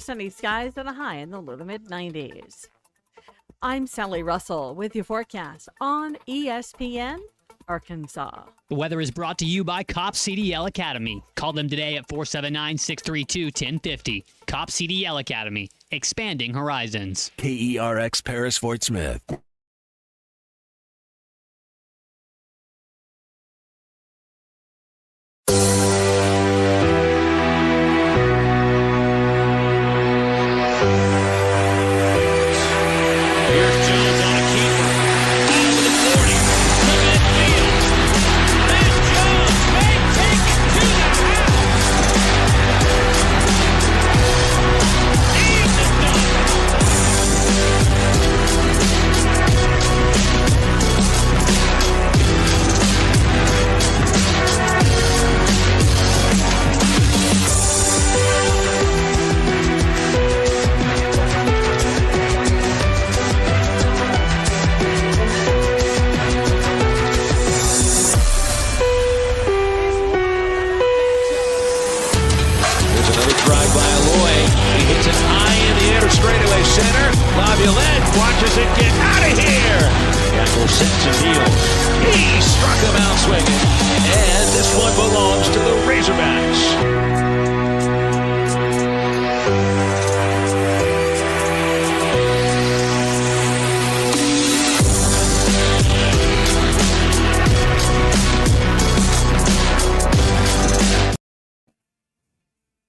sunny skies and a high in the low to mid 90s. I'm Sally Russell with your forecast on ESPN Arkansas. The weather is brought to you by Cop CDL Academy. Call them today at 479-632-1050. Cop CDL Academy, expanding horizons. KERX Paris Fort Smith.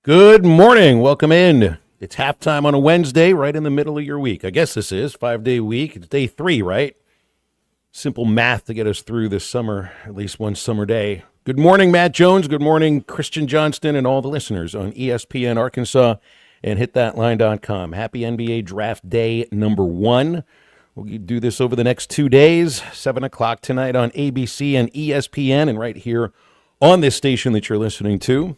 Good morning. Welcome in. It's halftime on a Wednesday, right in the middle of your week. I guess this is 5-day week. It's day 3, right? Simple math to get us through this summer, at least one summer day. Good morning, Matt Jones. Good morning, Christian Johnston, and all the listeners on ESPN Arkansas and hitthatline.com. Happy NBA Draft Day number 1. We'll do this over the next 2 days, 7 o'clock tonight on ABC and ESPN, and right here on this station that you're listening to.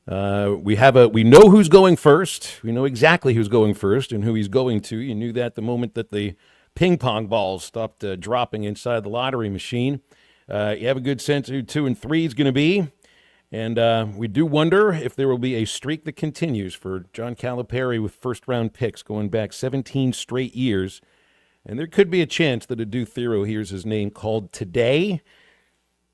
We know who's going first. We know exactly who's going first and who he's going to. You knew that the moment that the ping pong balls stopped dropping inside the lottery machine. You have a good sense of who 2 and 3 is going to be. And we do wonder if there will be a streak that continues for John Calipari with first-round picks going back 17 straight years. And there could be a chance that Adu Thero hears his name called today.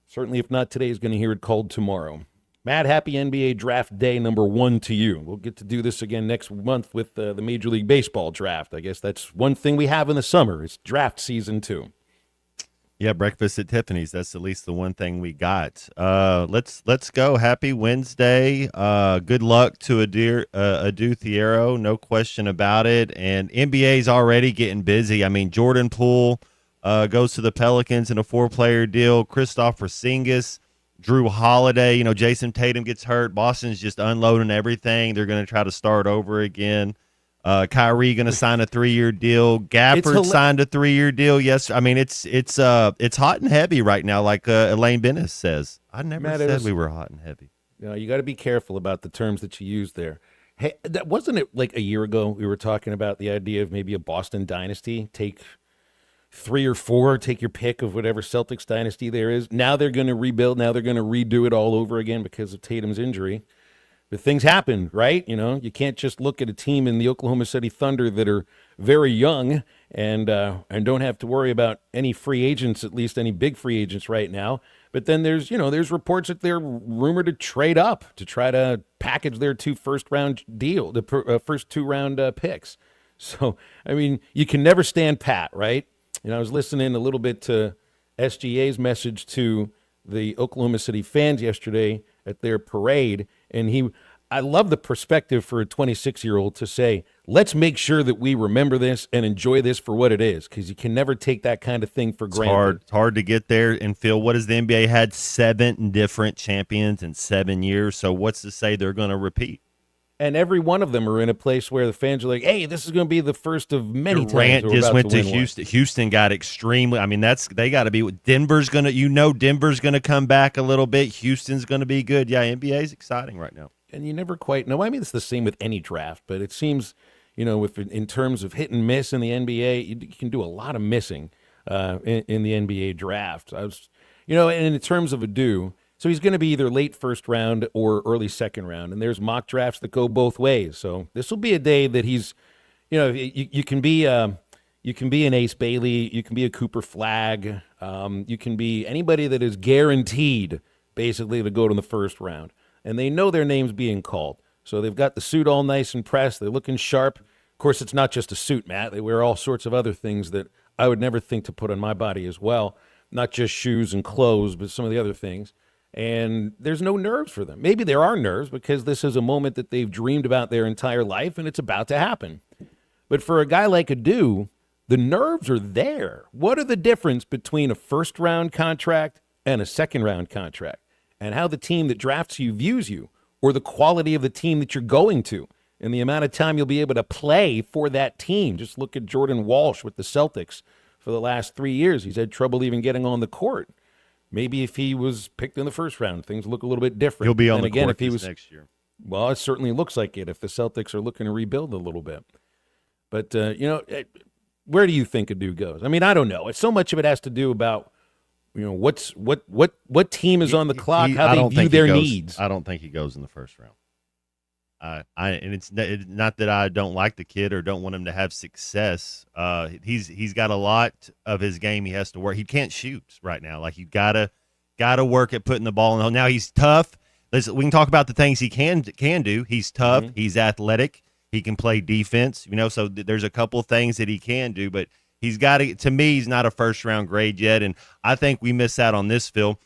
Certainly, if not today, he's going to hear it called tomorrow. Matt, happy NBA Draft Day number 1 to you. We'll get to do this again next month with the Major League Baseball draft. I guess that's one thing we have in the summer. It's draft season 2. Yeah, breakfast at Tiffany's. That's at least the one thing we got. Let's go. Happy Wednesday. Good luck to Adu Thero, no question about it. And NBA's already getting busy. I mean, Jordan Poole goes to the Pelicans in a 4-player deal. Kristaps Porzingis, Drew Holiday, Jason Tatum gets hurt. Boston's just unloading everything. They're going to try to start over again. Kyrie going to sign a 3-year deal. Gafford signed a 3-year deal. Yes, I mean it's hot and heavy right now, like Elaine Bennis says. I never said we were hot and heavy. You got to be careful about the terms that you use there. Hey, wasn't it like a year ago we were talking about the idea of maybe a Boston dynasty? Take 3 or 4, take your pick of whatever Celtics dynasty there is. Now they're going to rebuild. Now they're going to redo it all over again because of Tatum's injury. But things happen, right? You can't just look at a team in the Oklahoma City Thunder that are very young and don't have to worry about any free agents, at least any big free agents right now. But then there's reports that they're rumored to trade up to try to package their 2 first-round deal, the first 2-round picks. So, I mean, you can never stand pat, right? I was listening a little bit to SGA's message to the Oklahoma City fans yesterday at their parade, and I love the perspective for a 26-year-old to say, let's make sure that we remember this and enjoy this for what it is, because you can never take that kind of thing for granted. It's hard to get there and feel, what has the NBA had? 7 different champions in 7 years, so what's to say they're going to repeat? And every one of them are in a place where the fans are like, hey, this is going to be the first of many Durant times. Durant just went to Houston. One. Houston got extremely, they got to be, Denver's going to, Denver's going to come back a little bit. Houston's going to be good. Yeah, NBA is exciting right now. And you never quite know. I mean, it's the same with any draft, but it seems, in terms of hit and miss in the NBA, you can do a lot of missing in the NBA draft. And in terms of Adu, So he's going to be either late first round or early second round. And there's mock drafts that go both ways. So this will be a day that he's, you can be an Ace Bailey, you can be a Cooper Flagg, you can be anybody that is guaranteed basically to go to the first round. And they know their name's being called. So they've got the suit all nice and pressed. They're looking sharp. Of course, it's not just a suit, Matt. They wear all sorts of other things that I would never think to put on my body as well. Not just shoes and clothes, but some of the other things. And there's no nerves for them. Maybe there are nerves because this is a moment that they've dreamed about their entire life, and it's about to happen. But for a guy like Adu, the nerves are there. What are the difference between a first-round contract and a second-round contract? And how the team that drafts you views you, or the quality of the team that you're going to, and the amount of time you'll be able to play for that team. Just look at Jordan Walsh with the Celtics for the last 3 years. He's had trouble even getting on the court. Maybe if he was picked in the first round, things look a little bit different. He'll be on and the again, court if he was next year. Well, it certainly looks like it if the Celtics are looking to rebuild a little bit. But, where do you think Adu goes? I mean, I don't know. So much of it has to do about, what team is on the clock, how they view their needs. I don't think he goes in the first round. And it's not that I don't like the kid or don't want him to have success. He's got a lot of his game he has to work. He can't shoot right now. Like, you gotta work at putting the ball in the hole. Now he's tough. We can talk about the things he can do. He's tough. Mm-hmm. He's athletic. He can play defense. So there's a couple of things that he can do, but he's got to. To me, he's not a first round grade yet, and I think we miss out on this, Phil.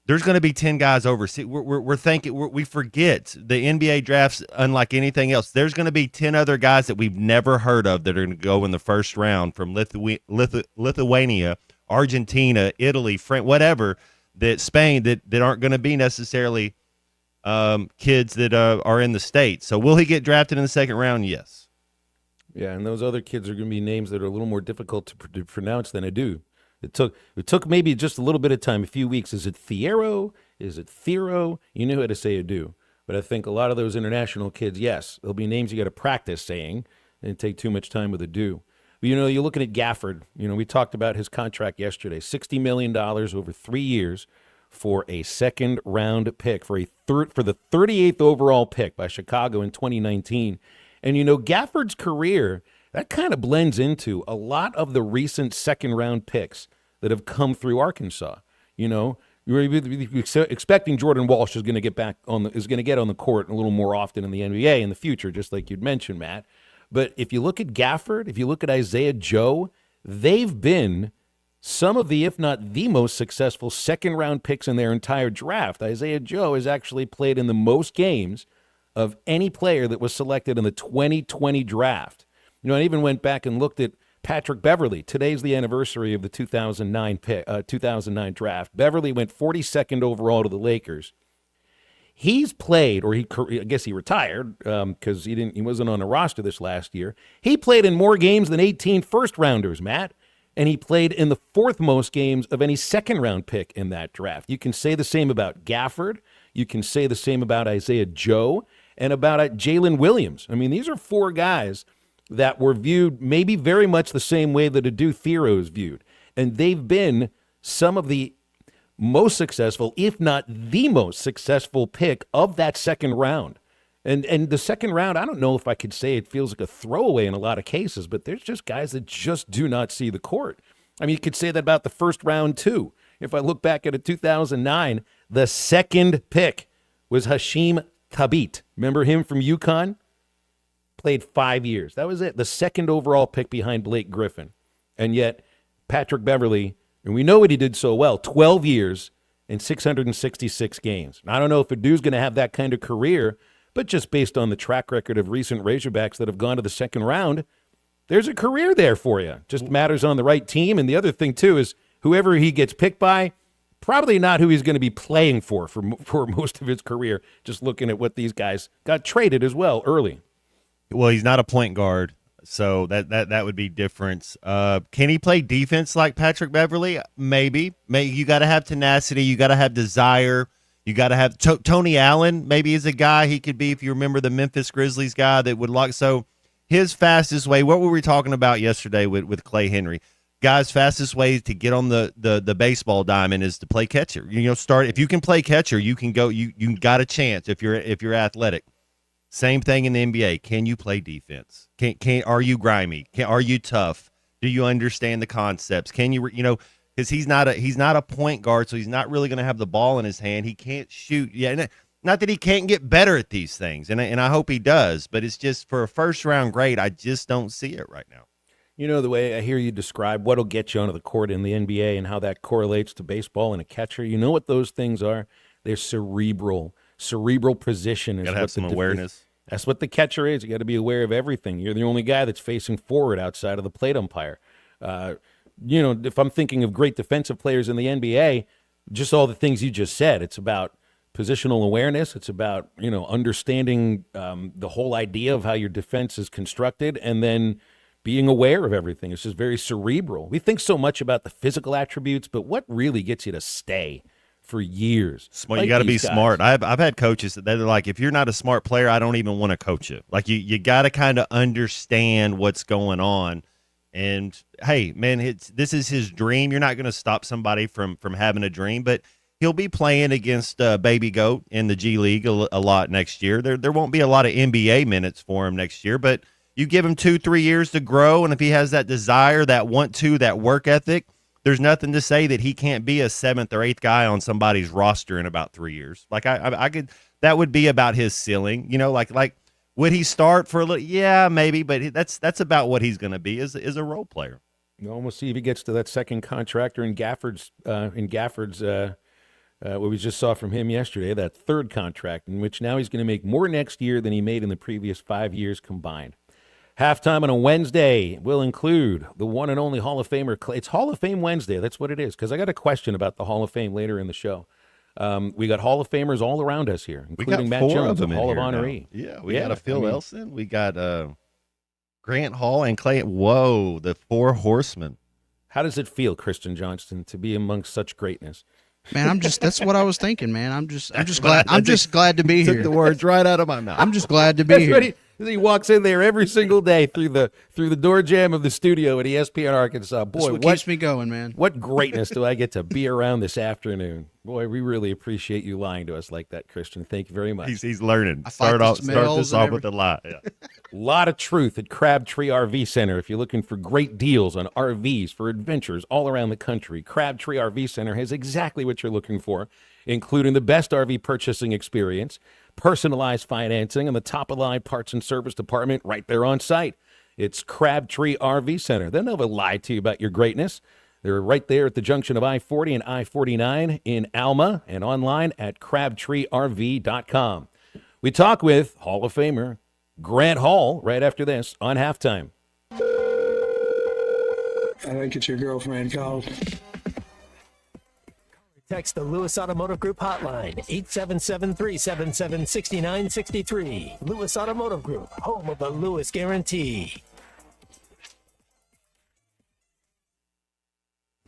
There's going to be 10 guys overseas. We're thinking we forget the NBA drafts unlike anything else. There's going to be 10 other guys that we've never heard of that are going to go in the first round from Lithuania, Argentina, Italy, France, whatever, that Spain that aren't going to be necessarily kids that are in the States. So will he get drafted in the second round? Yes. Yeah, and those other kids are going to be names that are a little more difficult to pronounce than Adu. It took maybe just a little bit of time, a few weeks. Is it Thiero? Is it Thero? You knew how to say Adu. But I think a lot of those international kids, yes, there'll be names you got to practice saying and take too much time with Adu. But, you're looking at Gafford. We talked about his contract yesterday, $60 million over 3 years for a second-round pick, for the 38th overall pick by Chicago in 2019. And, Gafford's career, that kind of blends into a lot of the recent second-round picks that have come through Arkansas. You're expecting Jordan Walsh is going to get on the court a little more often in the NBA in the future, just like you'd mentioned, Matt. But if you look at Gafford, if you look at Isaiah Joe, they've been some of the, if not the most successful second-round picks in their entire draft. Isaiah Joe has actually played in the most games of any player that was selected in the 2020 draft. I even went back and looked at Patrick Beverley. Today's the anniversary of the 2009 draft. Beverley went 42nd overall to the Lakers. He's played, I guess he retired because he wasn't on the roster this last year. He played in more games than 18 first-rounders, Matt, and he played in the fourth most games of any second-round pick in that draft. You can say the same about Gafford. You can say the same about Isaiah Joe and about Jalen Williams. I mean, these are four guys that were viewed maybe very much the same way that Adu Thiero is viewed. And they've been some of the most successful, if not the most successful pick of that second round. And the second round, I don't know if I could say it feels like a throwaway in a lot of cases, but there's just guys that just do not see the court. I mean, you could say that about the first round, too. If I look back at a 2009, the second pick was Hashim Thabit. Remember him from UConn? Played 5 years. That was it. The second overall pick behind Blake Griffin. And yet, Patrick Beverley, and we know what he did so well, 12 years and 666 games. I don't know if Adu's going to have that kind of career, but just based on the track record of recent Razorbacks that have gone to the second round, there's a career there for you. Just matters on the right team. And the other thing, too, is whoever he gets picked by, probably not who he's going to be playing for most of his career, just looking at what these guys got traded as well early. Well, he's not a point guard, so that would be different. Can he play defense like Patrick Beverley? Maybe. You got to have tenacity. You got to have desire. You got to have Tony Allen. Maybe is a guy he could be if you remember the Memphis Grizzlies guy that would like. So his fastest way. What were we talking about yesterday with Clay Henry? Guys, fastest way to get on the baseball diamond is to play catcher. Start if you can play catcher, you can go. You got a chance if you're athletic. Same thing in the NBA. Can you play defense? Are you grimy? Are you tough? Do you understand the concepts? Can you because he's not a point guard, so he's not really going to have the ball in his hand. He can't shoot. Yeah, not that he can't get better at these things, and I hope he does. But it's just for a first round grade, I just don't see it right now. The way I hear you describe what'll get you onto the court in the NBA and how that correlates to baseball and a catcher, you know what those things are? They're cerebral position. Got to have some awareness. That's what the catcher is. You got to be aware of everything. You're the only guy that's facing forward outside of the plate umpire. If I'm thinking of great defensive players in the NBA, just all the things you just said, it's about positional awareness. It's about, understanding the whole idea of how your defense is constructed and then being aware of everything. It's just very cerebral. We think so much about the physical attributes, but what really gets you to stay for years? Smart. You got to be smart. I've had coaches that they're like, if you're not a smart player, I don't even want to coach you. Like you got to kind of understand what's going on. And hey, man, this is his dream. You're not going to stop somebody from having a dream, but he'll be playing against Baby Goat in the G League a lot next year. There won't be a lot of NBA minutes for him next year, but you give him 2-3 years to grow, and if he has that desire, that want to, that work ethic, there's nothing to say that he can't be a 7th or 8th guy on somebody's roster in about 3 years. Like I could, that would be about his ceiling. Like would he start for a little? Yeah, maybe, but that's about what he's going to be is a role player. We'll almost see if he gets to that second contractor in Gafford's what we just saw from him yesterday, that third contract, in which now he's going to make more next year than he made in the previous 5 years combined. Halftime on a Wednesday will include the one and only Hall of Famer. It's Hall of Fame Wednesday. That's what it is, because I got a question about the Hall of Fame later in the show. We got Hall of Famers all around us here, including Matt Jones, a Hall of Honoree. Yeah, we got a Phil Elson. We got Grant Hall and Clay. Whoa, the Four Horsemen. How does it feel, Christian Johnston, to be amongst such greatness? Man, that's what I was thinking, man. I'm just glad to be here. Took the words right out of my mouth. I'm just glad to be here. He walks in there every single day through the door jam of the studio at ESPN Arkansas. Boy, that's what keeps me going, man. What greatness do I get to be around this afternoon? Boy, we really appreciate you lying to us like that, Christian. Thank you very much. He's learning. Start this off with a lie. Yeah. A lot of truth at Crabtree RV Center. If you're looking for great deals on RVs for adventures all around the country, Crabtree RV Center has exactly what you're looking for, including the best RV purchasing experience, personalized financing, and the top-of-the-line parts and service department right there on site. It's Crabtree RV Center. They'll never lie to you about your greatness. They're right there at the junction of I-40 and I-49 in Alma and online at crabtreerv.com. We talk with Hall of Famer Grant Hall right after this on Halftime. I think it's your girlfriend called. Text the Lewis Automotive Group hotline, 877-377-6963. Lewis Automotive Group, home of the Lewis Guarantee.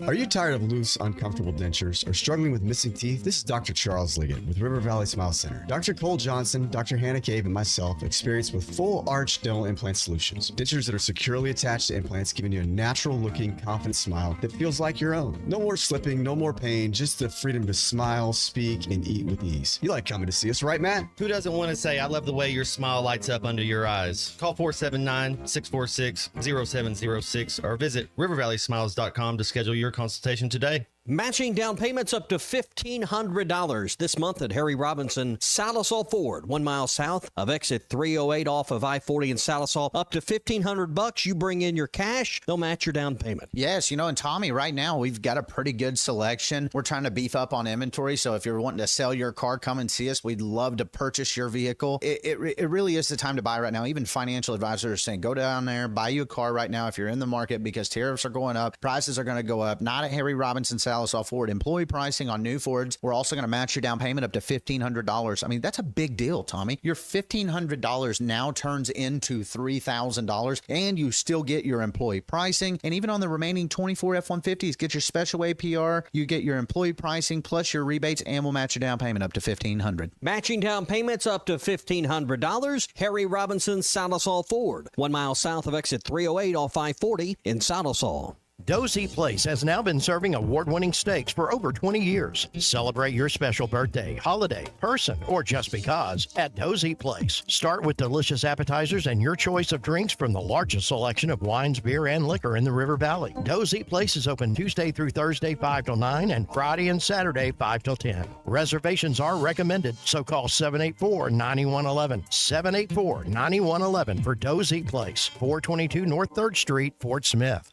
Are you tired of loose, uncomfortable dentures or struggling with missing teeth? This is Dr. Charles Liggett with River Valley Smile Center. Dr. Cole Johnson, Dr. Hannah Cave, and myself experienced with full arch dental implant solutions. Dentures that are securely attached to implants, giving you a natural looking, confident smile that feels like your own. No more slipping, no more pain, just the freedom to smile, speak, and eat with ease. You like coming to see us, right, Matt? Who doesn't want to say, I love the way your smile lights up under your eyes? Call 479-646-0706 or visit rivervalleysmiles.com to schedule your consultation today. Matching down payments up to $1,500 this month at Harry Robinson Salisal Ford, 1 mile south of exit 308 off of I-40 in Salisal. Up to $1,500. You bring in your cash, they'll match your down payment. Yes, and Tommy, right now we've got a pretty good selection. We're trying to beef up on inventory, so if you're wanting to sell your car, come and see us. We'd love to purchase your vehicle. It really is the time to buy right now. Even financial advisors are saying, go down there, buy you a car right now if you're in the market, because tariffs are going up, prices are going to go up. Not at Harry Robinson Salisal Ford. Employee pricing on new Fords. We're also going to match your down payment up to $1,500. I mean, that's a big deal, Tommy. Your $1,500 now turns into $3,000, and you still get your employee pricing. And even on the remaining 24 F-150s, get your special APR, you get your employee pricing plus your rebates, and we'll match your down payment up to $1,500. Matching down payments up to $1,500. Harry Robinson Salisal Ford, 1 mile south of exit 308 off I-40 in Salisal. Dozy Place has now been serving award-winning steaks for over 20 years. Celebrate your special birthday, holiday, person, or just because at Dozy Place. Start with delicious appetizers and your choice of drinks from the largest selection of wines, beer, and liquor in the River Valley. Dozy Place is open Tuesday through Thursday 5 till 9 and Friday and Saturday 5 till 10. Reservations are recommended, so call 784-9111. 784-9111 for Dozy Place, 422 North 3rd Street, Fort Smith.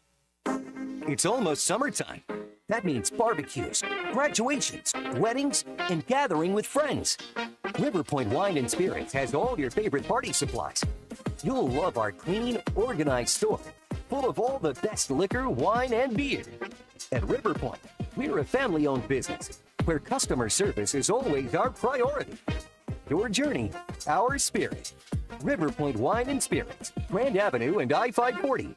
It's almost summertime. That means barbecues, graduations, weddings, and gathering with friends. River Point Wine and Spirits has all your favorite party supplies. You'll love our clean, organized store, full of all the best liquor, wine, and beer. At River Point, we're a family-owned business where customer service is always our priority. Your journey, our spirit. River Point Wine and Spirits, Grand Avenue and I-540.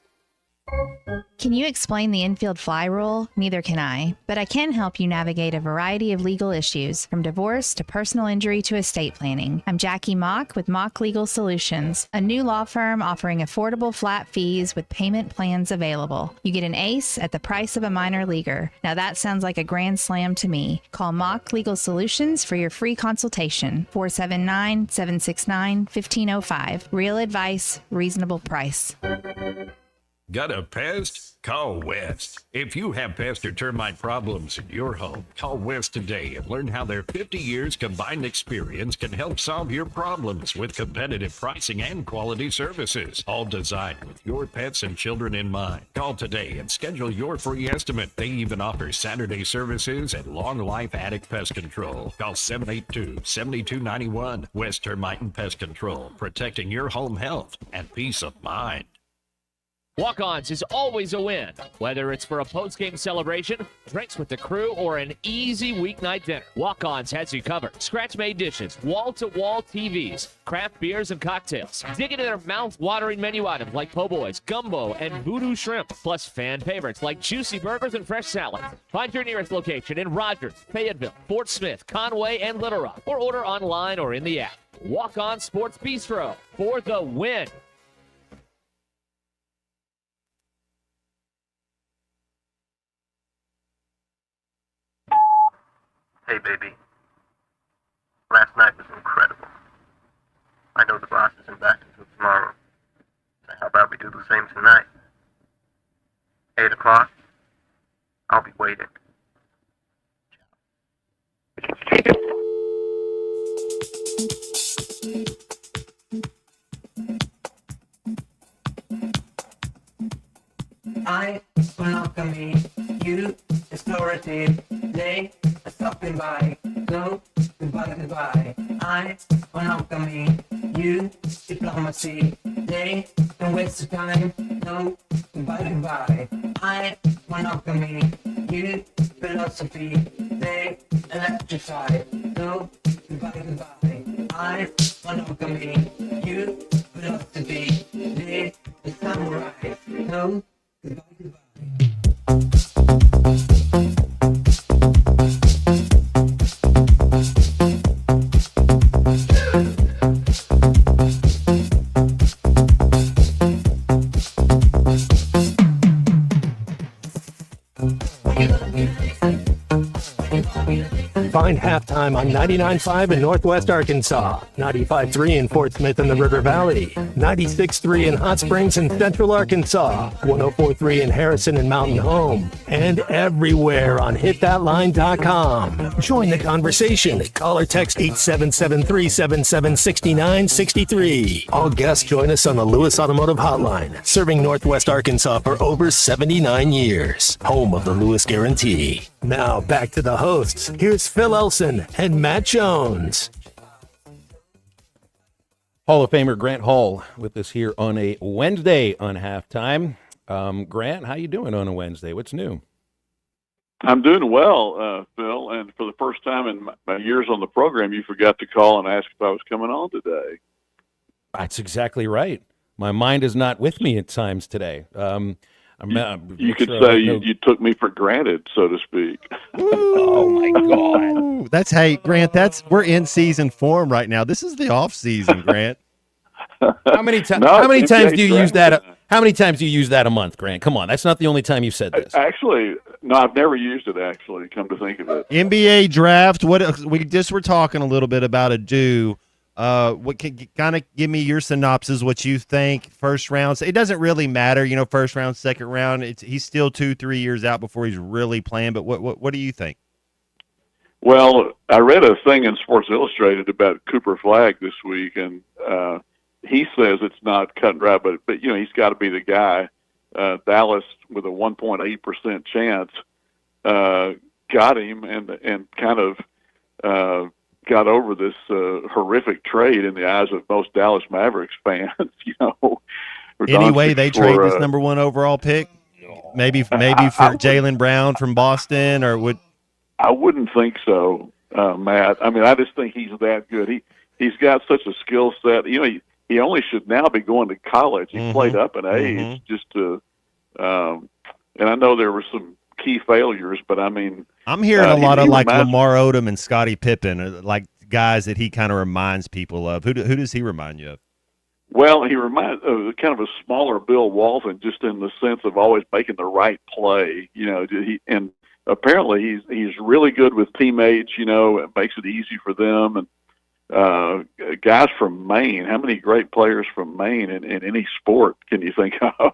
Can you explain the infield fly rule? Neither can I, but I can help you navigate a variety of legal issues, from divorce to personal injury to estate planning. I'm Jackie Mock with Mock Legal Solutions, a new law firm offering affordable flat fees with payment plans available. You get an ace at the price of a minor leaguer. Now that sounds like a grand slam to me. Call Mock Legal Solutions for your free consultation. 479-769-1505. Real advice, reasonable price. Got a pest? Call West. If you have pest or termite problems in your home, call West today and learn how their 50 years combined experience can help solve your problems with competitive pricing and quality services, all designed with your pets and children in mind. Call today and schedule your free estimate. They even offer Saturday services and long life attic pest control. Call 782-7291. West Termite and Pest Control, protecting your home health and peace of mind. Walk-Ons is always a win, whether it's for a post-game celebration, drinks with the crew, or an easy weeknight dinner. Walk-Ons has you covered. Scratch-made dishes, wall-to-wall TVs, craft beers and cocktails. Dig into their mouth-watering menu items like po' boys, gumbo, and voodoo shrimp, plus fan favorites like juicy burgers and fresh salads. Find your nearest location in Rogers, Fayetteville, Fort Smith, Conway, and Little Rock, or order online or in the app. Walk-On Sports Bistro for the win. Hey, baby. Last night was incredible. I know the boss isn't back until tomorrow. So how about we do the same tonight? 8 o'clock? I'll be waiting. I welcome me, you authoritative, they are stopping by, so goodbye. I welcome me, you diplomacy, they don't waste the time, no goodbye. I welcome me, you philosophy, they electrify, so goodbye. I welcome me, you philosophy, they samurai, so goodbye. Find Halftime on 99.5 in Northwest Arkansas, 95.3 in Fort Smith and the River Valley, 96.3 in Hot Springs and Central Arkansas, 104.3 in Harrison and Mountain Home, and everywhere on hitthatline.com. Join the conversation. Call or text 877-377-6963. All guests join us on the Lewis Automotive Hotline, serving Northwest Arkansas for over 79 years. Home of the Lewis Guarantee. Now back to the hosts. Here's Phil Elson and Matt Jones. Hall of Famer Grant Hall with us here on a Wednesday on Halftime. Grant, how you doing on a Wednesday? What's new? I'm doing well, Phil, and for the first time in my years on the program, you forgot to call and ask if I was coming on today. That's exactly right. My mind is not with me at times today. You could say you took me for granted, so to speak. Oh my God! That's Grant. We're in season form right now. This is the off season, Grant. How many times do you use that? How many times do you use that a month, Grant? Come on, that's not the only time you've said this. Actually, no, I've never used it. Actually, come to think of it. NBA draft. What we just were talking a little bit about Adu. What can kind of give me your synopsis? What you think? First round. It doesn't really matter, first round, second round. He's still 2-3 years out before he's really playing. But what do you think? Well, I read a thing in Sports Illustrated about Cooper Flagg this week, and he says it's not cut and dry, but he's got to be the guy. Dallas with a 1.8% chance got him and kind of got over this horrific trade in the eyes of most Dallas Mavericks fans. Anyway, they trade this number 1 overall pick. Maybe for Jaylen Brown from Boston, or would. I wouldn't think so, Matt. I mean, I just think he's that good. He's got such a skill set. He only should now be going to college. He played up in age just to, and I know there were some key failures, but I mean, I'm hearing a lot of Lamar Odom and Scottie Pippen, like guys that he kind of reminds people of. Who does he remind you of? Well, he reminds kind of a smaller Bill Walton, just in the sense of always making the right play. And apparently he's really good with teammates. It makes it easy for them. And guys from Maine, how many great players from Maine in any sport can you think of?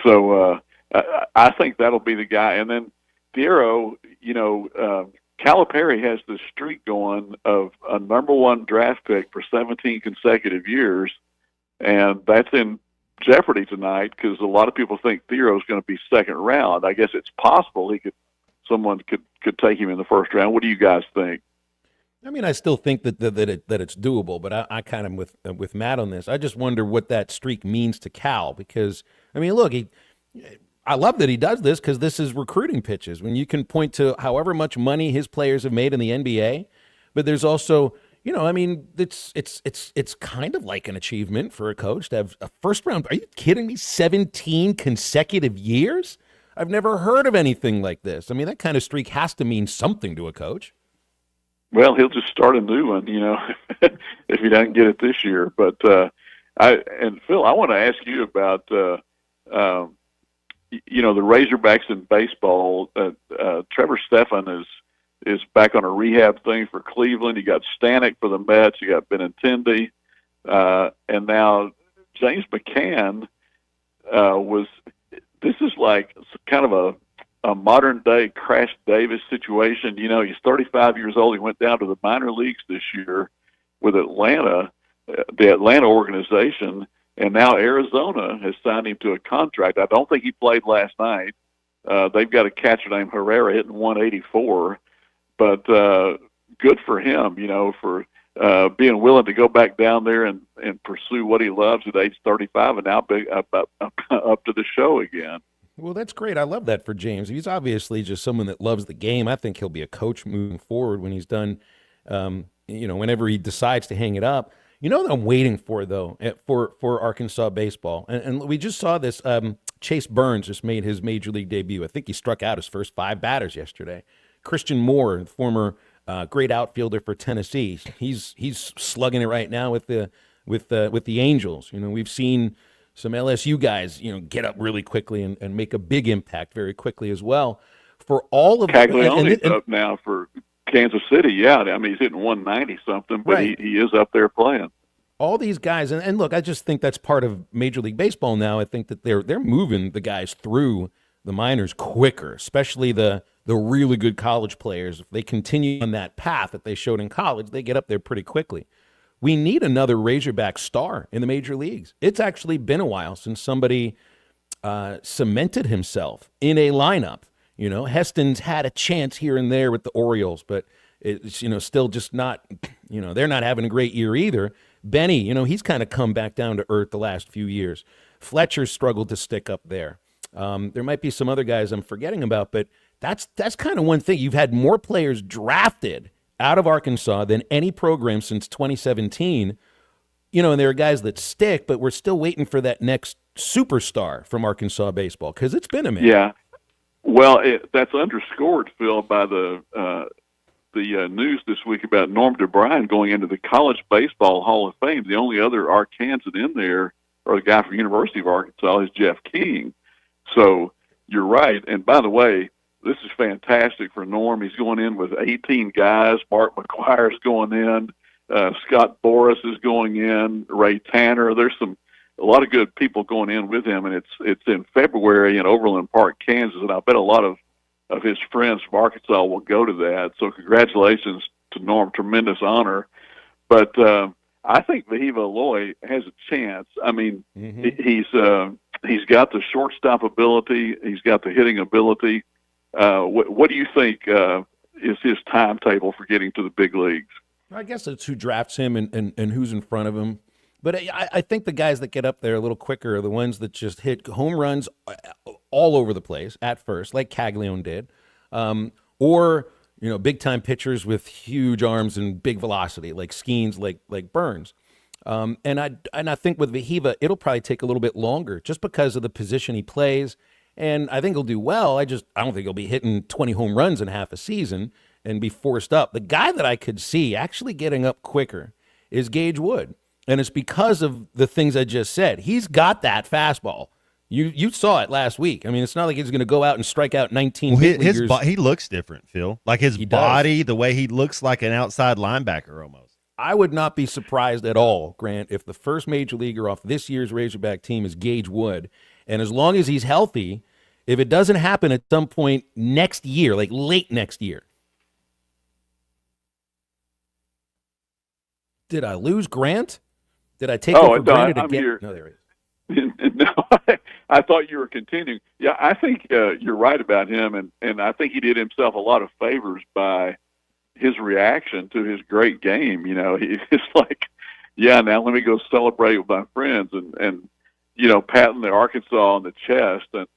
So I think that'll be the guy. And then Thiero, Calipari has this streak going of a number 1 draft pick for 17 consecutive years, and that's in jeopardy tonight because a lot of people think Thiero is going to be second round. I guess it's possible someone could take him in the first round. What do you guys think? I mean, I still think that it's doable, but I kind of with Matt on this. I just wonder what that streak means to Cal because I mean, look, I love that he does this because this is recruiting pitches. When you can point to however much money his players have made in the NBA, but there's also, I mean, it's kind of like an achievement for a coach to have a first round. Are you kidding me? 17 consecutive years? I've never heard of anything like this. I mean, that kind of streak has to mean something to a coach. Well, he'll just start a new one, if he doesn't get it this year. But Phil, I want to ask you about the Razorbacks in baseball. Trevor Stephan is back on a rehab thing for Cleveland. You got Stanek for the Mets. You got Benintendi, and now James McCann was. This is like kind of a modern day Crash Davis situation. He's 35 years old. He went down to the minor leagues this year with Atlanta, the Atlanta organization, and now Arizona has signed him to a contract. I don't think he played last night. They've got a catcher named Herrera hitting 184, but good for him, for being willing to go back down there and pursue what he loves at age 35 and now up to the show again. Well, that's great. I love that for James. He's obviously just someone that loves the game. I think he'll be a coach moving forward when he's done, whenever he decides to hang it up. What I'm waiting for, though, for Arkansas baseball, and we just saw this. Chase Burns just made his major league debut. I think he struck out his first 5 batters yesterday. Christian Moore, former great outfielder for Tennessee, he's slugging it right now with the Angels. We've seen some LSU guys, get up really quickly and make a big impact very quickly as well. For all of Caglianone's up now for Kansas City. Yeah, I mean he's hitting 190 something, but right. he is up there playing. All these guys, and look, I just think that's part of Major League Baseball now. I think that they're moving the guys through the minors quicker, especially the really good college players. If they continue on that path that they showed in college, they get up there pretty quickly. We need another Razorback star in the major leagues. It's actually been a while since somebody cemented himself in a lineup. Heston's had a chance here and there with the Orioles, but it's, still just not, they're not having a great year either. Benny, he's kind of come back down to earth the last few years. Fletcher's struggled to stick up there. There might be some other guys I'm forgetting about, but that's kind of one thing. You've had more players drafted out of Arkansas than any program since 2017. And there are guys that stick, but we're still waiting for that next superstar from Arkansas baseball because it's been a minute. Yeah. Well, that's underscored, Phil, by the news this week about Norm DeBryan going into the College Baseball Hall of Fame. The only other Arkansan in there, or the guy from University of Arkansas is Jeff King. So you're right. And by the way, this is fantastic for Norm. He's going in with 18 guys. Mark McGuire's going in. Scott Boras is going in. Ray Tanner. There's a lot of good people going in with him, and it's in February in Overland Park, Kansas, and I bet a lot of his friends from Arkansas will go to that. So congratulations to Norm. Tremendous honor. But I think Vahiva Aloy has a chance. I mean, he's got the shortstop ability. He's got the hitting ability. What do you think is his timetable for getting to the big leagues? I guess it's who drafts him and who's in front of him. But I think the guys that get up there a little quicker are the ones that just hit home runs all over the place at first, like Caglione did, or big-time pitchers with huge arms and big velocity, like Skeens, like Burns. And I think with Vahiva, it'll probably take a little bit longer just because of the position he plays. And I think he'll do well. I don't think he'll be hitting 20 home runs in half a season and be forced up. The guy that I could see actually getting up quicker is Gage Wood. And it's because of the things I just said. He's got that fastball. You saw it last week. I mean, it's not like he's going to go out and strike out 19 Well, he looks different, Phil. Like his body, does. the way he looks like an outside linebacker almost. I would not be surprised at all, Grant, if the first major leaguer off this year's Razorback team is Gage Wood. And as long as he's healthy, if it doesn't happen at some point next year, like late next year. Did I lose Grant? Did I take it for granted I'm again? here. No, there he is. No, I thought you were continuing. Yeah, I think you're right about him, and I think he did himself a lot of favors by his reaction to his great game. He's like, yeah, now let me go celebrate with my friends, and patting the Arkansas on the chest, and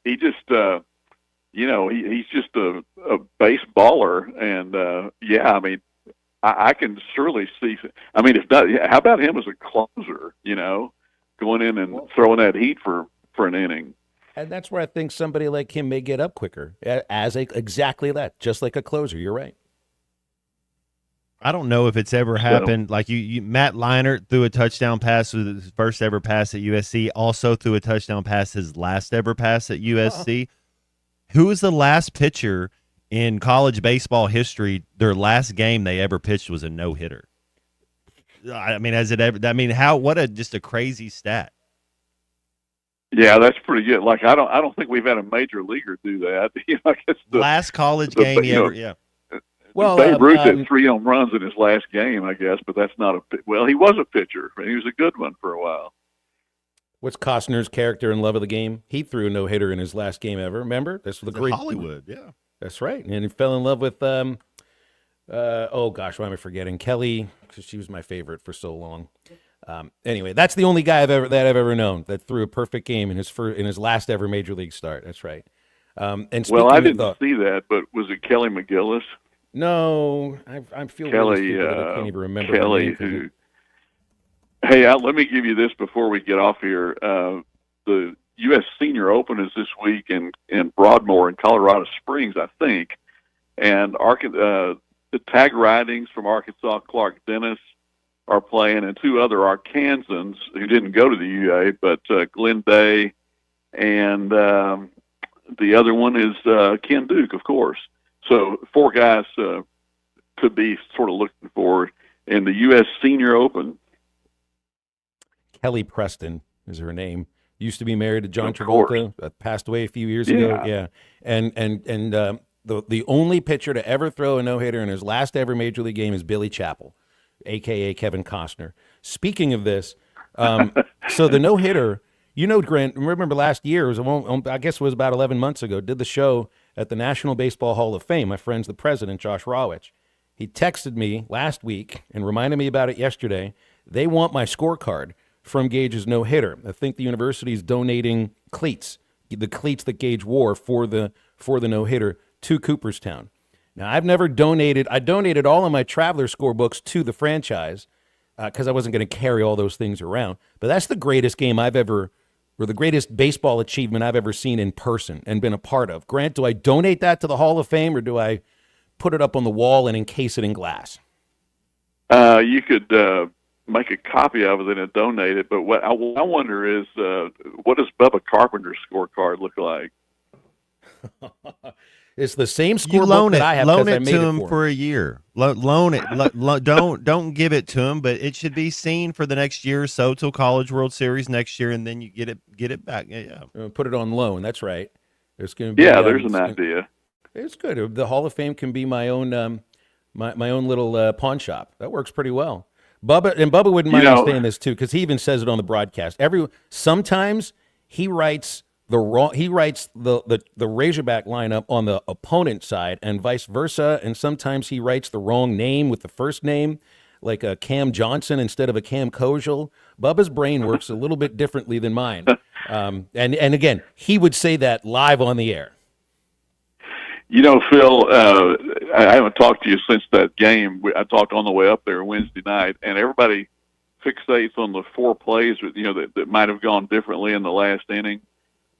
he just, he's just a base baller, and yeah, I mean, I can surely see. I mean, if not, how about him as a closer? Going in and throwing that heat for an inning. And that's where I think somebody like him may get up quicker as exactly that, just like a closer. You're right. I don't know if it's ever happened. Like Matt Leinart threw a touchdown pass with his first ever pass at USC. Also threw a touchdown pass his last ever pass at USC. Who was the last pitcher in college baseball history? Their last game they ever pitched was a no-hitter. I mean, has it ever? I mean, just a crazy stat. Yeah, that's pretty good. Like I don't think we've had a major leaguer do that. I guess last college game he ever. Yeah. Well, Babe Ruth had 3 home runs in his last game, I guess, but that's not he was a pitcher. He was a good one for a while. What's Costner's character in Love of the Game? He threw a no-hitter in his last game ever. Remember? That's the great Hollywood. Yeah, that's right. And he fell in love with oh gosh, why am I forgetting? Kelly, because she was my favorite for so long. Anyway, that's the only guy I've ever known that threw a perfect game in his last ever major league start. That's right. And I didn't see that, but was it Kelly McGillis? No, I feel Kelly. Really I can't even remember Kelly. Hey, let me give you this before we get off here. The U.S. Senior Open is this week in Broadmoor in Colorado Springs, I think, and the tag ridings from Arkansas, Clark Dennis, are playing, and 2 other Arkansans who didn't go to the UA, but Glenn Day, and the other one is Ken Duke, of course. So 4 guys to be sort of looking for in the U.S. Senior Open. Kelly Preston is her name. Used to be married to John Travolta. Passed away a few years ago. Yeah, and the only pitcher to ever throw a no-hitter in his last ever major league game is Billy Chappell, a.k.a. Kevin Costner. Speaking of this, so the no-hitter, Grant, remember last year, I guess it was about 11 months ago, did the show at the National Baseball Hall of Fame. My friend's the president, Josh Rawitch. He texted me last week and reminded me about it yesterday. They want my scorecard from Gage's no-hitter. I think the university is donating cleats, the cleats that Gage wore for the no-hitter to Cooperstown. Now, I've never donated. I donated all of my Traveler scorebooks to the franchise because I wasn't going to carry all those things around. But that's the greatest game I've ever, or the greatest baseball achievement I've ever seen in person and been a part of. Grant, do I donate that to the Hall of Fame, or do I put it up on the wall and encase it in glass? You could make a copy of it and donate it. But what I wonder is, what does Bubba Carpenter's scorecard look like? It's the same You scorebook loan that it. I have. Loan 'cause I it made to it him for for a year. Loan it. Don't give it to him, but it should be seen for the next year or so till College World Series next year, and then you get it back. Yeah. Put it on loan. That's right. There's going to be. There's an idea. It's good. The Hall of Fame can be my own my own little pawn shop. That works pretty well. Bubba wouldn't mind me saying this too, because he even says it on the broadcast. Sometimes he writes the Razorback lineup on the opponent side and vice versa, and sometimes he writes the wrong name with the first name, like a Cam Johnson instead of a Cam Kojal. Bubba's brain works a little bit differently than mine. And again, he would say that live on the air. Phil, I haven't talked to you since that game. I talked on the way up there Wednesday night, and everybody fixates on the 4 plays that might have gone differently in the last inning.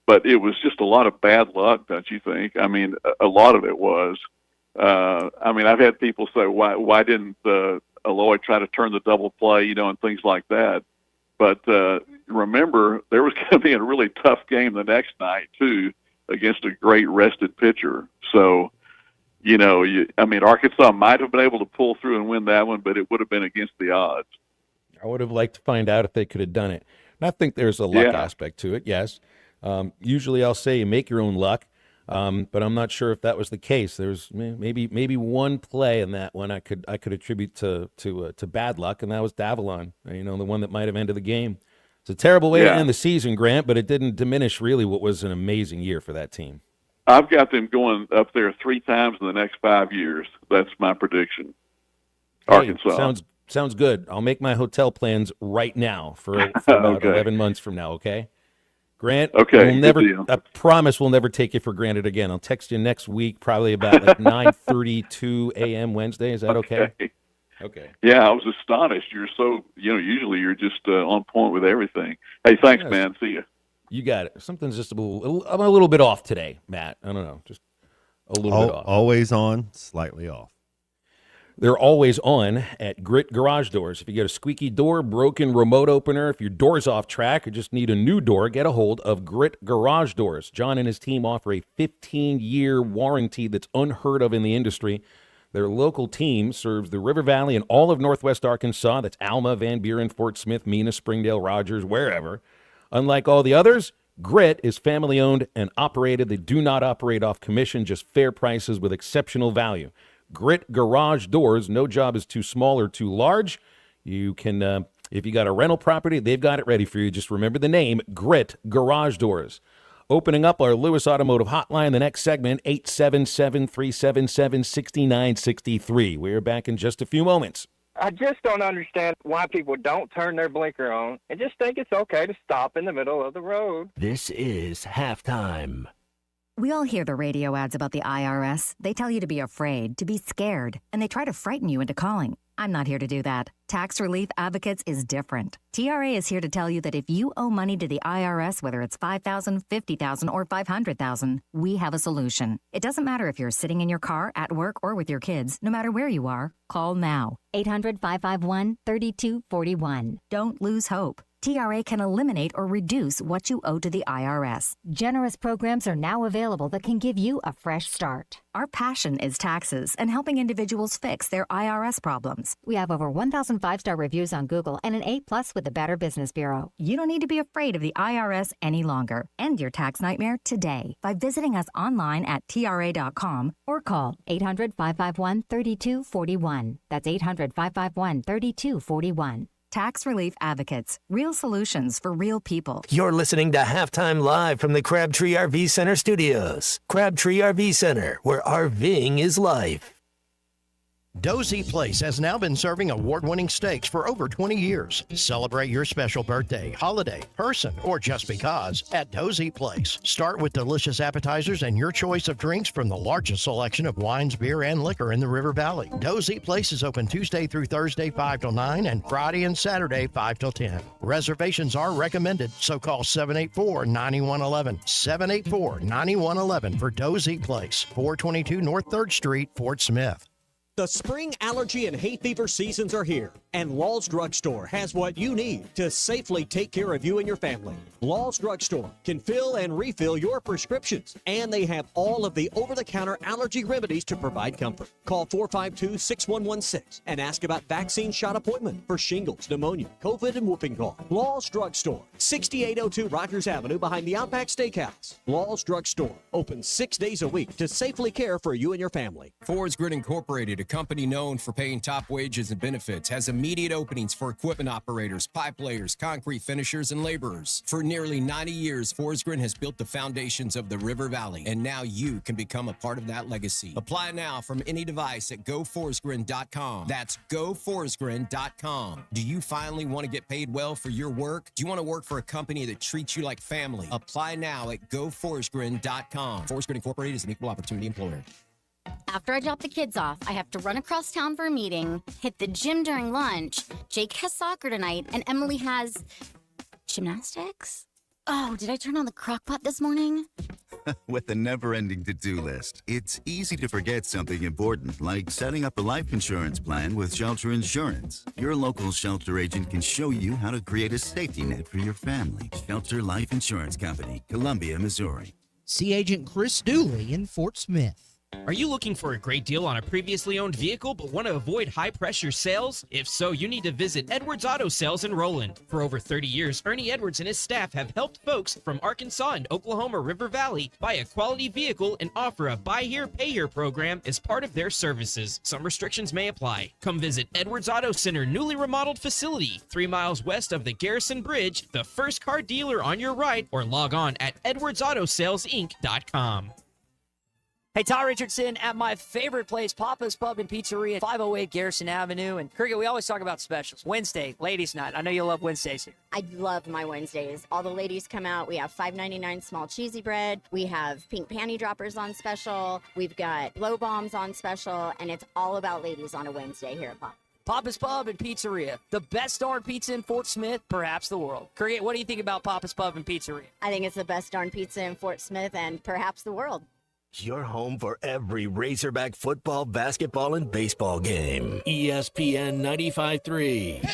But it was just a lot of bad luck, don't you think? I mean, a lot of it was. I've had people say, why didn't Eloy try to turn the double play, and things like that. But remember, there was going to be a really tough game the next night, too, against a great rested pitcher. So, Arkansas might have been able to pull through and win that one, but it would have been against the odds. I would have liked to find out if they could have done it. And I think there's a luck aspect to it, yes. Usually I'll say you make your own luck, but I'm not sure if that was the case. There's maybe one play in that one I could attribute to bad luck, and that was Davalon, the one that might have ended the game. It's a terrible way to end the season, Grant, but it didn't diminish really what was an amazing year for that team. I've got them going up there 3 times in the next 5 years. That's my prediction. Arkansas. Sounds good. I'll make my hotel plans right now for about 11 months from now, okay? Grant, I promise we'll never take you for granted again. I'll text you next week, probably about 9:32 a.m. Wednesday. Is that okay? Okay. Yeah, I was astonished. You're so, usually you're just on point with everything. Hey, thanks, man. See you. You got it. Something's just I'm a little bit off today, Matt. I don't know. Just a little bit off. Always on, slightly off. They're always on at Grit Garage Doors. If you got a squeaky door, broken remote opener, if your door's off track or just need a new door, get a hold of Grit Garage Doors. John and his team offer a 15-year warranty that's unheard of in the industry. Their local team serves the River Valley and all of Northwest Arkansas. That's Alma, Van Buren, Fort Smith, Mena, Springdale, Rogers, wherever. Unlike all the others, Grit is family-owned and operated. They do not operate off commission, just fair prices with exceptional value. Grit Garage Doors. No job is too small or too large. You can, if you got a rental property, they've got it ready for you. Just remember the name, Grit Garage Doors. Opening up our Lewis Automotive Hotline, the next segment, 877-377-6963. We're back in just a few moments. I just don't understand why people don't turn their blinker on and just think it's okay to stop in the middle of the road. This is Halftime. We all hear the radio ads about the IRS. They tell you to be afraid, to be scared, and they try to frighten you into calling. I'm not here to do that. Tax Relief Advocates is different. TRA is here to tell you that if you owe money to the IRS, whether it's $5,000, $50,000, or $500,000, we have a solution. It doesn't matter if you're sitting in your car, at work, or with your kids. No matter where you are, call now. 800-551-3241. Don't lose hope. TRA can eliminate or reduce what you owe to the IRS. Generous programs are now available that can give you a fresh start. Our passion is taxes and helping individuals fix their IRS problems. We have over 1,000 5-star reviews on Google and an A+ with the Better Business Bureau. You don't need to be afraid of the IRS any longer. End your tax nightmare today by visiting us online at TRA.com or call 800-551-3241. That's 800-551-3241. Tax Relief Advocates. Real solutions for real people. You're listening to Halftime Live from the Crabtree RV Center studios. Crabtree RV Center, where RVing is life. Dozy Place has now been serving award-winning steaks for over 20 years. Celebrate your special birthday, holiday, person, or just because at Dozy Place. Start with delicious appetizers and your choice of drinks from the largest selection of wines, beer, and liquor in the River Valley. Dozy Place is open Tuesday through Thursday 5 till 9 and Friday and Saturday 5 till 10. Reservations are recommended, so call 784-9111. 784-9111 for Dozy Place, 422 North 3rd Street, Fort Smith. The spring allergy and hay fever seasons are here, and Law's Drugstore has what you need to safely take care of you and your family. Law's Drugstore can fill and refill your prescriptions, and they have all of the over-the-counter allergy remedies to provide comfort. Call 452-6116 and ask about vaccine shot appointment for shingles, pneumonia, COVID, and whooping cough. Law's Drugstore, 6802 Rogers Avenue behind the Outback Steakhouse. Law's Drugstore, open 6 days a week to safely care for you and your family. Forest Grid Incorporated, a company known for paying top wages and benefits, has immediate openings for equipment operators, pipe layers, concrete finishers, and laborers. For nearly 90 years, Forest Grid has built the foundations of the River Valley, and now you can become a part of that legacy. Apply now from any device at GoForestGrid.com. That's GoForestGrid.com. Do you finally want to get paid well for your work? Do you want to work for a company that treats you like family? Apply now at GoForestGrid.com. Forest Grid Incorporated is an equal opportunity employer. After I drop the kids off, I have to run across town for a meeting, hit the gym during lunch. Jake has soccer tonight, and Emily has gymnastics? Oh, did I turn on the crock pot this morning? With the never-ending to-do list, it's easy to forget something important, like setting up a life insurance plan with Shelter Insurance. Your local Shelter agent can show you how to create a safety net for your family. Shelter Life Insurance Company, Columbia, Missouri. See Agent Chris Dooley in Fort Smith. Are you looking for a great deal on a previously owned vehicle but want to avoid high-pressure sales? If so, you need to visit Edwards Auto Sales in Roland. For over 30 years, Ernie Edwards and his staff have helped folks from Arkansas and Oklahoma River Valley buy a quality vehicle and offer a buy here, pay here program as part of their services. Some restrictions may apply. Come visit Edwards Auto Center newly remodeled facility, 3 miles west of the Garrison Bridge, the first car dealer on your right, or log on at edwardsautosalesinc.com. Hey, Ty Richardson at my favorite place, Papa's Pub and Pizzeria, 508 Garrison Avenue. And Cricket, we always talk about specials. Wednesday, ladies' night. I know you love Wednesdays here. I love my Wednesdays. All the ladies come out. We have $5.99 small cheesy bread. We have pink panty droppers on special. We've got blow bombs on special. And it's all about ladies on a Wednesday here at Papa. Papa's Pub and Pizzeria, the best darn pizza in Fort Smith, perhaps the world. Cricket, what do you think about Papa's Pub and Pizzeria? I think it's the best darn pizza in Fort Smith and perhaps the world. Your home for every Razorback football, basketball, and baseball game. ESPN 95.3.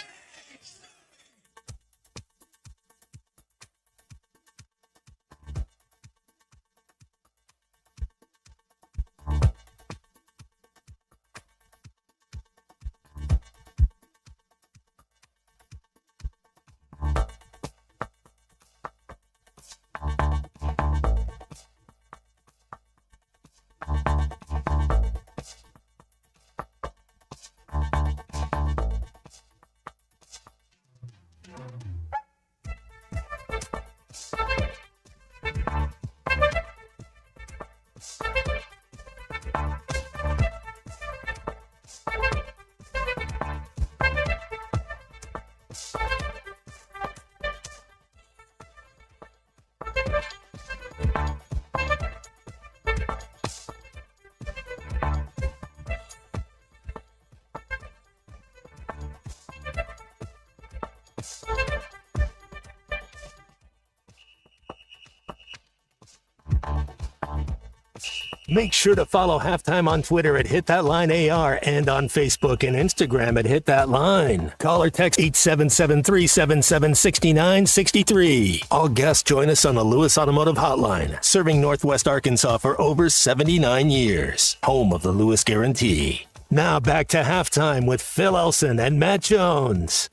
Make sure to follow Halftime on Twitter at HitThatLineAR and on Facebook and Instagram at HitThatLine. Call or text 877-377-6963. All guests join us on the Lewis Automotive Hotline, serving Northwest Arkansas for over 79 years. Home of the Lewis Guarantee. Now back to Halftime with Phil Elson and Matt Jones.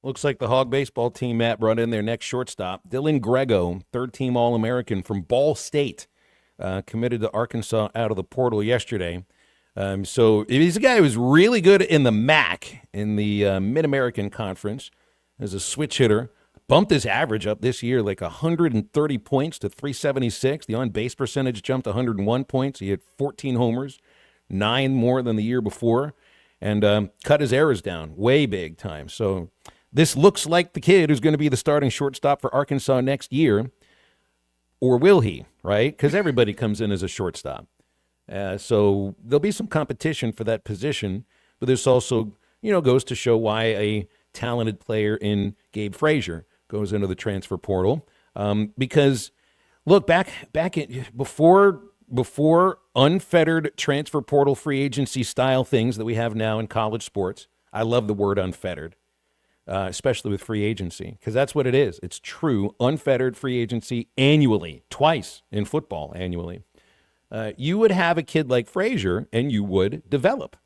Looks like the Hog baseball team, Matt, brought in their next shortstop. Dylan Grego, third-team All-American from Ball State. Committed to Arkansas out of the portal yesterday. So he's a guy who was really good in the MAC, in the Mid-American Conference, as a switch hitter. Bumped his average up this year like 130 points to 376. The on-base percentage jumped 101 points. He had 14 homers, 9 more than the year before, and cut his errors down way big time. So this looks like the kid who's going to be the starting shortstop for Arkansas next year. Or will he, right? Because everybody comes in as a shortstop. So there'll be some competition for that position, but this also, goes to show why a talented player in Gabe Frazier goes into the transfer portal. Because, look, back before before unfettered transfer portal free agency style things that we have now in college sports. I love the word unfettered, especially with free agency, because that's what it is. It's true unfettered free agency annually, twice in football annually. You would have a kid like Frazier and you would develop.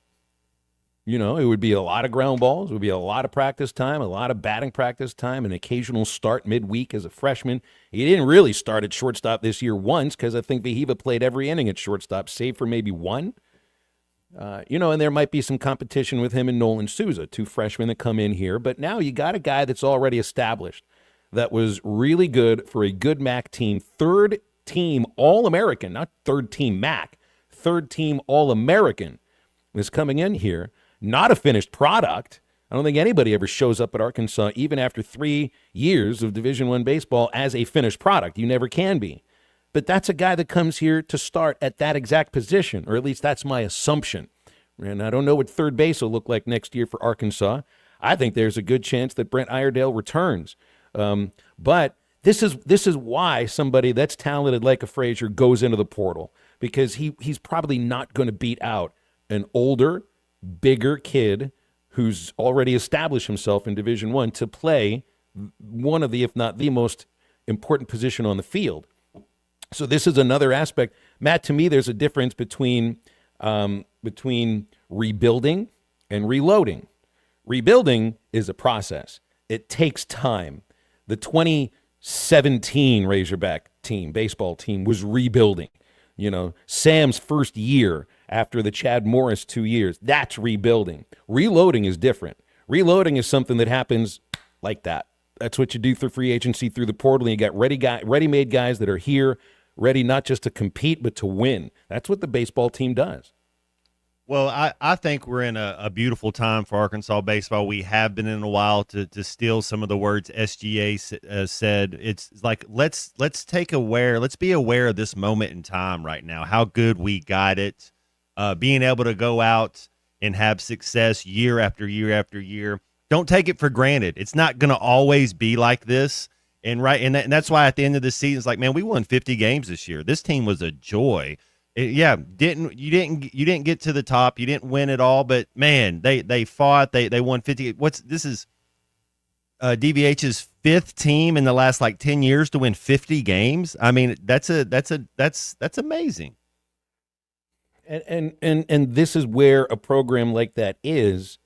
You know, it would be a lot of ground balls. It would be a lot of practice time, a lot of batting practice time, an occasional start midweek as a freshman. He didn't really start at shortstop this year once because I think Vahiva played every inning at shortstop, save for maybe one. You know, and there might be some competition with him and Nolan Souza, two freshmen that come in here. But now you got a guy that's already established that was really good for a good MAC team, third team All-American, not third team MAC, third team All-American is coming in here. Not a finished product. I don't think anybody ever shows up at Arkansas, even after 3 years of Division I baseball, as a finished product. You never can be. But that's a guy that comes here to start at that exact position, or at least that's my assumption. And I don't know what third base will look like next year for Arkansas. I think there's a good chance that Brent Iredale returns. But this is why somebody that's talented like a Frazier goes into the portal, because he's probably not going to beat out an older, bigger kid who's already established himself in Division I to play one of the, if not the most important position on the field. So this is another aspect. Matt, to me, there's a difference between rebuilding and reloading. Rebuilding is a process. It takes time. The 2017 Razorback team, baseball team, was rebuilding. You know, Sam's first year after the Chad Morris 2 years, that's rebuilding. Reloading is different. Reloading is something that happens like that. That's what you do through free agency, through the portal. And you got ready-made guys that are here, ready not just to compete, but to win. That's what the baseball team does. Well, I think we're in a beautiful time for Arkansas baseball. We have been in a while, to steal some of the words SGA said. It's like, let's be aware of this moment in time right now, how good we got it, being able to go out and have success year after year after year. Don't take it for granted. It's not going to always be like this. And that's why at the end of the season, it's like, man, we won 50 games this year. This team was a joy. You didn't get to the top. You didn't win it all, but man, they fought. They won 50. This is DVH's fifth team in the last 10 years to win 50 games. I mean, that's amazing. And this is where a program like that is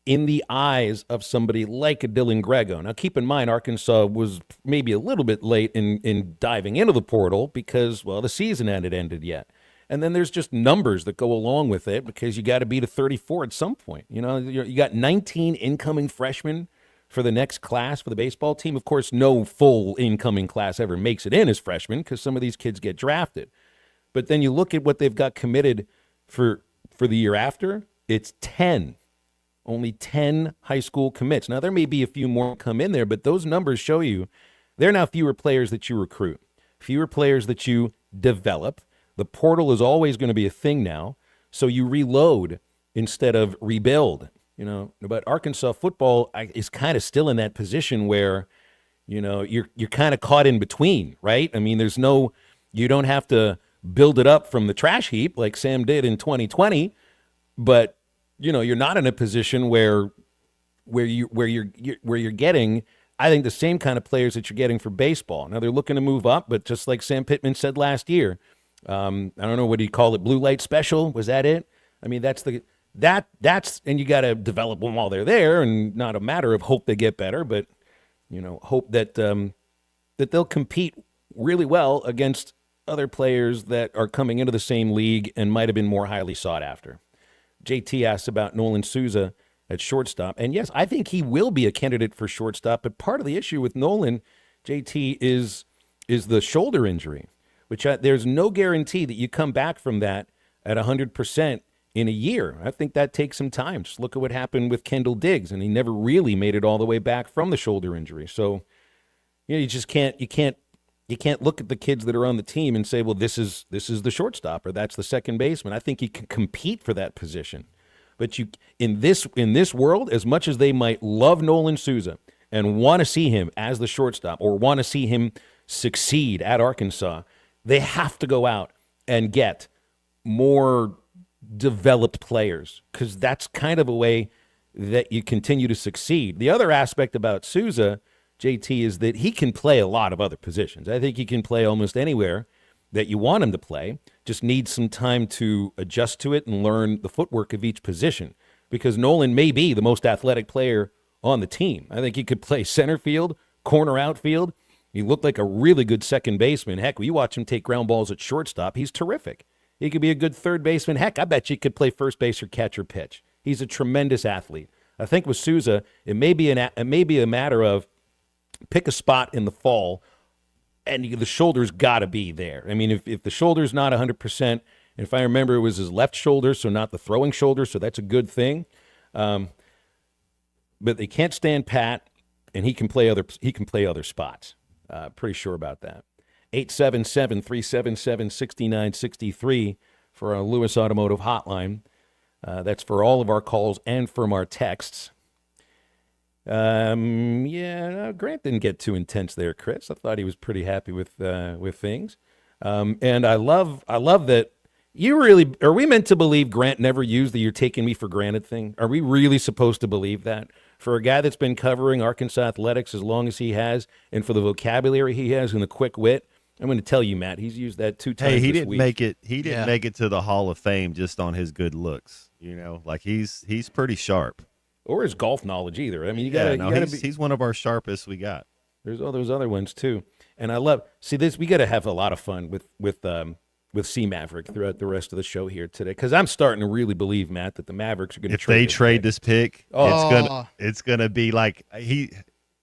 in the eyes of somebody like a Dylan Grego. Now, keep in mind, Arkansas was maybe a little bit late in diving into the portal because, well, the season hadn't ended yet. And then there's just numbers that go along with it because you got to beat a 34 at some point. You know, you got 19 incoming freshmen for the next class for the baseball team. Of course, no full incoming class ever makes it in as freshmen because some of these kids get drafted. But then you look at what they've got committed for the year after, it's 10. Only 10 high school commits. Now, there may be a few more come in there, but those numbers show you there are now fewer players that you recruit, fewer players that you develop. The portal is always going to be a thing now, so you reload instead of rebuild. You know, but Arkansas football is kind of still in that position where, you know, you're kind of caught in between, right? I mean, you don't have to build it up from the trash heap like Sam did in 2020, but you know, you're not in a position where you're getting, I think, the same kind of players that you're getting for baseball. Now they're looking to move up, but just like Sam Pittman said last year, I don't know, what do you call it? Blue light special? Was that it? I mean, that's and you got to develop them while they're there, and not a matter of hope they get better, but you know, hope that that they'll compete really well against other players that are coming into the same league and might have been more highly sought after. JT asks about Nolan Souza at shortstop. And yes, I think he will be a candidate for shortstop, but part of the issue with Nolan, JT, is the shoulder injury, which there's no guarantee that you come back from that at 100% in a year. I think that takes some time. Just look at what happened with Kendall Diggs, and he never really made it all the way back from the shoulder injury. So, you know, you can't look at the kids that are on the team and say, well, this is the shortstop or that's the second baseman. I think you can compete for that position. But you in this world, as much as they might love Nolan Souza and want to see him as the shortstop or want to see him succeed at Arkansas, they have to go out and get more developed players, because that's kind of a way that you continue to succeed. The other aspect about Souza, JT, is that he can play a lot of other positions. I think he can play almost anywhere that you want him to play, just needs some time to adjust to it and learn the footwork of each position, because Nolan may be the most athletic player on the team. I think he could play center field, corner outfield. He looked like a really good second baseman. Heck, you watch him take ground balls at shortstop. He's terrific. He could be a good third baseman. Heck, I bet you could play first base or catch or pitch. He's a tremendous athlete. I think with Souza, it may be a matter of pick a spot in the fall, and the shoulder's got to be there. I mean, if the shoulder's not 100%, and if I remember, it was his left shoulder, so not the throwing shoulder, so that's a good thing. But they can't stand pat, and he can play other spots. Pretty sure about that. 877-377-6963 for our Lewis Automotive hotline. That's for all of our calls and from our texts. Grant didn't get too intense there, Chris. I thought he was pretty happy with things. And I love that are we meant to believe Grant never used the "you're taking me for granted" thing? Are we really supposed to believe that? For a guy that's been covering Arkansas athletics as long as he has, and for the vocabulary he has and the quick wit, I'm going to tell you, Matt, he's used that 2 times. Hey, he this didn't week. make it. He didn't make it to the Hall of Fame just on his good looks. You know, like he's pretty sharp. Or his golf knowledge either. I mean, he's one of our sharpest we got. There's all those other ones too, and I love this. We got to have a lot of fun with C Maverick throughout the rest of the show here today, because I'm starting to really believe, Matt, that the Mavericks are going to If they trade this pick, it's gonna be like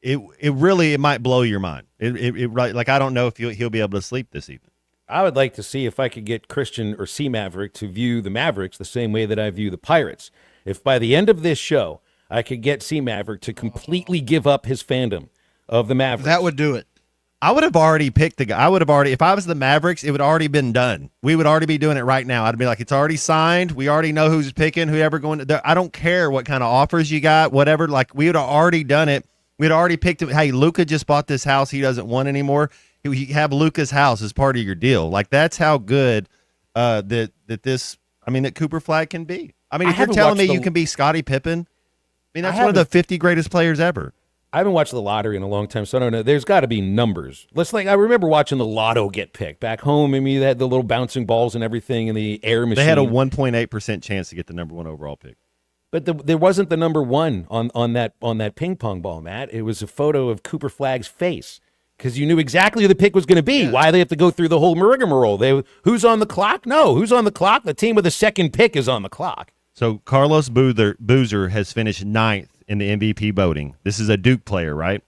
it might blow your mind. Like I don't know if he'll be able to sleep this evening. I would like to see if I could get Christian or C Maverick to view the Mavericks the same way that I view the Pirates. If by the end of this show I could get C Maverick to completely give up his fandom of the Mavericks, that would do it. I would have already picked the guy. If I was the Mavericks, it would already been done. We would already be doing it right now. I'd be like, it's already signed. We already know who's picking, whoever going to. I don't care what kind of offers you got, whatever. Like, we would have already done it. We'd already picked it. Hey, Luka just bought this house he doesn't want anymore. You have Luka's house as part of your deal. Like, that's how good that Cooper Flagg can be. I mean, if you're telling me you can be Scottie Pippen, I mean, that's one of the 50 greatest players ever. I haven't watched the lottery in a long time, so I don't know. There's got to be numbers. I remember watching the lotto get picked back home. I mean, they had the little bouncing balls and everything, and the air machine. They had a 1.8% chance to get the number 1 overall pick. But there wasn't the number 1 on that ping pong ball, Matt. It was a photo of Cooper Flagg's face, because you knew exactly who the pick was going to be. Yeah. Why they have to go through the whole rigmarole? Who's on the clock? No, who's on the clock? The team with the second pick is on the clock. So Carlos Boozer has finished 9th in the MVP voting. This is a Duke player, right?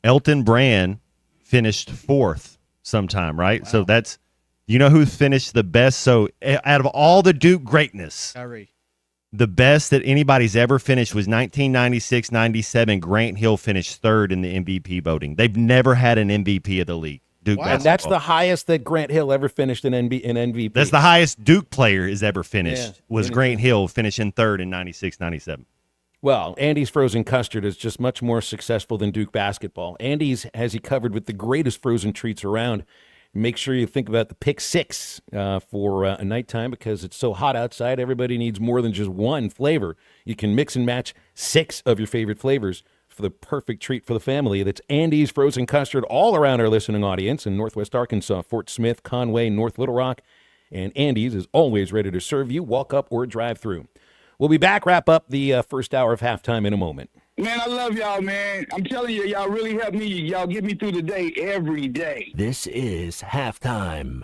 Elton Brand finished 4th sometime, right? Wow. So that's, you know who finished the best? So out of all the Duke greatness, Kyrie. The best that anybody's ever finished was 1996-97. Grant Hill finished 3rd in the MVP voting. They've never had an MVP of the league. Duke basketball. And that's the highest that Grant Hill ever finished in MVP. That's the highest Duke player has ever finished, was Grant Hill finishing 3rd in 96-97. Well, Andy's Frozen Custard is just much more successful than Duke basketball. Andy's has you covered with the greatest frozen treats around. Make sure you think about the Pick 6 for a nighttime, because it's so hot outside. Everybody needs more than just one flavor. You can mix and match 6 of your favorite flavors for the perfect treat for the family. That's Andy's Frozen Custard all around our listening audience in Northwest Arkansas, Fort Smith, Conway, North Little Rock. And Andy's is always ready to serve you, walk up or drive through. We'll be back, wrap up the first hour of halftime in a moment. Man, I love y'all, man. I'm telling you, y'all really help me. Y'all get me through the day every day. This is halftime.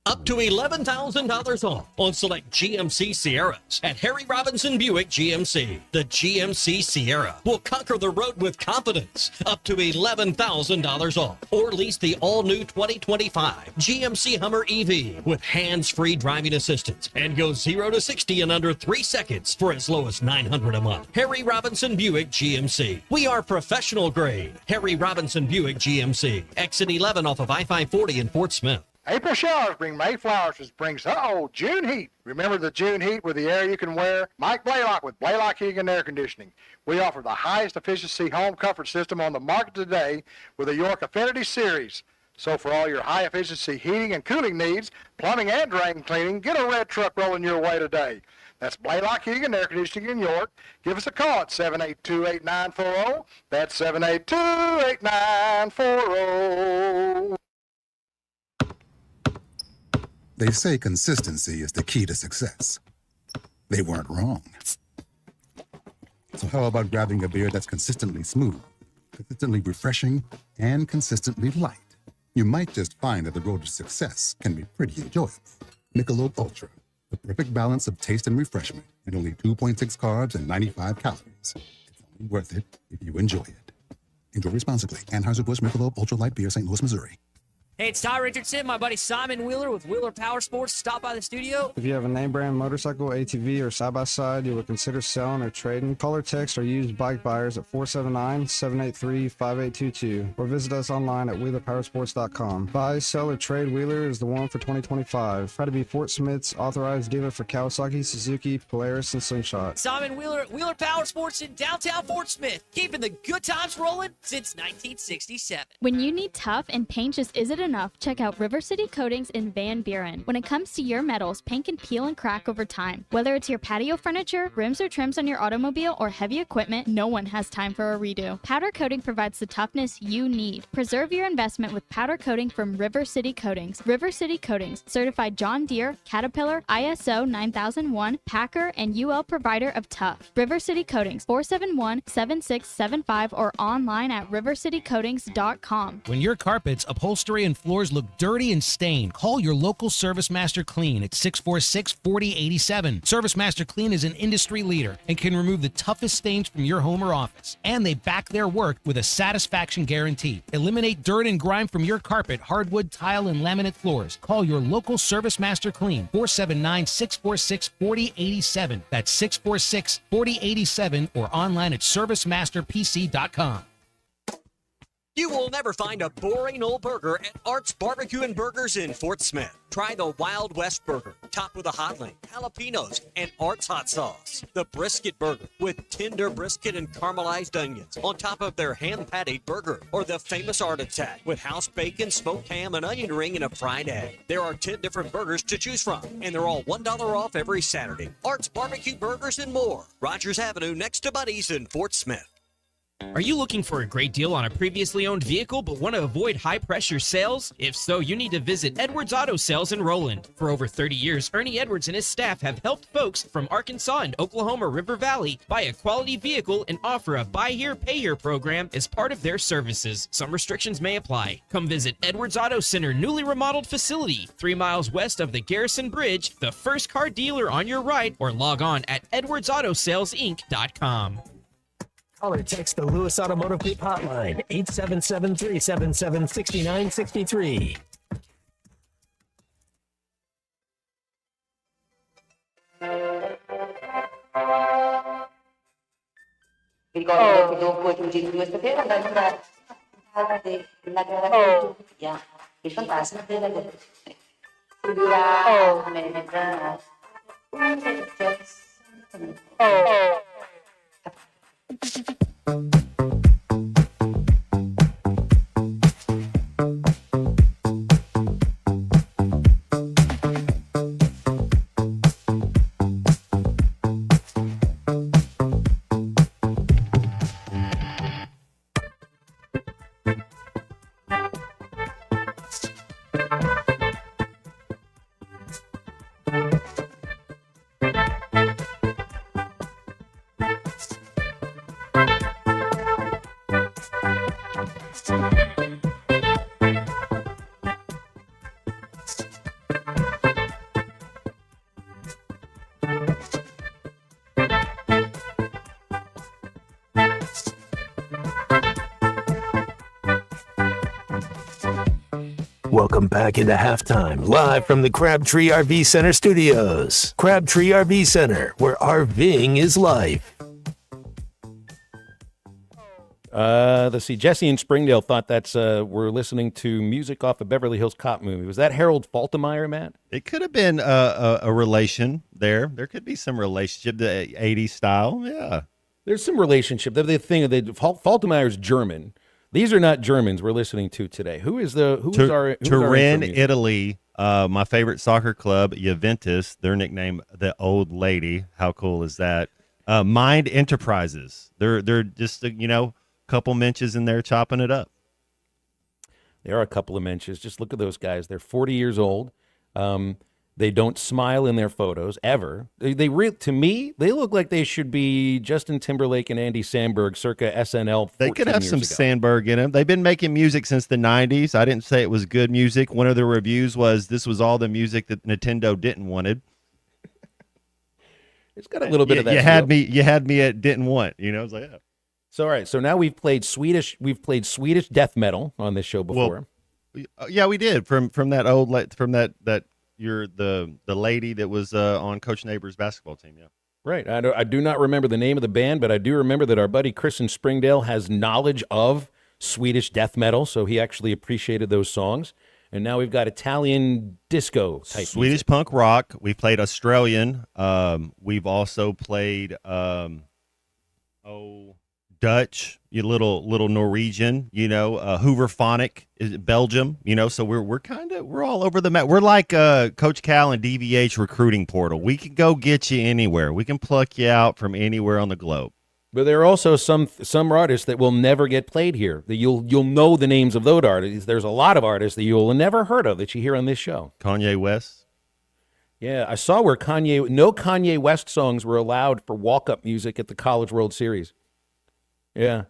Up to $11,000 off on select GMC Sierras at Harry Robinson Buick GMC. The GMC Sierra will conquer the road with confidence. Up to $11,000 off. Or lease the all-new 2025 GMC Hummer EV with hands-free driving assistance and go 0 to 60 in under 3 seconds for as low as $900 a month. Harry Robinson Buick GMC. We are professional grade. Harry Robinson Buick GMC. Exit 11 off of I-540 in Fort Smith. April showers bring May flowers, which brings, June heat. Remember the June heat with the air you can wear? Mike Blaylock with Blaylock Heating and Air Conditioning. We offer the highest efficiency home comfort system on the market today with the York Affinity Series. So for all your high-efficiency heating and cooling needs, plumbing and drain cleaning, get a red truck rolling your way today. That's Blaylock Heating and Air Conditioning in York. Give us a call at 782-8940. That's 782-8940. They say consistency is the key to success. They weren't wrong. So how about grabbing a beer that's consistently smooth, consistently refreshing, and consistently light? You might just find that the road to success can be pretty enjoyable. Michelob Ultra, the perfect balance of taste and refreshment, and only 2.6 carbs and 95 calories. It's only worth it if you enjoy it. Enjoy responsibly. Anheuser-Busch Michelob Ultra Light Beer, St. Louis, Missouri. Hey, it's Ty Richardson, my buddy Simon Wheeler with Wheeler Power Sports. Stop by the studio. If you have a name brand motorcycle, ATV, or side-by-side you would consider selling or trading, call or text our used bike buyers at 479-783-5822 or visit us online at wheelerpowersports.com. Buy, sell, or trade Wheeler is the one for 2025. Try to be Fort Smith's authorized dealer for Kawasaki, Suzuki, Polaris, and Slingshot. Simon Wheeler at Wheeler Power Sports in downtown Fort Smith, keeping the good times rolling since 1967. When you need tough and paint just isn't enough, check out River City Coatings in Van Buren. When it comes to your metals, paint can peel and crack over time. Whether it's your patio furniture, rims or trims on your automobile, or heavy equipment, no one has time for a redo. Powder coating provides the toughness you need. Preserve your investment with powder coating from River City Coatings. River City Coatings, certified John Deere, Caterpillar, ISO 9001, Packer, and UL provider of tough. River City Coatings, 471-7675 or online at rivercitycoatings.com. When your carpets, upholstery, and floors look dirty and stained, call your local Service Master Clean at 646-4087. Service Master Clean is an industry leader and can remove the toughest stains from your home or office. And they back their work with a satisfaction guarantee. Eliminate dirt and grime from your carpet, hardwood, tile, and laminate floors. Call your local Service Master Clean, 479-646-4087. That's 646-4087 or online at servicemasterpc.com. You will never find a boring old burger at Art's Barbecue and Burgers in Fort Smith. Try the Wild West Burger, topped with a hot link, jalapenos, and Art's hot sauce. The Brisket Burger, with tender brisket and caramelized onions on top of their hand-patted burger. Or the famous Art Attack, with house bacon, smoked ham, an onion ring, and a fried egg. There are 10 different burgers to choose from, and they're all $1 off every Saturday. Art's Barbecue Burgers and more. Rogers Avenue, next to Buddy's in Fort Smith. Are you looking for a great deal on a previously owned vehicle but want to avoid high-pressure sales? If so, you need to visit Edwards Auto Sales in Roland. For over 30 years, Ernie Edwards and his staff have helped folks from Arkansas and Oklahoma River Valley buy a quality vehicle and offer a buy here, pay here program as part of their services. Some restrictions may apply. Come visit Edwards Auto Center newly remodeled facility, 3 miles west of the Garrison Bridge, the first car dealer on your right, or log on at edwardsautosalesinc.com. Call or text the Lewis Automotive Group hotline, 877-377-6963. Ricordo che dopo giungi due stasera andare la gara il fantasma della Welcome back into halftime, live from the Crabtree RV Center studios. Crabtree RV Center, where RVing is life. Let's see. Jesse in Springdale thought that's we're listening to music off a Beverly Hills Cop movie. Was that Harold Faltermeyer, Matt? It could have been a relation there. There could be some relationship to 80s style. Yeah. There's some relationship. The thing that Faltermeyer's German. These are not Germans we're listening to today. Who's our Turin, intro music? Italy. My favorite soccer club, Juventus. Their nickname, the Old Lady. How cool is that? Mind Enterprises. They're just a couple mentions in there chopping it up. There are a couple of mentions. Just look at those guys. They're 40 years old. They don't smile in their photos ever. To me, they look like they should be Justin Timberlake and Andy Samberg circa SNL. They could have some Sandberg in them. They've been making music since the 90s. I didn't say it was good music. One of the reviews was this was all the music that Nintendo didn't wanted. It's got a little bit of that. You had me at didn't want. I was like, yeah. So all right. So now we've played Swedish death metal on this show before. Well, yeah, we did from that. You're the lady that was on Coach Neighbor's basketball team, yeah. Right. I do not remember the name of the band, but I do remember that our buddy Chris in Springdale has knowledge of Swedish death metal, so he actually appreciated those songs. And now we've got Italian disco type Swedish music. punk rock. We played Australian. We've also played Dutch, little Norwegian, Hooverphonic, Belgium, so we're all over the map. We're like Coach Cal and DVH recruiting portal. We can go get you anywhere. We can pluck you out from anywhere on the globe. But there are also some artists that will never get played here. That you'll know the names of those artists. There's a lot of artists that you'll never heard of that you hear on this show. Kanye West. Yeah, I saw where no Kanye West songs were allowed for walk-up music at the College World Series. Yeah,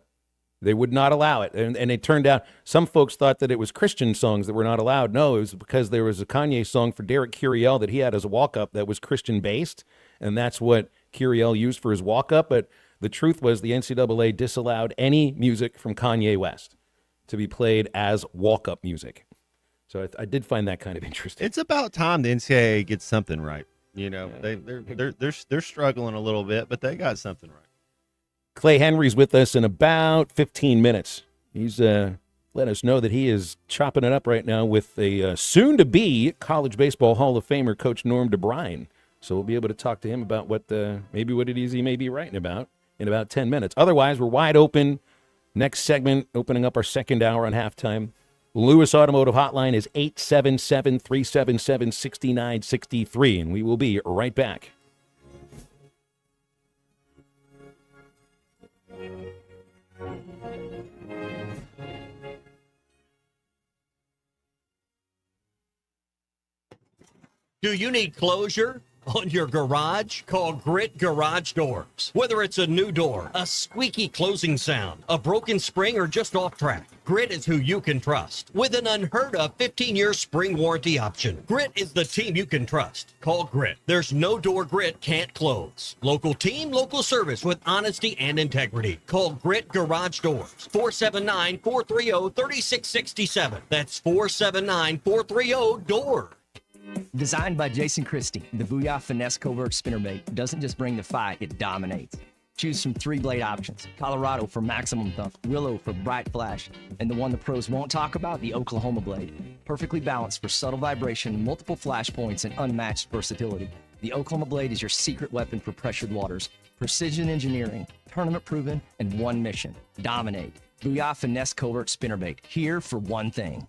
they would not allow it. And it turned out some folks thought that it was Christian songs that were not allowed. No, it was because there was a Kanye song for Derek Curiel that he had as a walk-up that was Christian-based, and that's what Curiel used for his walk-up. But the truth was the NCAA disallowed any music from Kanye West to be played as walk-up music. So I did find that kind of interesting. It's about time the NCAA gets something right. They're struggling a little bit, but they got something right. Clay Henry's with us in about 15 minutes. He's let us know that he is chopping it up right now with a soon-to-be College Baseball Hall of Famer, Coach Norm DeBrine. So we'll be able to talk to him about what it is he may be writing about in about 10 minutes. Otherwise, we're wide open. Next segment, opening up our second hour on halftime. Lewis Automotive Hotline is 877-377-6963, and we will be right back. Do you need closure on your garage? Call Grit Garage Doors. Whether it's a new door, a squeaky closing sound, a broken spring, or just off track, Grit is who you can trust. With an unheard of 15-year spring warranty option, Grit is the team you can trust. Call Grit. There's no door Grit can't close. Local team, local service with honesty and integrity. Call Grit Garage Doors. 479-430-3667. That's 479-430-DOOR. Designed by Jason Christie, the Booyah Finesse Covert Spinnerbait doesn't just bring the fight, it dominates. Choose from 3 blade options: Colorado for maximum thump, Willow for bright flash, and the one the pros won't talk about, the Oklahoma blade. Perfectly balanced for subtle vibration, multiple flash points, and unmatched versatility. The Oklahoma blade is your secret weapon for pressured waters. Precision engineering, tournament proven, and one mission: dominate. Booyah Finesse Covert Spinnerbait, here for one thing.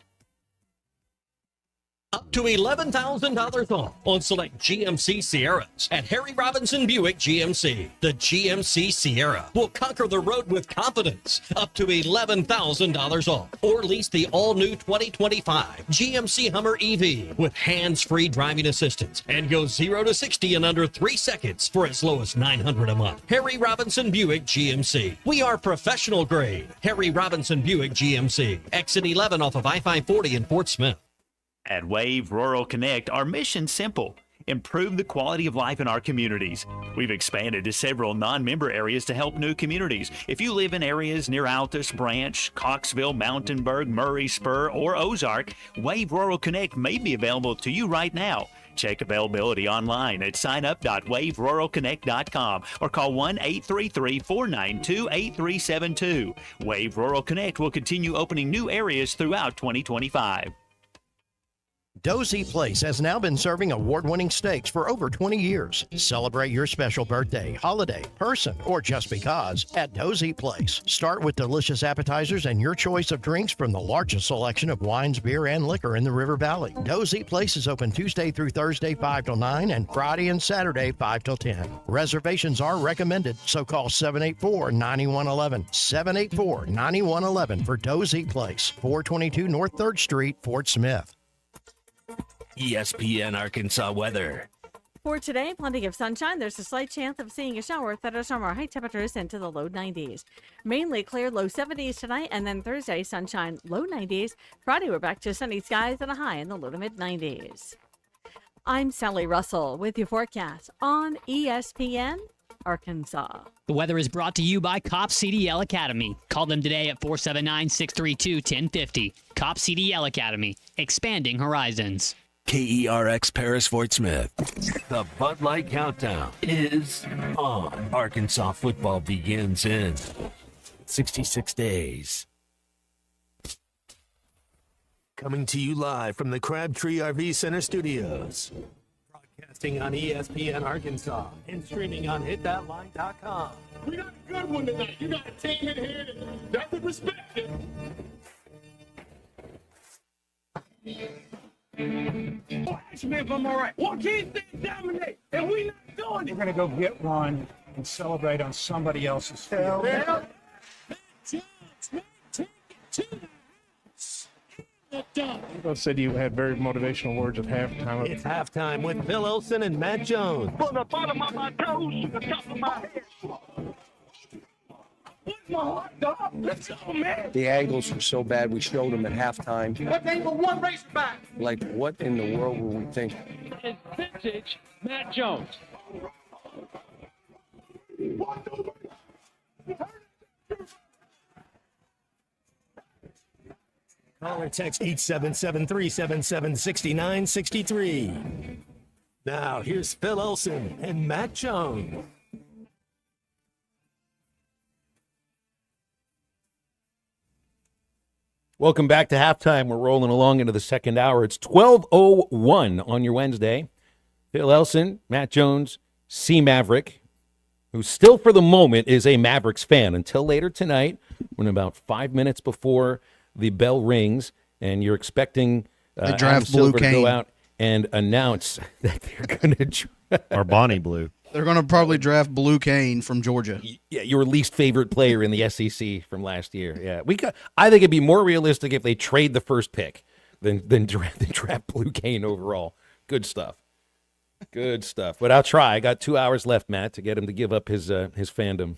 Up to $11,000 off on select GMC Sierras at Harry Robinson Buick GMC. The GMC Sierra will conquer the road with confidence. Up to $11,000 off. Or lease the all-new 2025 GMC Hummer EV with hands-free driving assistance and go 0 to 60 in under 3 seconds for as low as $900 a month. Harry Robinson Buick GMC. We are professional grade. Harry Robinson Buick GMC. Exit 11 off of I-540 in Fort Smith. At Wave Rural Connect, our mission's simple: improve the quality of life in our communities. We've expanded to several non-member areas to help new communities. If you live in areas near Altus, Branch, Coxville, Mountainburg, Murray, Spur, or Ozark, Wave Rural Connect may be available to you right now. Check availability online at signup.waveruralconnect.com or call 1-833-492-8372. Wave Rural Connect will continue opening new areas throughout 2025. Dozy Place has now been serving award-winning steaks for over 20 years. Celebrate your special birthday, holiday, person, or just because at Dozy Place. Start with delicious appetizers and your choice of drinks from the largest selection of wines, beer, and liquor in the River Valley. Dozy Place is open Tuesday through Thursday 5 till 9 and Friday and Saturday 5 till 10. Reservations are recommended, so call 784-9111. 784-9111 for Dozy Place, 422 North 3rd Street, Fort Smith. ESPN Arkansas weather. For today, plenty of sunshine. There's a slight chance of seeing a shower. Thunderstorm or high temperatures into the low 90s. Mainly clear, low 70s tonight, and then Thursday, sunshine, low 90s. Friday, we're back to sunny skies and a high in the low to mid 90s. I'm Sally Russell with your forecast on ESPN Arkansas. The weather is brought to you by Cop CDL Academy. Call them today at 479-632-1050. Cop CDL Academy, expanding horizons. KERX Paris Fort Smith. The Bud Light Countdown is on. Arkansas football begins in 66 days. Coming to you live from the Crabtree RV Center studios. Broadcasting on ESPN Arkansas and streaming on hitthatline.com. We got a good one tonight. You got a team in here that doesn't respect it. Ask me if I'm all right. Why can't they dominate? And we not doing it. We're going to go get one and celebrate on somebody else's field. Hugo said you had very motivational words at halftime. It's halftime with Phil Olsen and Matt Jones. From the bottom of my toes to the top of my head. What's my heart, dog? Let's go, man. The angles were so bad, we showed them at halftime. What angle one race back? Like, what in the world were we thinking? It's vintage Matt Jones. Call or text 877-377-6963. Now, here's Phil Olsen and Matt Jones. Welcome back to halftime. We're rolling along into the second hour. It's 12:01 on your Wednesday. Phil Elson, Matt Jones, C. Maverick, who still for the moment is a Mavericks fan until later tonight, when about 5 minutes before the bell rings, and you're expecting They draft Adam Silver Blue to Cane. go out and announce that they're going to or Bonnie Blue. They're going to probably draft Blue Cane from Georgia. Yeah, your least favorite player in the SEC from last year. Yeah, I think it'd be more realistic if they trade the first pick than draft Blue Cane overall. Good stuff. Good stuff. But I'll try. I got 2 hours left, Matt, to get him to give up his fandom.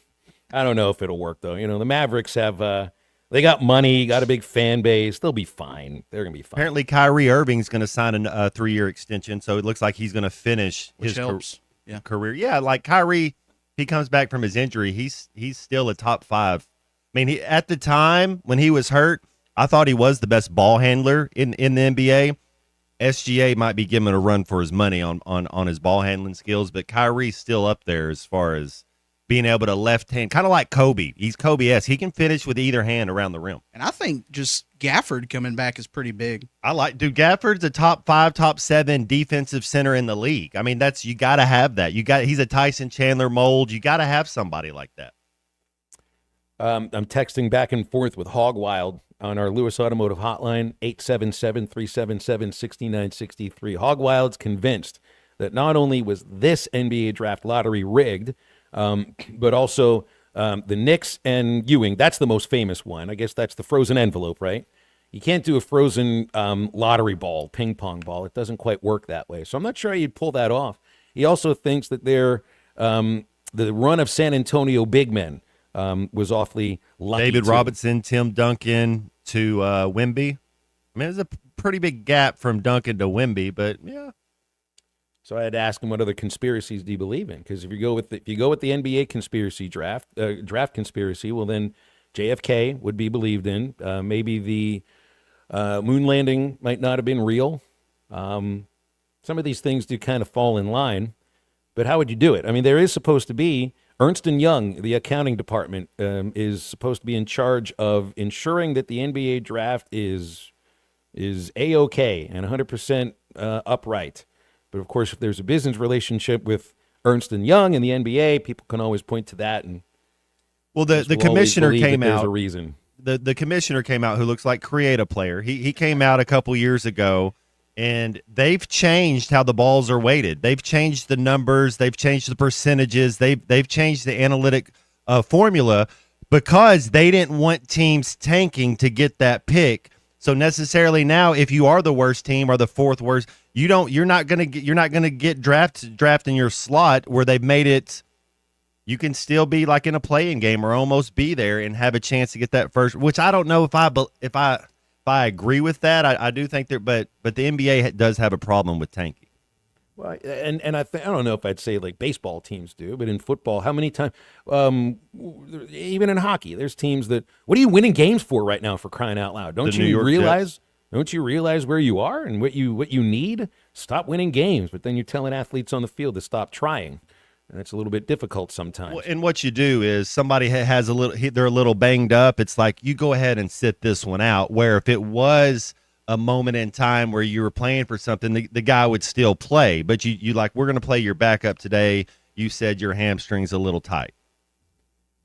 I don't know if it'll work though. You know, the Mavericks have they got money, got a big fan base. They'll be fine. They're gonna be fine. Apparently, Kyrie Irving's going to sign a 3-year extension, so it looks like he's going to finish Which his helps. career. Yeah, like Kyrie, he comes back from his injury. He's still a top 5. I mean, at the time when he was hurt, I thought he was the best ball handler in the NBA. SGA might be giving him a run for his money on his ball handling skills, but Kyrie's still up there as far as being able to left hand, kind of like Kobe. He's Kobe-esque. He can finish with either hand around the rim. And I think just Gafford coming back is pretty big. Dude, Gafford's a top 5, top 7 defensive center in the league. I mean, you got to have that. He's a Tyson Chandler mold. You got to have somebody like that. I'm texting back and forth with Hog Wild on our Lewis Automotive hotline, 877-377-6963. Hog Wild's convinced that not only was this NBA draft lottery rigged, but also the Knicks and Ewing. That's the most famous one. I guess that's the frozen envelope, right? You can't do a frozen lottery ball, ping pong ball. It doesn't quite work that way. So I'm not sure you'd pull that off. He also thinks that the run of San Antonio big men was awfully lucky. David too. Robinson, Tim Duncan to Wemby. I mean, there's a pretty big gap from Duncan to Wemby, but yeah. So I had to ask him, what other conspiracies do you believe in? Because if you go with the NBA conspiracy draft conspiracy, well then JFK would be believed in. Maybe the moon landing might not have been real. Some of these things do kind of fall in line, but how would you do it? I mean, there is supposed to be Ernst & Young, the accounting department, is supposed to be in charge of ensuring that the NBA draft is is A-OK and 100% upright. But, of course, if there's a business relationship with Ernst & Young and the NBA, people can always point to that. And well, the commissioner came out. There's a reason. The commissioner came out who looks like Create-A player. He came out a couple years ago, and they've changed how the balls are weighted. They've changed the numbers. They've changed the percentages. They've changed the analytic formula because they didn't want teams tanking to get that pick. So necessarily now, if you are the worst team or the fourth worst, you're not gonna get draft in your slot where they've made it. You can still be like in a play-in game or almost be there and have a chance to get that first. Which I don't know if I agree with that. I do think that, but the NBA does have a problem with tanking. Well, and I don't know if I'd say like baseball teams do, but in football, how many times, even in hockey, there's teams that, what are you winning games for right now, for crying out loud? Don't you realize where you are and what you need? Stop winning games, but then you're telling athletes on the field to stop trying. And it's a little bit difficult sometimes. Well, and what you do is somebody has they're a little banged up. It's like, you go ahead and sit this one out, where if it was a moment in time where you were playing for something, the guy would still play, but you like, we're going to play your backup today. You said your hamstring's a little tight.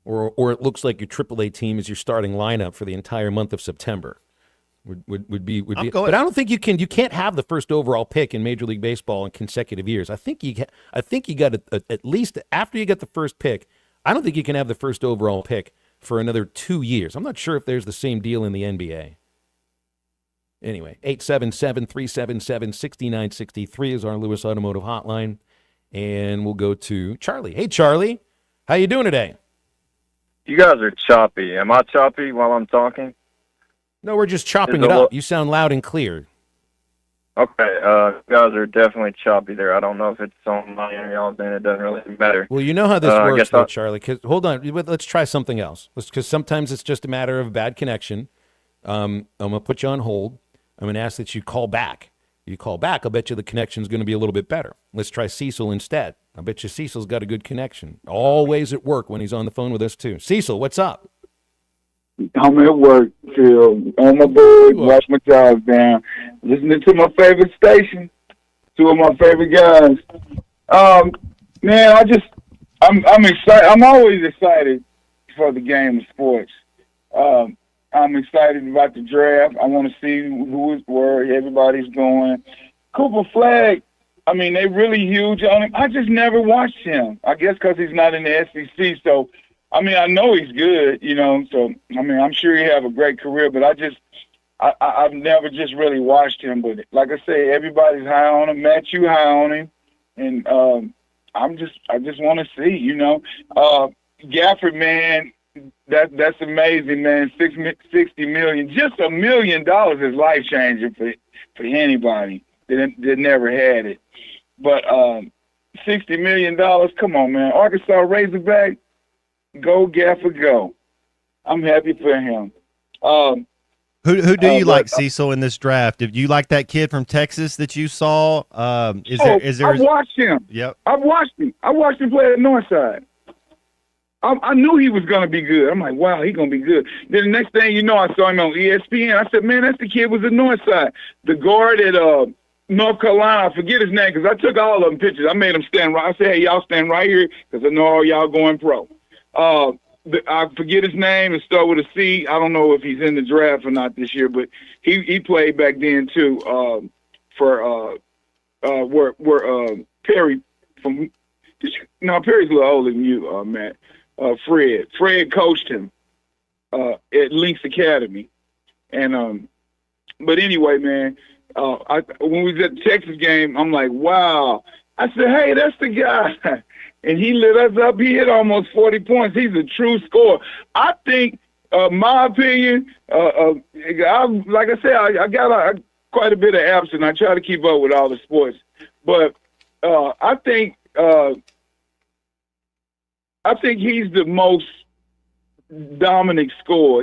Or it looks like your AAA team is your starting lineup for the entire month of September. Would be. But I don't think you can't have the first overall pick in Major League Baseball in consecutive years. I think you got at least after you get the first pick. I don't think you can have the first overall pick for another 2 years. I'm not sure if there's the same deal in the NBA. Anyway, 877-377-6963 is our Lewis Automotive hotline. And we'll go to Charlie. Hey, Charlie. How you doing today? You guys are choppy. Am I choppy while I'm talking? No, we're just chopping it up. You sound loud and clear. Okay, you guys are definitely choppy there. I don't know if it's on my end or y'all's end. It doesn't really matter. Well, you know how this works, though, Charlie. Hold on. Let's try something else. Because sometimes it's just a matter of bad connection. I'm going to put you on hold. I'm going to ask that you call back. You call back, I'll bet you the connection's going to be a little bit better. Let's try Cecil instead. I bet you Cecil's got a good connection. Always at work when he's on the phone with us, too. Cecil, what's up? I'm at work, Phil. On my board, watch my jobs down. Listening to my favorite station. Two of my favorite guys. Man, I'm excited. I'm always excited for the game of sports. I'm excited about the draft. I want to see where everybody's going. Cooper Flagg, I mean, they really huge on him. I just never watched him. I guess because he's not in the SEC. So, I mean, I know he's good, you know. So, I mean, I'm sure he'll have a great career. But I've never just really watched him. But like I say, everybody's high on him. Matthew high on him. And I just want to see, you know. Gafford, man. That's amazing, man. $60 million, just $1 million is life changing for anybody that never had it. But $60 million, come on, man. Arkansas Razorback, go Gafford, go. I'm happy for him. Who do you like, Cecil, in this draft? Did you like that kid from Texas that you saw? Is there? I've watched him. Yep. I've watched him. I watched him play at Northside. I knew he was going to be good. I'm like, wow, he's going to be good. Then the next thing you know, I saw him on ESPN. I said, man, that's the kid was at Northside. The guard at North Carolina, I forget his name because I took all of them pictures. I made them stand right. I said, hey, y'all stand right here because I know all y'all going pro. I forget his name. It started with a C. I don't know if he's in the draft or not this year, but he played back then too for where Perry from. Perry's a little older than you, Matt. Fred coached him at Lynx Academy, and but anyway, man, when we was at the Texas game, I'm like, wow. I said, hey, that's the guy, and he lit us up. He hit almost 40 points. He's a true scorer. I think, my opinion, like I said, I got quite a bit of apps, and I try to keep up with all the sports, but I think he's the most dominant scorer.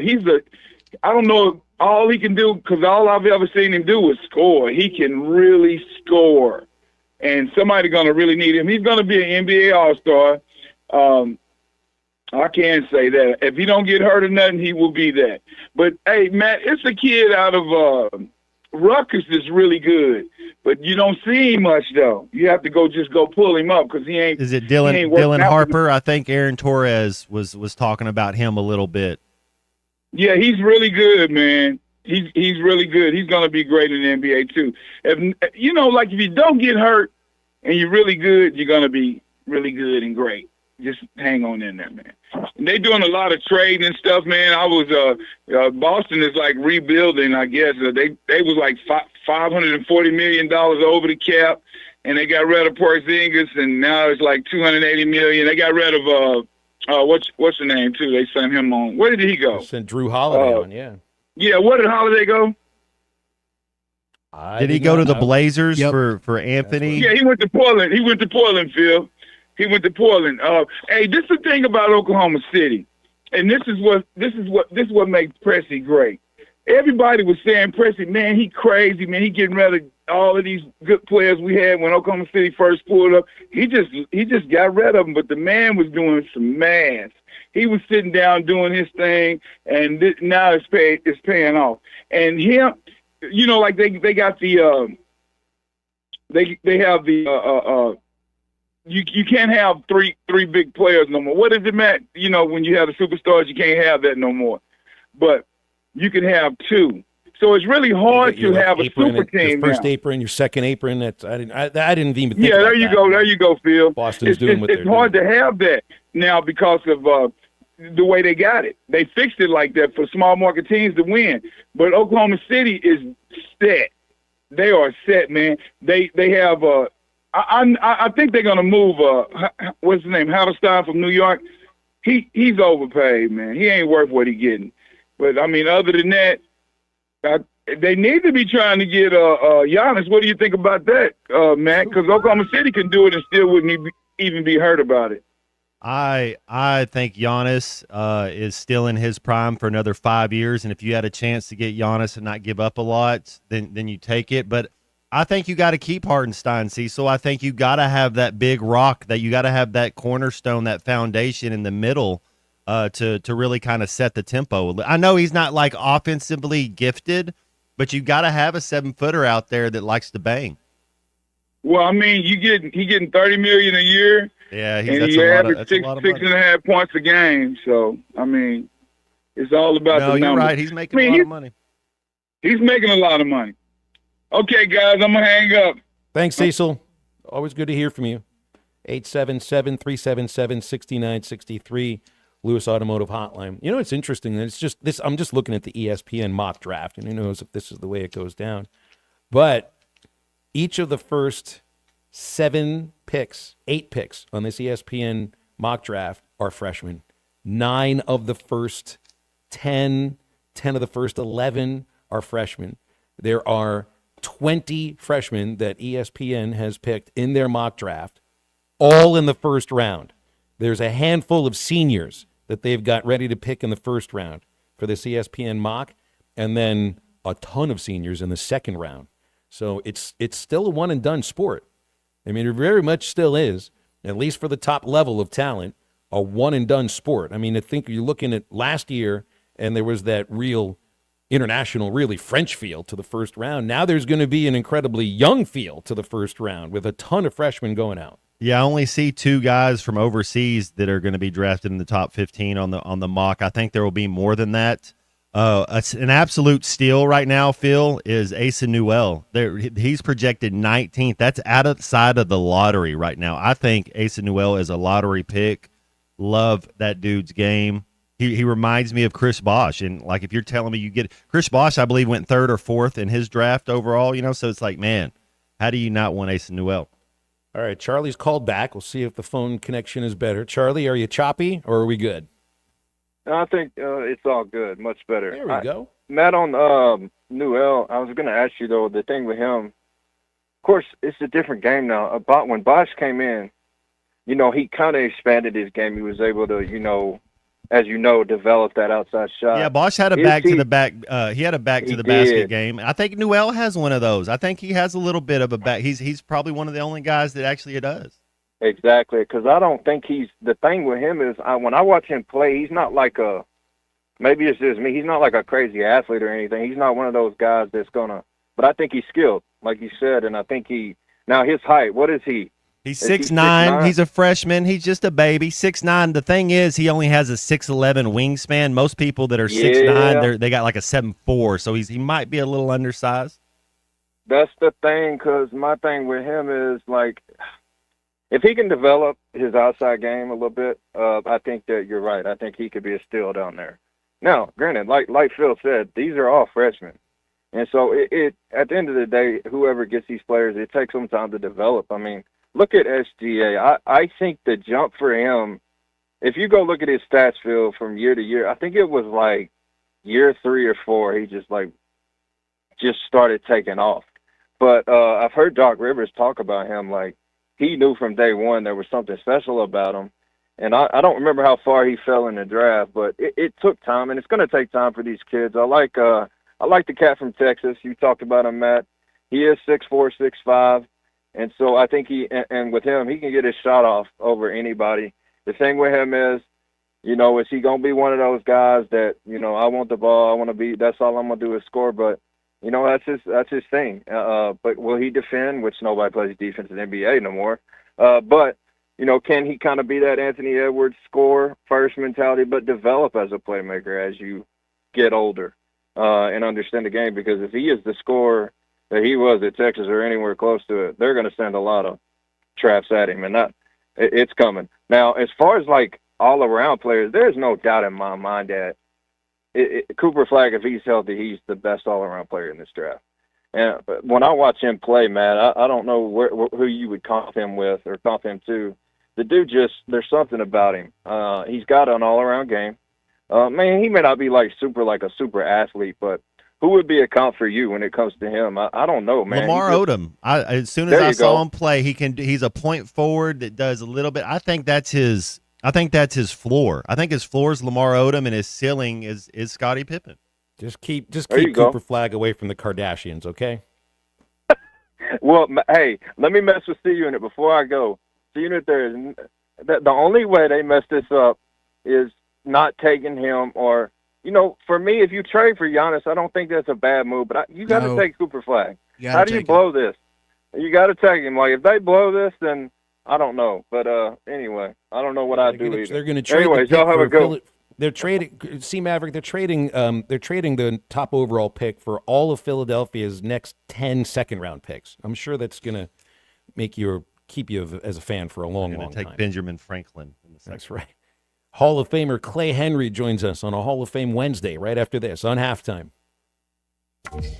I don't know all he can do because all I've ever seen him do is score. He can really score. And somebody's going to really need him. He's going to be an NBA All-Star. I can say that. If he don't get hurt or nothing, he will be that. But, hey, Matt, it's a kid out of Ruckus is really good, but you don't see him much though. You have to just go pull him up because he ain't. Is it he ain't Dylan working out Harper? I think Aaron Torres was talking about him a little bit. Yeah, he's really good, man. He's really good. He's gonna be great in the NBA too. If you know, like if you don't get hurt and you're really good, you're gonna be really good and great. Just hang on in there, man. And they doing a lot of trading and stuff, man. I was Boston is like rebuilding, I guess. They was like $540 million over the cap, and they got rid of Porzingis, and now it's like $280 million. They got rid of what's the name too? They sent him on. Where did he go? They sent Drew Holiday on, yeah. Yeah, where did Holiday go? Did he go to the Blazers for Anthony? Yeah, he went to Portland. He went to Portland, Phil. He went to Portland. Hey, this is the thing about Oklahoma City, and this is what makes Pressy great. Everybody was saying Pressy, man, he crazy, man. He getting rid of all of these good players we had when Oklahoma City first pulled up. He just got rid of them, but the man was doing some math. He was sitting down doing his thing, and now it's paying off. And him, you know, like they got the they have the You can't have three big players no more. What is it, Matt? You know, when you have the superstars, you can't have that no more. But you can have two. So it's really hard to have a super team. Your first now. apron, your second apron. I didn't even think Yeah, about there you that. go. There you go, Phil. Boston's doing what they're It's hard to have that now because of the way they got it. They fixed it like that for small market teams to win. But Oklahoma City is set. They are set, man. They have I think they're gonna move. What's his name? Halberstein from New York. He's overpaid, man. He ain't worth what he's getting. But I mean, other than that, they need to be trying to get Giannis. What do you think about that, Matt? Because Oklahoma City can do it and still wouldn't even be hurt about it. I think Giannis is still in his prime for another 5 years, and if you had a chance to get Giannis and not give up a lot, then you take it. But I think you got to keep Hartenstein, Cecil. I think you got to have that big rock, that you got to have that cornerstone, that foundation in the middle to really kind of set the tempo. I know he's not like offensively gifted, but you got to have a 7-footer out there that likes to bang. Well, I mean, he getting $30 million a year. Yeah, and he averaged 6.5 points a game. So I mean, it's all about the numbers. No, you're right. He's making a lot of money. He's making a lot of money. Okay, guys, I'm gonna hang up. Thanks, Cecil. Always good to hear from you. 877-377-6963, Lewis Automotive Hotline. You know, it's interesting. It's just this. I'm just looking at the ESPN mock draft, and who knows if this is the way it goes down. But each of the first 8 picks on this ESPN mock draft are freshmen. 9 of the first 10 of the first 11 are freshmen. There are 20 freshmen that ESPN has picked in their mock draft, all in the first round. There's a handful of seniors that they've got ready to pick in the first round for this ESPN mock, and then a ton of seniors in the second round. So it's still a one-and-done sport. I mean, it very much still is, at least for the top level of talent, a one-and-done sport. I mean, I think you're looking at last year, and there was that real international, really French feel to the first round. Now there's going to be an incredibly young feel to the first round with a ton of freshmen going out. Yeah, I only see 2 guys from overseas that are going to be drafted in the top 15 on the mock. I think there will be more than that. An absolute steal right now, Phil, is Asa Newell. He's projected 19th. That's outside of the lottery right now. I think Asa Newell is a lottery pick. Love that dude's game. He reminds me of Chris Bosh. And, like, if you're telling me you get – Chris Bosh, I believe, went 3rd or 4th in his draft overall, you know, so it's like, man, how do you not want Asa Newell? All right, Charlie's called back. We'll see if the phone connection is better. Charlie, are you choppy or are we good? I think it's all good, much better. There we go. Matt, on Newell, I was going to ask you, though, the thing with him, of course, it's a different game now. About when Bosh came in, you know, he kind of expanded his game. He was able to, you know, as you know, develop that outside shot. Yeah, Bosh had a back-to-the-back. He had a back-to-the-basket game. I think Newell has one of those. I think he has a little bit of a back. He's probably one of the only guys that actually does. Exactly, because I don't think the thing with him is when I watch him play, he's not like maybe it's just me, he's not like a crazy athlete or anything. He's not one of those guys that's going to but I think he's skilled, like you said, and I think now his height, what is he? He's Is he 6'9". He's a freshman. He's just a baby. 6'9". The thing is, he only has a 6'11" wingspan. Most people that are 6'9", they got like a 7'4", so he might be a little undersized. That's the thing, because my thing with him is, like, if he can develop his outside game a little bit, I think that you're right. I think he could be a steal down there. Now, granted, like Phil said, these are all freshmen. And so it at the end of the day, whoever gets these players, it takes some time to develop. I mean, look at SGA. I think the jump for him, if you go look at his stats, Phil, from year to year, I think it was like year 3 or 4, he just started taking off. But I've heard Doc Rivers talk about him, like he knew from day one there was something special about him. And I don't remember how far he fell in the draft, but it took time, and it's going to take time for these kids. I like the cat from Texas. You talked about him, Matt. He is 6'4", 6'5", and so I think and with him, he can get his shot off over anybody. The thing with him is, is he going to be one of those guys that, I want the ball, I want to be, that's all I'm going to do is score, but, that's his thing. But will he defend, which nobody plays defense in the NBA no more, but, can he kind of be that Anthony Edwards score first mentality, but develop as a playmaker as you get older and understand the game? Because if he is the scorer that he was at Texas or anywhere close to it, they're going to send a lot of traps at him, and it's coming. Now, as far as like all-around players, there's no doubt in my mind that Cooper Flagg, if he's healthy, he's the best all-around player in this draft. And when I watch him play, Matt, I don't know who you would comp him with or comp him to. The dude there's something about him. He's got an all-around game. Man, he may not be like a super athlete, but who would be a comp for you when it comes to him? I don't know, man. Lamar Odom. As soon as I saw him play, he's a point forward that does a little bit. I think that's his floor. I think his floor is Lamar Odom, and his ceiling is Scottie Pippen. Just keep Cooper Flagg away from the Kardashians, okay? Well, hey, let me mess with C-Unit before I go. C-Unit, the only way they mess this up is not taking him, or for me, if you trade for Giannis, I don't think that's a bad move. But you got to take Cooper Flagg. How do you blow this? You got to take him. Like if they blow this, then I don't know. But anyway, I don't know what I'd do either. They're going to trade. Anyways, y'all have a go. They're trading. See, Maverick. They're trading the top overall pick for all of Philadelphia's next 10 second-round picks. I'm sure that's going to keep you as a fan for a long time. Take Benjamin Franklin in the second. That's right. Hall of Famer Clay Henry joins us on a Hall of Fame Wednesday right after this on Halftime.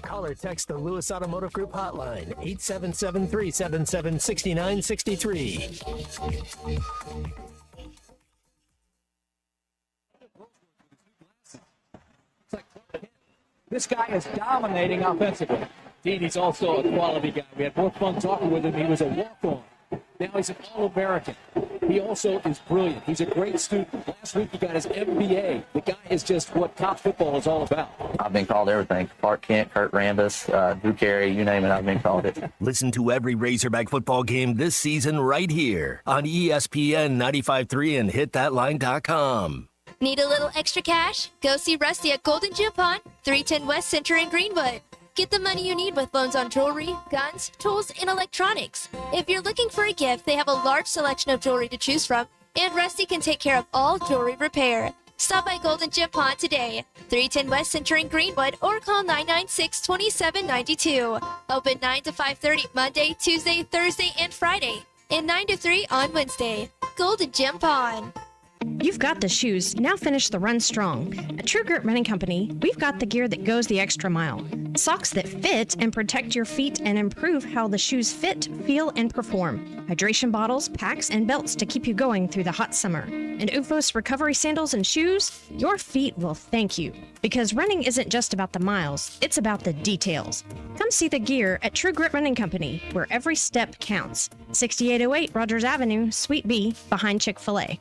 Call or text the Lewis Automotive Group hotline, 877-377-6963. This guy is dominating offensively. Indeed, he's also a quality guy. We had more fun talking with him. He was a walk-on. Now he's an All-American. He also is brilliant. He's a great student. Last week he got his MBA. The guy is just what top football is all about. I've been called everything. Clark Kent, Kurt Rambis, Drew Carey, you name it, I've been called it. Listen to every Razorback football game this season right here on ESPN 95.3 and hitthatline.com. Need a little extra cash? Go see Rusty at Golden Gym Pawn, 310 West Center in Greenwood. Get the money you need with loans on jewelry, guns, tools, and electronics. If you're looking for a gift, they have a large selection of jewelry to choose from, and Rusty can take care of all jewelry repair. Stop by Golden Gym Pawn today, 310 West Center in Greenwood, or call 996-2792. Open 9 to 5:30 Monday, Tuesday, Thursday, and Friday, and 9 to 3 on Wednesday. Golden Gym Pawn. You've got the shoes, now finish the run strong. At True Grit Running Company, we've got the gear that goes the extra mile. Socks that fit and protect your feet and improve how the shoes fit, feel, and perform. Hydration bottles, packs, and belts to keep you going through the hot summer. And OUFOS recovery sandals and shoes, your feet will thank you. Because running isn't just about the miles, it's about the details. Come see the gear at True Grit Running Company, where every step counts. 6808 Rogers Avenue, Suite B, behind Chick-fil-A.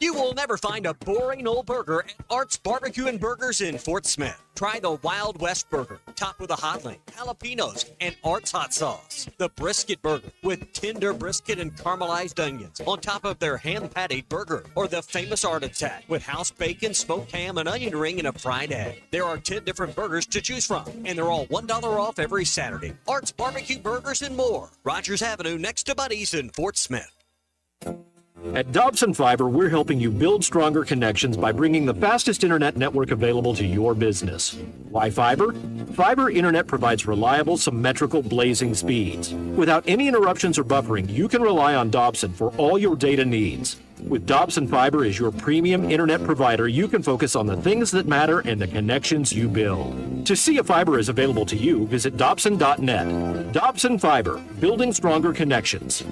You will never find a boring old burger at Art's Barbecue and Burgers in Fort Smith. Try the Wild West Burger, topped with a hot link, jalapenos, and Art's hot sauce. The Brisket Burger, with tender brisket and caramelized onions on top of their hand-patted burger. Or the famous Art Attack, with house bacon, smoked ham, an onion ring, and a fried egg. There are 10 different burgers to choose from, and they're all $1 off every Saturday. Art's Barbecue Burgers and more. Rogers Avenue, next to Buddy's in Fort Smith. At Dobson Fiber, we're helping you build stronger connections by bringing the fastest internet network available to your business. Why fiber? Fiber internet provides reliable, symmetrical, blazing speeds. Without any interruptions or buffering, you can rely on Dobson for all your data needs. With Dobson Fiber as your premium internet provider, you can focus on the things that matter and the connections you build. To see if fiber is available to you, visit Dobson.net. Dobson Fiber, building stronger connections.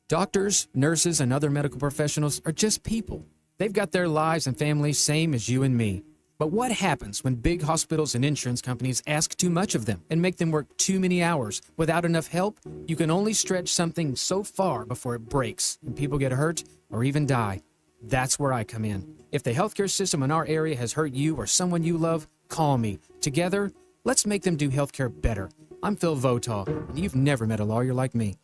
Doctors, nurses, and other medical professionals are just people. They've got their lives and families same as you and me. But what happens when big hospitals and insurance companies ask too much of them and make them work too many hours without enough help? You can only stretch something so far before it breaks and people get hurt or even die. That's where I come in. If the healthcare system in our area has hurt you or someone you love, call me. Together, let's make them do healthcare better. I'm Phil Votaw, and you've never met a lawyer like me.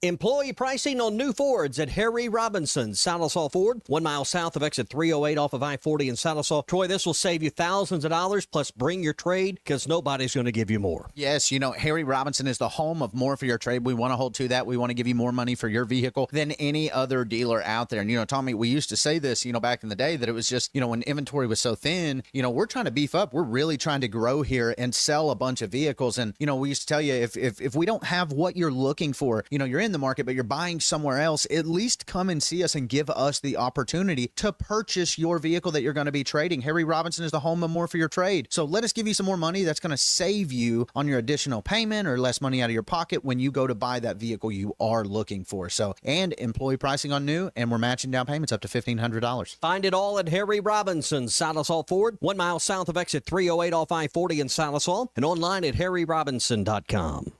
Employee pricing on new Fords at Harry Robinson, Salisal Ford, 1 mile south of exit 308 off of I-40 in Salisal. Troy, this will save you thousands of dollars, plus bring your trade, because nobody's going to give you more. Yes, you know, Harry Robinson is the home of more for your trade. We want to hold to that. We want to give you more money for your vehicle than any other dealer out there. And, you know, Tommy, we used to say this, you know, back in the day, that it was just, you know, when inventory was so thin, you know, we're trying to beef up. We're really trying to grow here and sell a bunch of vehicles. And, you know, we used to tell you, if we don't have what you're looking for, you know, you're in the market, but you're buying somewhere else, at least come and see us and give us the opportunity to purchase your vehicle that you're going to be trading. Harry Robinson is the home of more for your trade. So let us give you some more money that's going to save you on your additional payment or less money out of your pocket when you go to buy that vehicle you are looking for. So, and employee pricing on new, and we're matching down payments up to $1,500. Find it all at Harry Robinson, Salisal Ford, 1 mile south of exit 308 off I-40 in Salisal, and online at harryrobinson.com.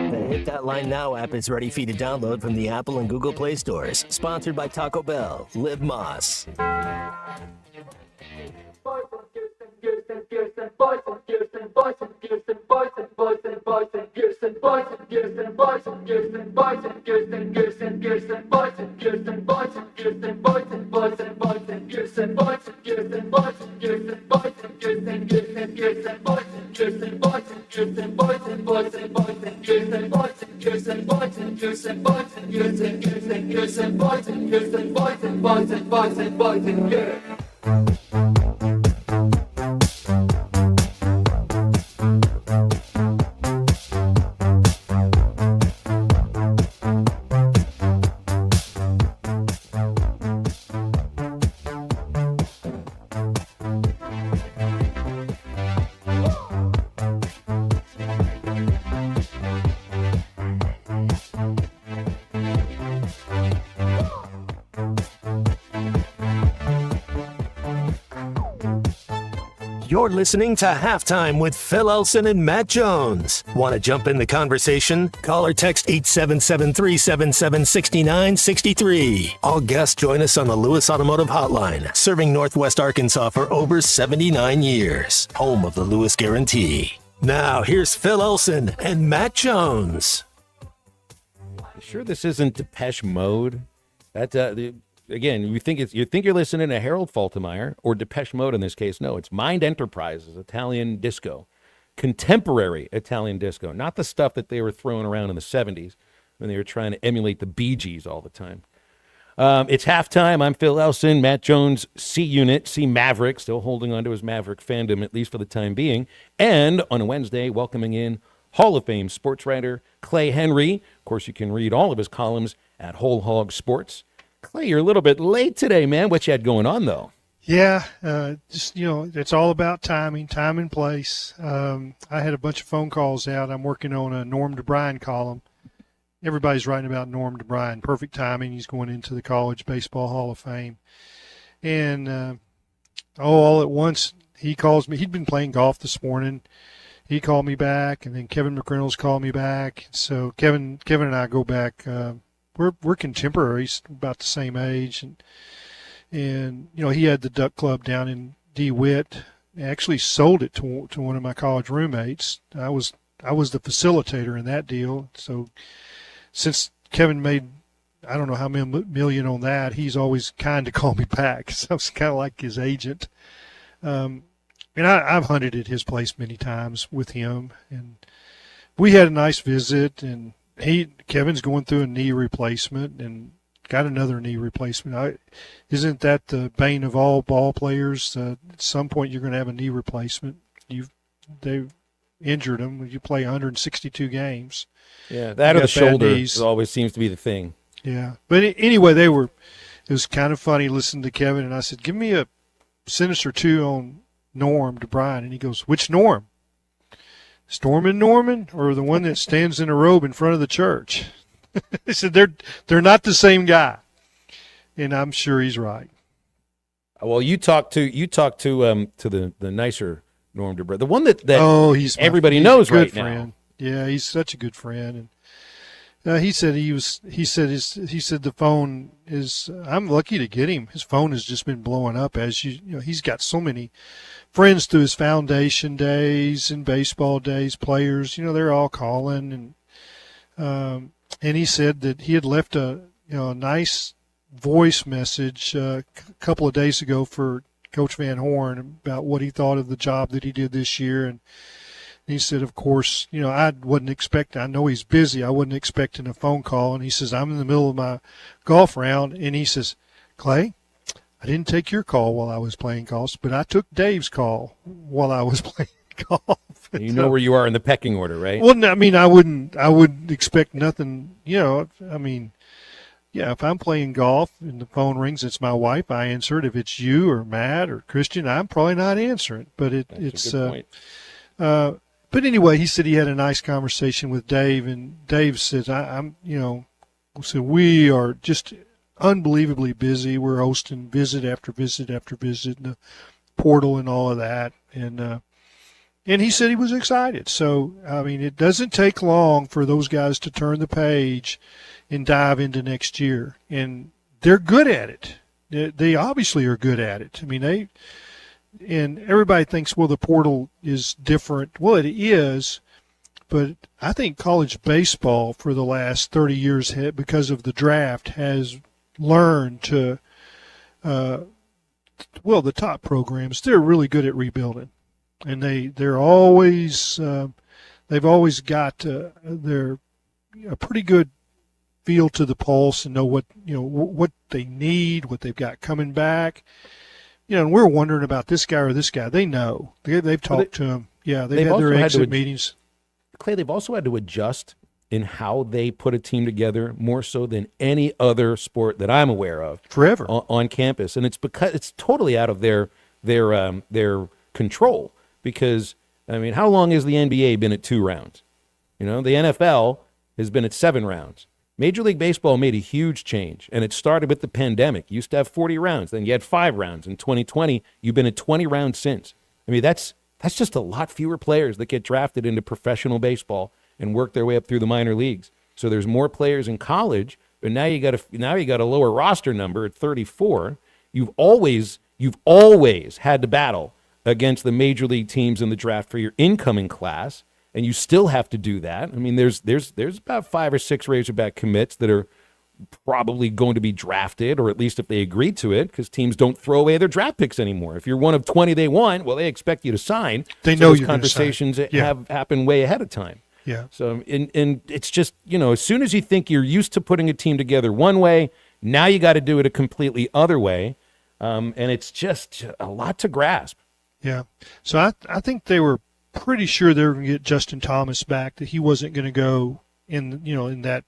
The Hit That Line Now app is ready for you to download from the Apple and Google Play stores. Sponsored by Taco Bell. Live Moss. You're listening to Halftime with Phil Elson and Matt Jones. Want to jump in the conversation? Call or text 877-377-6963. All guests join us on the Lewis Automotive Hotline, serving Northwest Arkansas for over 79 years. Home of the Lewis Guarantee. Now, here's Phil Elson and Matt Jones. You sure this isn't Depeche Mode? Again, you think you're listening to Harold Faltermeyer or Depeche Mode in this case. No, it's Mind Enterprises, Italian disco, contemporary Italian disco, not the stuff that they were throwing around in the 70s when they were trying to emulate the Bee Gees all the time. It's halftime. I'm Phil Elson, Matt Jones, C-Unit, C-Maverick, still holding on to his Maverick fandom, at least for the time being. And on a Wednesday, welcoming in Hall of Fame sports writer Clay Henry. Of course, you can read all of his columns at Whole Hog Sports. Clay, you're a little bit late today, man. What you had going on, though? Yeah, just, you know, it's all about timing, time and place. I had a bunch of phone calls out. I'm working on a Norm DeBryan column. Everybody's writing about Norm DeBryan. Perfect timing. He's going into the College Baseball Hall of Fame. And, all at once, he calls me. He'd been playing golf this morning. he called me back, and then Kevin McReynolds called me back. So Kevin and I go back. We're contemporaries, about the same age, and he had the Duck Club down in DeWitt. I actually sold it to one of my college roommates. I was the facilitator in that deal. So since Kevin made, I don't know how many million on that, he's always kind to call me back. So I was kind of like his agent. And I've hunted at his place many times with him, and we had a nice visit. And Kevin's going through a knee replacement and got another knee replacement. Isn't that the bane of all ball players? At some point, you're going to have a knee replacement. They've injured him. You play 162 games. Yeah, that or the shoulder always seems to be the thing. Yeah, but anyway, it was kind of funny listening to Kevin, and I said, give me a sentence or two on Norm DeBryan, and he goes, which Norm? Stormin' Norman, or the one that stands in a robe in front of the church? He said they're not the same guy, and I'm sure he's right. Well, you talked to the nicer Norm DeBryan, the one that he's everybody knows right friend. Now. Yeah, he's such a good friend, and he said the phone is. I'm lucky to get him. His phone has just been blowing up he's got so many friends through his foundation days and baseball days, players. They're all calling, and he said that he had left a nice voice message a couple of days ago for Coach Van Horn about what he thought of the job that he did this year. And he said, of course, I wasn't expecting, I know he's busy, I wasn't expecting a phone call. And he says, I'm in the middle of my golf round. And he says, Clay, I didn't take your call while I was playing golf, but I took Dave's call while I was playing golf. You know where you are in the pecking order, right? Well, I mean, I wouldn't expect nothing, I mean, yeah, if I'm playing golf and the phone rings, it's my wife, I answer it. If it's you or Matt or Christian, I'm probably not answering. But it's a good point. But anyway, he said he had a nice conversation with Dave, and Dave says, so we are just unbelievably busy. We're hosting visit after visit after visit in the portal and all of that. And he said he was excited. So, I mean, it doesn't take long for those guys to turn the page and dive into next year. And they're good at it. They obviously are good at it. I mean, and everybody thinks, well, the portal is different. Well, it is, but I think college baseball for the last 30 years, because of the draft, has learned to, the top programs, they're really good at rebuilding. And they're always, they've always got a pretty good feel to the pulse and know what they need, what they've got coming back. And we're wondering about this guy or this guy. They know. They've talked to him. Yeah, they've had their exit meetings. Clay, they've also had to adjust in how they put a team together more so than any other sport that I'm aware of. Forever. On campus. And it's because it's totally out of their control. Because, I mean, how long has the NBA been at 2 rounds? The NFL has been at 7 rounds. Major League Baseball made a huge change, and it started with the pandemic. You used to have 40 rounds, then you had 5 rounds. In 2020, you've been at 20 rounds since. I mean, that's just a lot fewer players that get drafted into professional baseball and work their way up through the minor leagues. So there's more players in college, but now you got a lower roster number at 34. You've always had to battle against the major league teams in the draft for your incoming class. And you still have to do that. I mean, there's about 5 or 6 Razorback commits that are probably going to be drafted, or at least if they agree to it, because teams don't throw away their draft picks anymore. If you're one of 20 they want, well, they expect you to sign. They know those you're conversations have happened way ahead of time. Yeah. So, and it's just, as soon as you think you're used to putting a team together one way, now you got to do it a completely other way, and it's just a lot to grasp. Yeah. So I think they were pretty sure they were going to get Justin Thomas back, that he wasn't going to go in that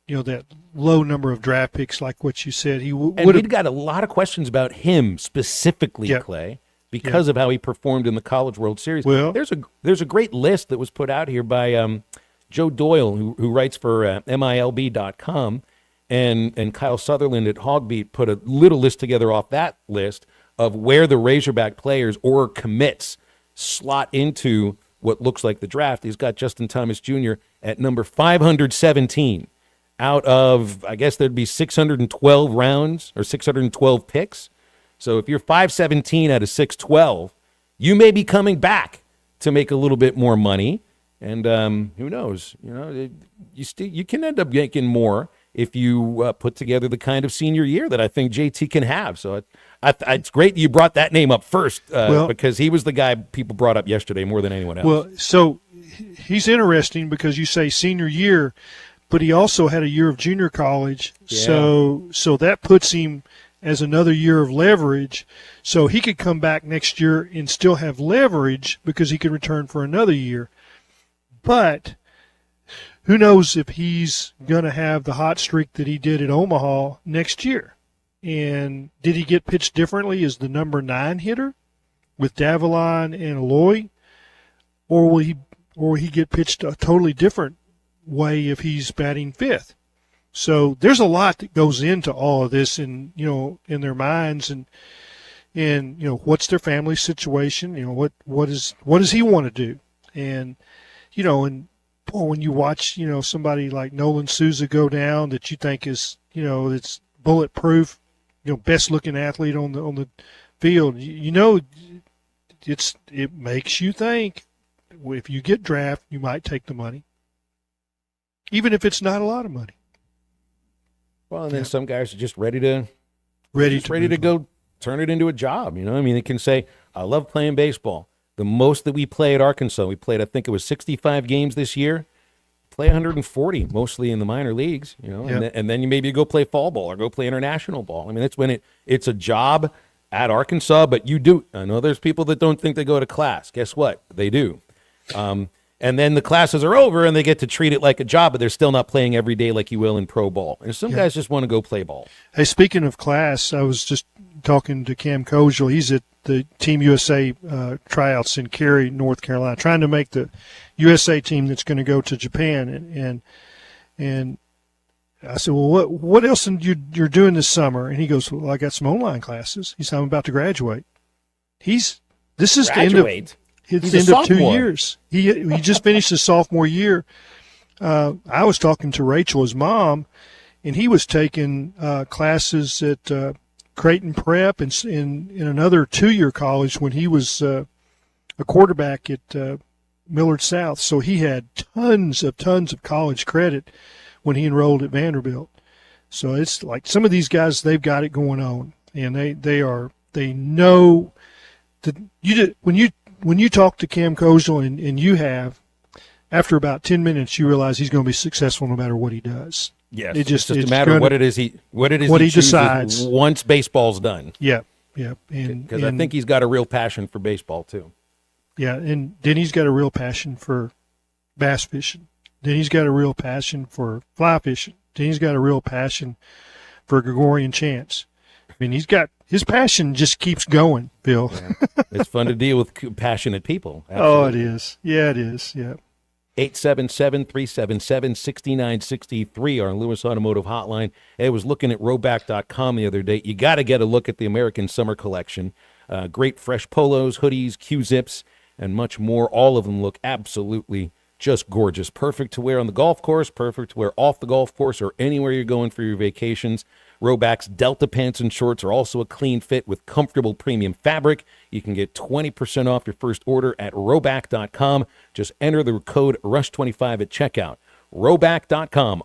that low number of draft picks like what you said. And we'd got a lot of questions about him specifically, Clay, because of how he performed in the College World Series. Well, there's a great list that was put out here by Joe Doyle, who writes for MILB.com, and Kyle Sutherland at Hogbeat put a little list together off that list of where the Razorback players or commits slot into what looks like the draft. He's got Justin Thomas Jr. at number 517 out of, I guess there'd be 612 rounds or 612 picks. So if you're 517 out of 612, you may be coming back to make a little bit more money. And who knows? You can end up making more if you put together the kind of senior year that I think JT can have. So it's great you brought that name up first because he was the guy people brought up yesterday more than anyone else. Well, so he's interesting because you say senior year, but he also had a year of junior college. Yeah. So that puts him as another year of leverage. So he could come back next year and still have leverage because he could return for another year. But who knows if he's going to have the hot streak that he did at Omaha next year. And did he get pitched differently as the number 9 hitter with Davalon and Aloy? Or will he get pitched a totally different way if he's batting 5th? So there's a lot that goes into all of this in their minds and what's their family situation, what does he want to do? And when you watch, somebody like Nolan Souza go down that you think is, it's bulletproof, best looking athlete on the field, it makes you think if you get drafted, you might take the money, even if it's not a lot of money. Well, and then some guys are just ready to go turn it into a job. They can say, I love playing baseball. The most that we play at Arkansas, we played, I think it was 65 games this year. Play 140, mostly in the minor leagues, and then you maybe go play fall ball or go play international ball. I mean, that's when it's a job at Arkansas, but you do. I know there's people that don't think they go to class. Guess what? They do. And then the classes are over and they get to treat it like a job, but they're still not playing every day like you will in pro ball. And some guys just want to go play ball. Hey, speaking of class, I was just talking to Cam Kojal. He's at the Team USA tryouts in Cary, North Carolina, trying to make the USA team that's going to go to Japan. And I said, well, what else you're doing this summer? And he goes, well, I got some online classes. He said, I'm about to graduate. This is the end of It's the end of 2 years. He just finished his sophomore year. I was talking to Rachel, his mom, and he was taking classes at Creighton Prep and in another 2-year college when he was a quarterback at Millard South. So he had tons of college credit when he enrolled at Vanderbilt. So it's like some of these guys, they've got it going on, and they know that when you talk to Cam Kojal and you have, after about 10 minutes, you realize he's going to be successful no matter what he does. Yes, it's just a matter of what it is he decides once baseball's done. Yeah. Because I think he's got a real passion for baseball too. Yeah, and then he's got a real passion for bass fishing. Then he's got a real passion for fly fishing. Then he's got a real passion for Gregorian chants. I mean, his passion just keeps going, Bill. Yeah. It's fun to deal with passionate people. Absolutely. Oh, it is. Yeah, it is. Yeah. 877-377-6963, our Lewis Automotive Hotline. I was looking at Roback.com the other day. You got to get a look at the American Summer Collection. Great fresh polos, hoodies, Q-zips, and much more. All of them look absolutely just gorgeous. Perfect to wear on the golf course, perfect to wear off the golf course or anywhere you're going for your vacations. Roback's Delta pants and shorts are also a clean fit with comfortable premium fabric. You can get 20% off your first order at Roback.com. Just enter the code RUSH25 at checkout. Roback.com,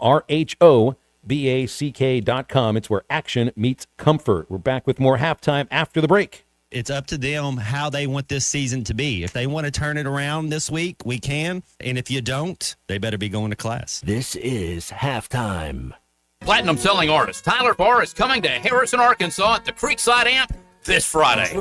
RHOBACK.com. It's where action meets comfort. We're back with more halftime after the break. It's up to them how they want this season to be. If they want to turn it around this week, we can. And if you don't, they better be going to class. This is halftime. Platinum selling artist Tyler Barr is coming to Harrison, Arkansas at the Creekside Amp this Friday.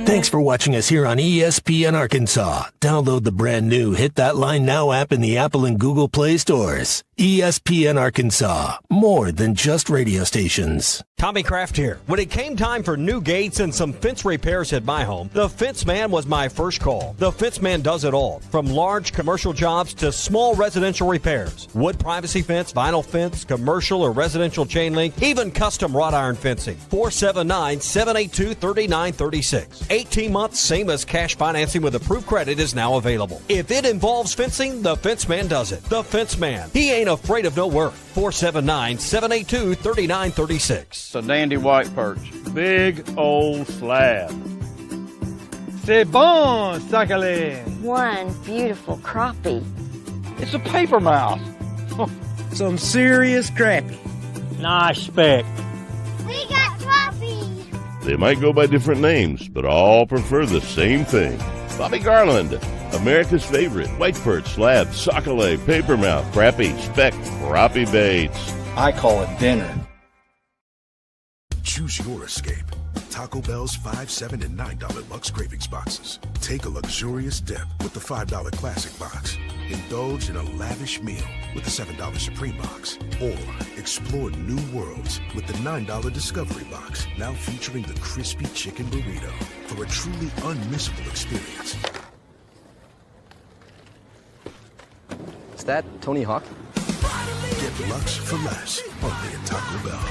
Thanks for watching us here on ESPN Arkansas. Download the brand new Hit That Line Now app in the Apple and Google Play stores. ESPN Arkansas, more than just radio stations. Tommy Kraft here. When it came time for new gates and some fence repairs at my home, the Fence Man was my first call. The Fence Man does it all, from large commercial jobs to small residential repairs. Wood privacy fence, vinyl fence, commercial or residential chain link, even custom wrought iron fencing. 479-782 782-3936. 18-month same-as cash financing with approved credit is now available. If it involves fencing, the Fence Man does it. The Fence Man. He ain't afraid of no work. 479-782-3936. It's a dandy white perch. Big old slab. C'est bon, sacalé. One beautiful crappie. It's a paper mouse. Some serious crappie. Nice speck. We got crappie. They might go by different names, but all prefer the same thing. Bobby Garland, America's favorite white perch, slab, sockeye, papermouth, crappie, speck, crappie baits. I call it dinner. Choose your escape. Taco Bell's $5, $7, and $9 Lux Cravings boxes. Take a luxurious dip with the $5 Classic box. Indulge in a lavish meal with the $7 Supreme box. Or explore new worlds with the $9 Discovery box, now featuring the crispy chicken burrito for a truly unmissable experience. Is that Tony Hawk? Get Lux for less, only at Taco Bell.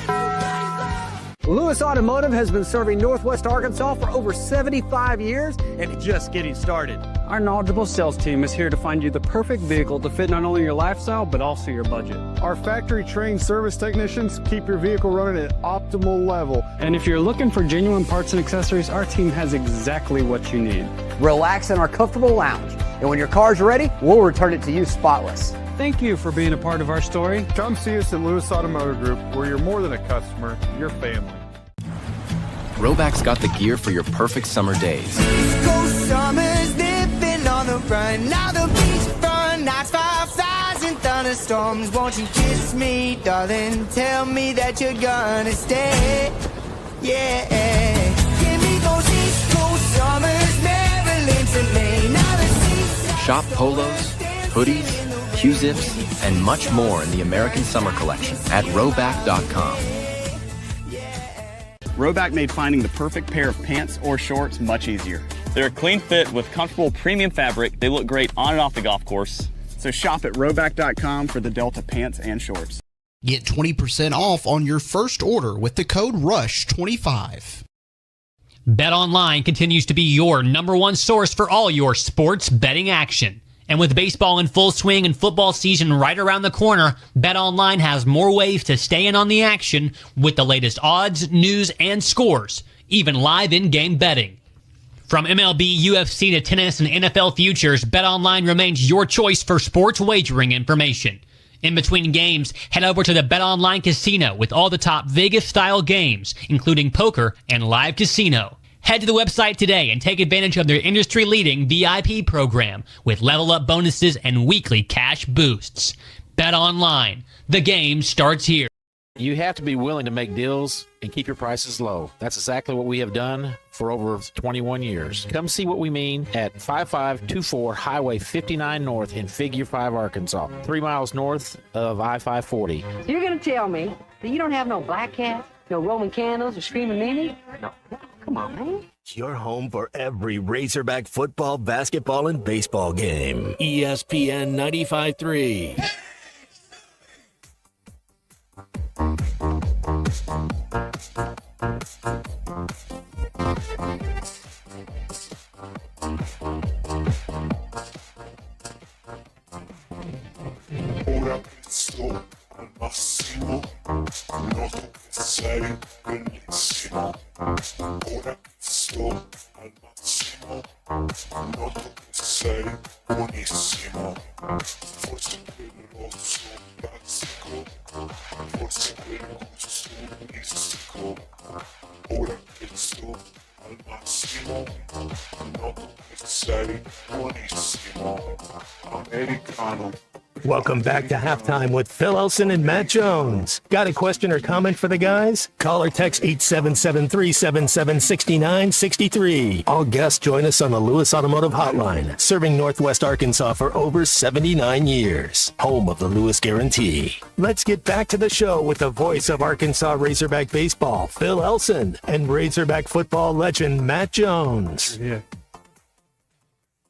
Lewis Automotive has been serving Northwest Arkansas for over 75 years and just getting started. Our knowledgeable sales team is here to find you the perfect vehicle to fit not only your lifestyle, but also your budget. Our factory-trained service technicians keep your vehicle running at optimal level. And if you're looking for genuine parts and accessories, our team has exactly what you need. Relax in our comfortable lounge, and when your car's ready, we'll return it to you spotless. Thank you for being a part of our story. Come see us at Lewis Automotive Group, where you're more than a customer, you're family. Roback's got the gear for your perfect summer days. Summers living on the run. Now the beachfront nights, fireflies and thunderstorms. Won't you kiss me, darling? Tell me that you're gonna stay. Yeah. Give me those East Coast summers, Maryland to Maine. Now the seaside. Shop polos, hoodies, Q-zips, and much more in the American Summer Collection at Roback.com. Roback made finding the perfect pair of pants or shorts much easier. They're a clean fit with comfortable premium fabric. They look great on and off the golf course. So shop at Roback.com for the Delta pants and shorts. Get 20% off on your first order with the code RUSH25. BetOnline continues to be your number one source for all your sports betting action. And with baseball in full swing and football season right around the corner, BetOnline has more ways to stay in on the action with the latest odds, news, and scores, even live in-game betting. From MLB, UFC to tennis and NFL futures, BetOnline remains your choice for sports wagering information. In between games, head over to the BetOnline Casino with all the top Vegas-style games, including poker and live casino. Head to the website today and take advantage of their industry-leading VIP program with level-up bonuses and weekly cash boosts. BetOnline. The game starts here. You have to be willing to make deals and keep your prices low. That's exactly what we have done for over 21 years. Come see what we mean at 5524 Highway 59 North in Figure 5, Arkansas, 3 miles north of I-540. So you're going to tell me that you don't have no black cats, no Roman candles, or screaming Mimi? No. Come on, man. Your home for every Razorback football, basketball, and baseball game. ESPN 95.3. Ora penso al massimo, noto che sei bellissimo. Ora penso al massimo, noto che sei buonissimo. Forse quel rosso pazzico, forse quel gusto mistico. Ora penso al massimo, noto che sei buonissimo. Americano. Welcome back to Halftime with Phil Elson and Matt Jones. Got a question or comment for the guys? Call or text 877-377-6963. All guests join us on the Lewis Automotive Hotline, serving Northwest Arkansas for over 79 years. Home of the Lewis Guarantee. Let's get back to the show with the voice of Arkansas Razorback baseball, Phil Elson, and Razorback football legend Matt Jones. Yeah.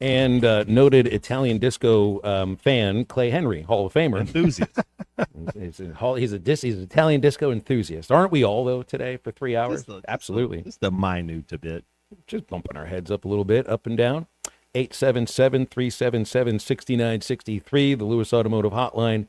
and noted Italian disco fan Clay Henry, Hall of Famer. Enthusiast. He's an Italian disco enthusiast. Aren't we all, though, today for 3 hours? Absolutely. Just the minute a bit. Just bumping our heads up a little bit, up and down. 877-377-6963, the Lewis Automotive Hotline.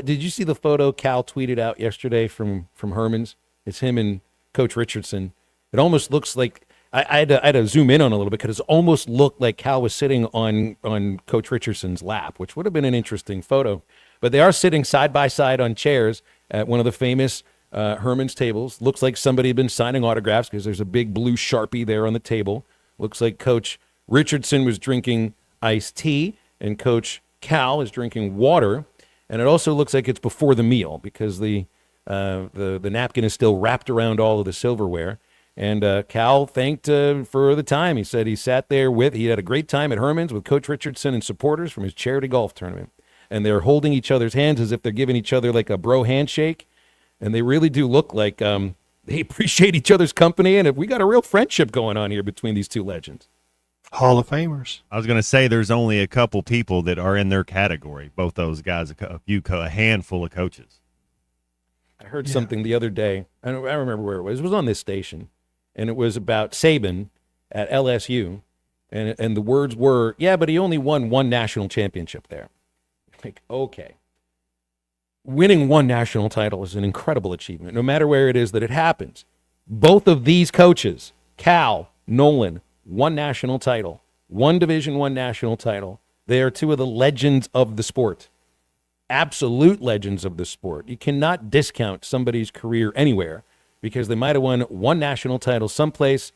Did you see the photo Cal tweeted out yesterday from Herman's? It's him and Coach Richardson. It almost looks like I had to zoom in on a little bit because it almost looked like Cal was sitting on Coach Richardson's lap, which would have been an interesting photo. But they are sitting side by side on chairs at one of the famous Herman's tables. Looks like somebody had been signing autographs because there's a big blue Sharpie there on the table. Looks like Coach Richardson was drinking iced tea and Coach Cal is drinking water. And it also looks like it's before the meal because the napkin is still wrapped around all of the silverware. And Cal thanked for the time. He said he sat there he had a great time at Herman's with Coach Richardson and supporters from his charity golf tournament. And they're holding each other's hands as if they're giving each other like a bro handshake. And they really do look like they appreciate each other's company. And we got a real friendship going on here between these two legends. Hall of Famers. I was going to say there's only a couple people that are in their category. Both those guys, a handful of coaches. I heard something the other day. I don't remember where it was. It was on this station. And it was about Saban at LSU. And the words were, yeah, but he only won one national championship there. Like, okay. Winning one national title is an incredible achievement, no matter where it is that it happens. Both of these coaches, Cal, Nolan, one national title, one Division I national title. They are two of the legends of the sport. Absolute legends of the sport. You cannot discount somebody's career anywhere because they might have won one national title someplace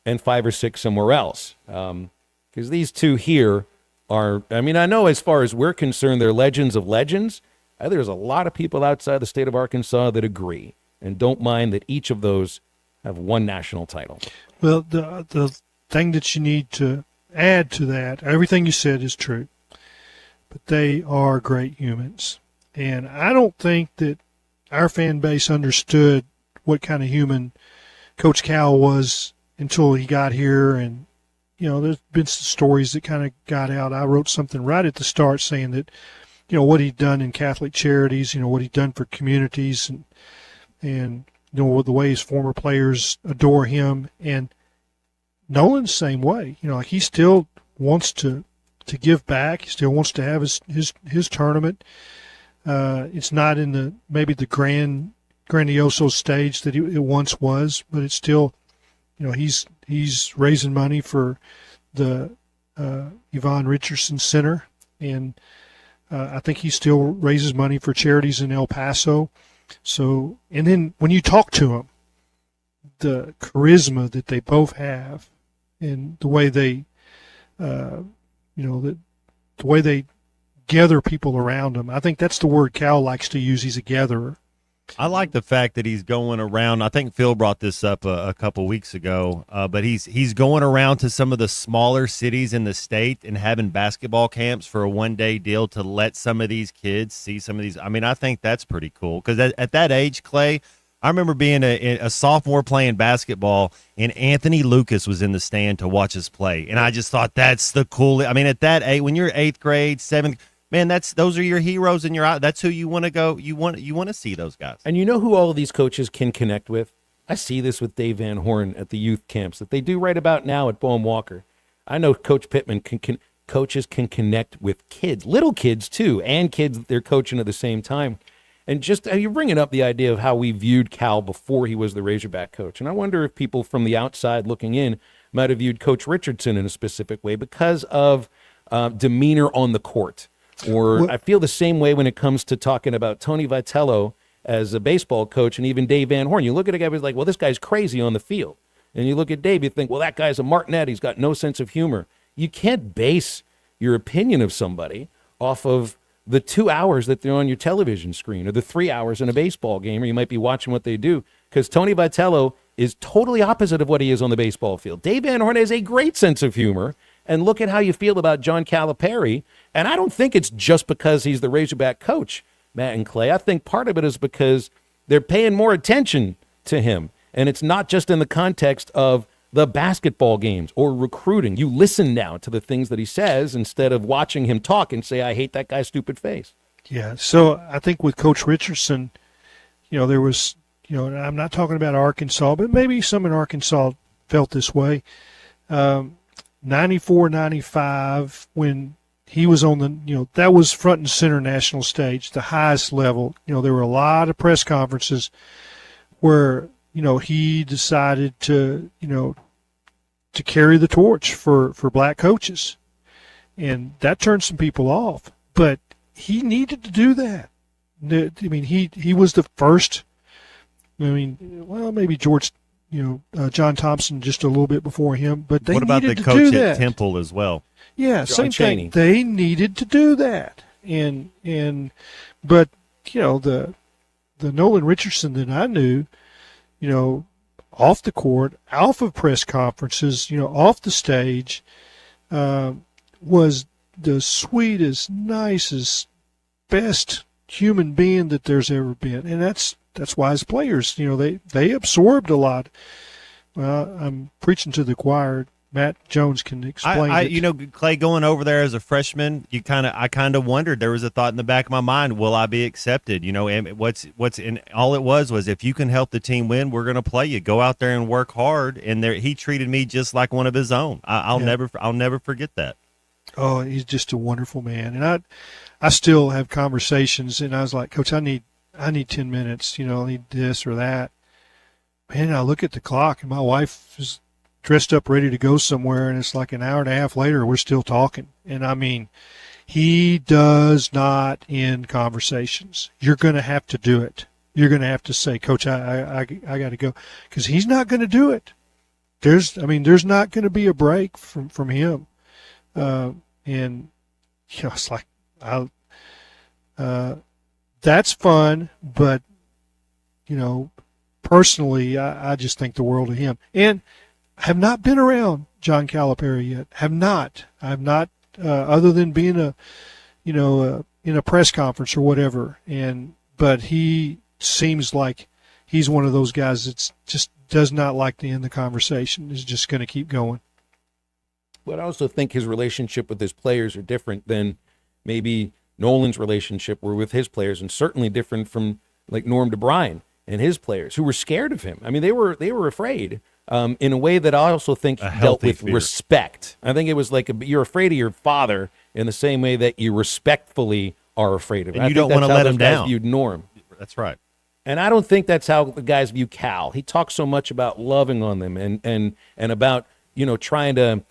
and 5 or 6 somewhere else. Because these two here are, I know as far as we're concerned, they're legends of legends. There's a lot of people outside the state of Arkansas that agree and don't mind that each of those have one national title. Well, the thing that you need to add to that, everything you said is true, but they are great humans. And I don't think that our fan base understood what kind of human Coach Cal was until he got here. And, there's been some stories that kind of got out. I wrote something right at the start saying that, what he'd done in Catholic charities, what he'd done for communities and the way his former players adore him. And Nolan's the same way. He still wants to give back. He still wants to have his tournament. It's not in maybe the grandioso stage that it once was, but it's still, he's raising money for the Yvonne Richardson Center, and I think he still raises money for charities in El Paso. So, and then when you talk to him, the charisma that they both have, and the way they, the way they gather people around him. I think that's the word Cal likes to use. He's a gatherer. I like the fact that he's going around. I think Phil brought this up a couple weeks ago, but he's going around to some of the smaller cities in the state and having basketball camps for a one-day deal to let some of these kids see some of these. I think that's pretty cool because at that age, Clay, I remember being a sophomore playing basketball, and Anthony Lucas was in the stand to watch us play, and I just thought that's the coolest. At that age, when you're 8th grade, 7th. Man, those are your heroes, and that's who you want to go. You want to see those guys. And you know who all of these coaches can connect with? I see this with Dave Van Horn at the youth camps that they do right about now at Bowen Walker. I know Coach Pittman coaches can connect with kids, little kids too, and kids that they're coaching at the same time. And just you're bringing up the idea of how we viewed Cal before he was the Razorback coach, and I wonder if people from the outside looking in might have viewed Coach Richardson in a specific way because of demeanor on the court. Or I feel the same way when it comes to talking about Tony Vitello as a baseball coach and even Dave Van Horn. You look at a guy who's like, well, this guy's crazy on the field. And you look at Dave, you think, well, that guy's a martinet. He's got no sense of humor. You can't base your opinion of somebody off of the 2 hours that they're on your television screen or the 3 hours in a baseball game, or you might be watching what they do. Because Tony Vitello is totally opposite of what he is on the baseball field. Dave Van Horn has a great sense of humor. And look at how you feel about John Calipari. And I don't think it's just because he's the Razorback coach, Matt and Clay. I think part of it is because they're paying more attention to him. And it's not just in the context of the basketball games or recruiting. You listen now to the things that he says instead of watching him talk and say, I hate that guy's stupid face. Yeah, so I think with Coach Richardson, there was, I'm not talking about Arkansas, but maybe some in Arkansas felt this way. 94, 95, when he was on the, that was front and center national stage, the highest level. There were a lot of press conferences where, he decided to carry the torch for black coaches. And that turned some people off. But he needed to do that. I mean, he was the first. Maybe George, John Thompson just a little bit before him. But they what about needed the to coach do at that. Temple as well? Yeah, John same Chaney. thing. They needed to do that. But the Nolan Richardson that I knew, off the court, off of press conferences, off the stage, was the sweetest, nicest, best human being that there's ever been. And that's why his players, they absorbed a lot. Well, I'm preaching to the choir. Matt Jones can explain it. Clay, going over there as a freshman, I kind of wondered. There was a thought in the back of my mind: will I be accepted? And what's in all it was if you can help the team win, we're going to play you. Go out there and work hard. And he treated me just like one of his own. I'll never forget that. Oh, he's just a wonderful man, and I still have conversations. And I was like, Coach, I need 10 minutes. I need this or that. Man, I look at the clock, and my wife is dressed up ready to go somewhere, and it's like an hour and a half later we're still talking. And I mean, he does not end conversations. You're going to have to do it. You're going to have to say, Coach, I got to go, because he's not going to do it. There's not going to be a break from him. And it's like that's fun, but personally, I just think the world of him. And have not been around John Calipari yet. Have not, other than being in a press conference or whatever. But he seems like he's one of those guys that just does not like to end the conversation. Is just going to keep going. But I also think his relationship with his players are different than maybe Nolan's relationship were with his players, and certainly different from like Norm DeBryan and his players, who were scared of him. I mean, they were afraid. In a way that I also think dealt with fear. respect. I think it was like you're afraid of your father in the same way that you respectfully are afraid of him. And you don't want to let him down. Viewed Norm. That's right. And I don't think that's how the guys view Cal. He talks so much about loving on them and about trying to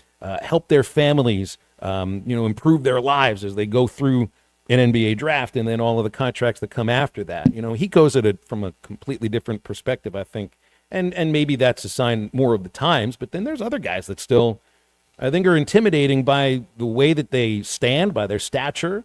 help their families improve their lives as they go through an NBA draft and then all of the contracts that come after that. He goes at it from a completely different perspective, I think. And maybe that's a sign more of the times, but then there's other guys that still, I think, are intimidating by the way that they stand, by their stature,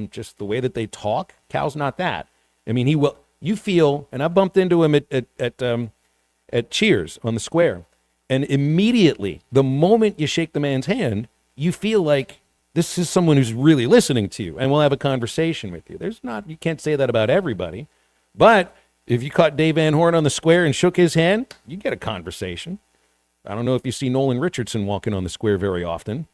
just the way that they talk. Cal's not that. I mean, you feel, and I bumped into him at Cheers on the Square, and immediately, the moment you shake the man's hand, you feel like this is someone who's really listening to you and will have a conversation with you. You can't say that about everybody, but if you caught Dave Van Horn on the Square and shook his hand, you get a conversation. I don't know if you see Nolan Richardson walking on the Square very often.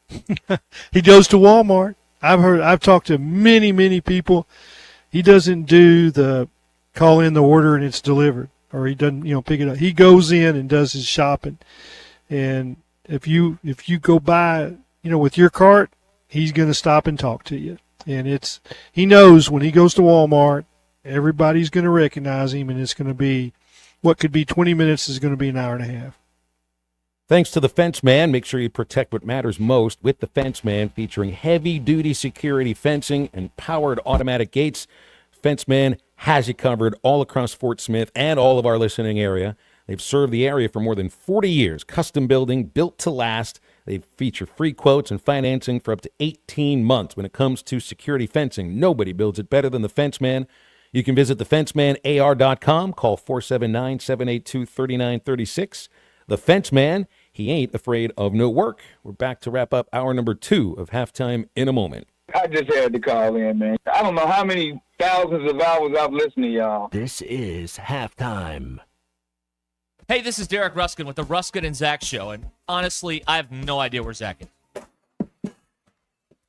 He goes to Walmart. I've talked to many, many people. He doesn't do the call in the order and it's delivered, or he doesn't, pick it up. He goes in and does his shopping. And if you go by, with your cart, he's going to stop and talk to you. And he knows when he goes to Walmart, everybody's going to recognize him, and it's going to be what could be 20 minutes is going to be an hour and a half. Thanks to the Fence Man. Make sure you protect what matters most with the Fence Man, featuring heavy-duty security fencing and powered automatic gates. Fence Man has you covered all across Fort Smith and all of our listening area. They've served the area for more than 40 years. Custom building, built to last. They feature free quotes and financing for up to 18 months. When it comes to security fencing, nobody builds it better than the Fence Man. You can visit thefencemanAR.com. Call 479-782-3936. The Fence Man, he ain't afraid of no work. We're back to wrap up hour number 2 of Halftime in a moment. I just had to call in, man. I don't know how many thousands of hours I've listened to y'all. This is Halftime. Hey, this is Derek Ruskin with the Ruskin and Zach Show, and honestly, I have no idea where Zach is.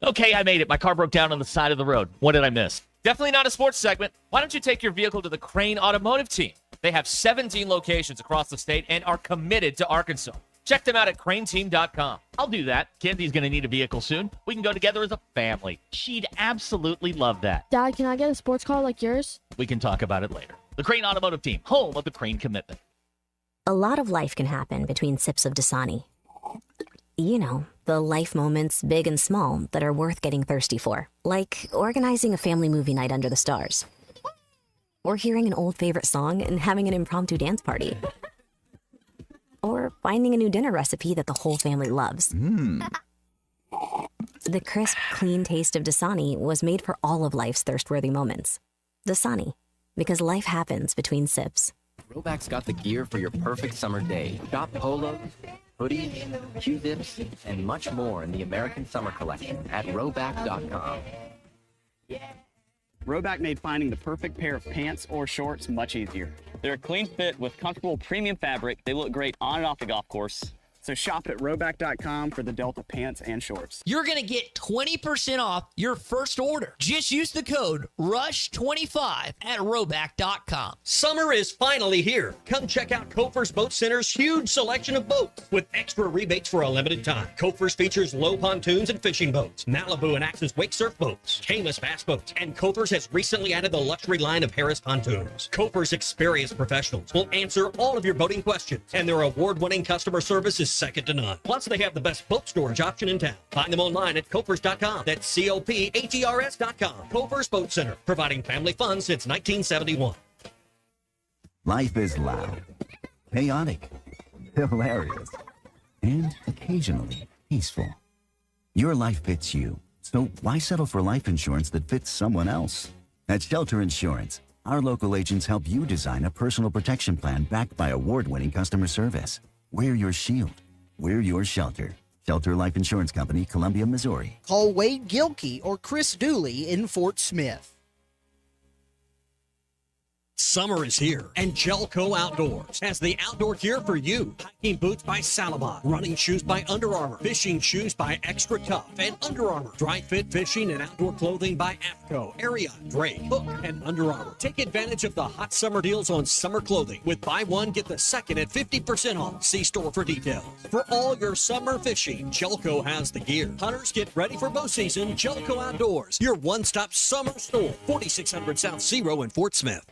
Okay, I made it. My car broke down on the side of the road. What did I miss? Definitely not a sports segment. Why don't you take your vehicle to the Crane Automotive Team? They have 17 locations across the state and are committed to Arkansas. Check them out at craneteam.com. I'll do that. Kenzi's going to need a vehicle soon. We can go together as a family. She'd absolutely love that. Dad, can I get a sports car like yours? We can talk about it later. The Crane Automotive Team, home of the Crane Commitment. A lot of life can happen between sips of Dasani. You know, the life moments, big and small, that are worth getting thirsty for. Like organizing a family movie night under the stars. Or hearing an old favorite song and having an impromptu dance party. Or finding a new dinner recipe that the whole family loves. The crisp, clean taste of Dasani was made for all of life's thirst-worthy moments. Dasani, because life happens between sips. Roback's got the gear for your perfect summer day. Shop polos, hoodies, Q-zips, and much more in the American Summer Collection at Roback.com. Roback made finding the perfect pair of pants or shorts much easier. They're a clean fit with comfortable premium fabric. They look great on and off the golf course. So shop at Roback.com for the Delta pants and shorts. You're going to get 20% off your first order. Just use the code RUSH25 at Roback.com. Summer is finally here. Come check out Kofer's Boat Center's huge selection of boats with extra rebates for a limited time. Kofer's features low pontoons and fishing boats, Malibu and Axis wake surf boats, Caymas bass boats, and Kofer's has recently added the luxury line of Harris pontoons. Kofer's experienced professionals will answer all of your boating questions, and their award-winning customer service is second to none. Plus, they have the best boat storage option in town. Find them online at Koffers.com. That's COPHERS.com. Koffers Boat Center, providing family fun since 1971. Life is loud, chaotic, hilarious, and occasionally peaceful. Your life fits you, so why settle for life insurance that fits someone else? At Shelter Insurance, our local agents help you design a personal protection plan backed by award-winning customer service. We're your shield. We're your shelter. Shelter Life Insurance Company, Columbia, Missouri. Call Wade Gilkey or Chris Dooley in Fort Smith. Summer is here, and Gelco Outdoors has the outdoor gear for you. Hiking boots by Salomon, running shoes by Under Armour, fishing shoes by Extra Tough and Under Armour, dry fit fishing and outdoor clothing by AFCO, Ariat, Drake, Hook, and Under Armour. Take advantage of the hot summer deals on summer clothing with buy one, get the second at 50% off. See store for details. For all your summer fishing, Gelco has the gear. Hunters, get ready for bow season. Gelco Outdoors, your one-stop summer store. 4600 South Zero in Fort Smith.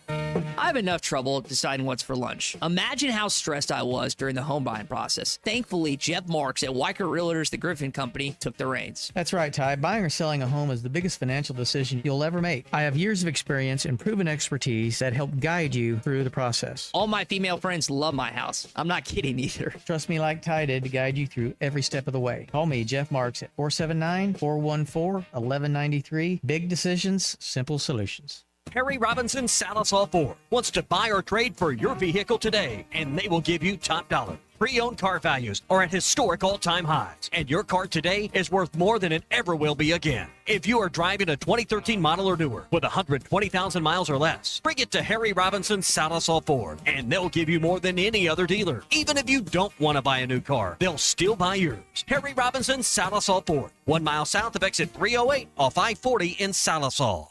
I have enough trouble deciding what's for lunch. Imagine how stressed I was during the home buying process. Thankfully, Jeff Marks at Weichert Realtors, the Griffin Company, took the reins. That's right, Ty. Buying or selling a home is the biggest financial decision you'll ever make. I have years of experience and proven expertise that help guide you through the process. All my female friends love my house. I'm not kidding either. Trust me like Ty did to guide you through every step of the way. Call me, Jeff Marks, at 479-414-1193. Big decisions, simple solutions. Harry Robinson Salisal Ford wants to buy or trade for your vehicle today, and they will give you top dollar. Pre-owned car values are at historic all-time highs, and your car today is worth more than it ever will be again. If you are driving a 2013 model or newer with 120,000 miles or less, bring it to Harry Robinson Salisal Ford, and they'll give you more than any other dealer. Even if you don't want to buy a new car, they'll still buy yours. Harry Robinson Salisal Ford, 1 mile south of exit 308 off I-40 in Salisal.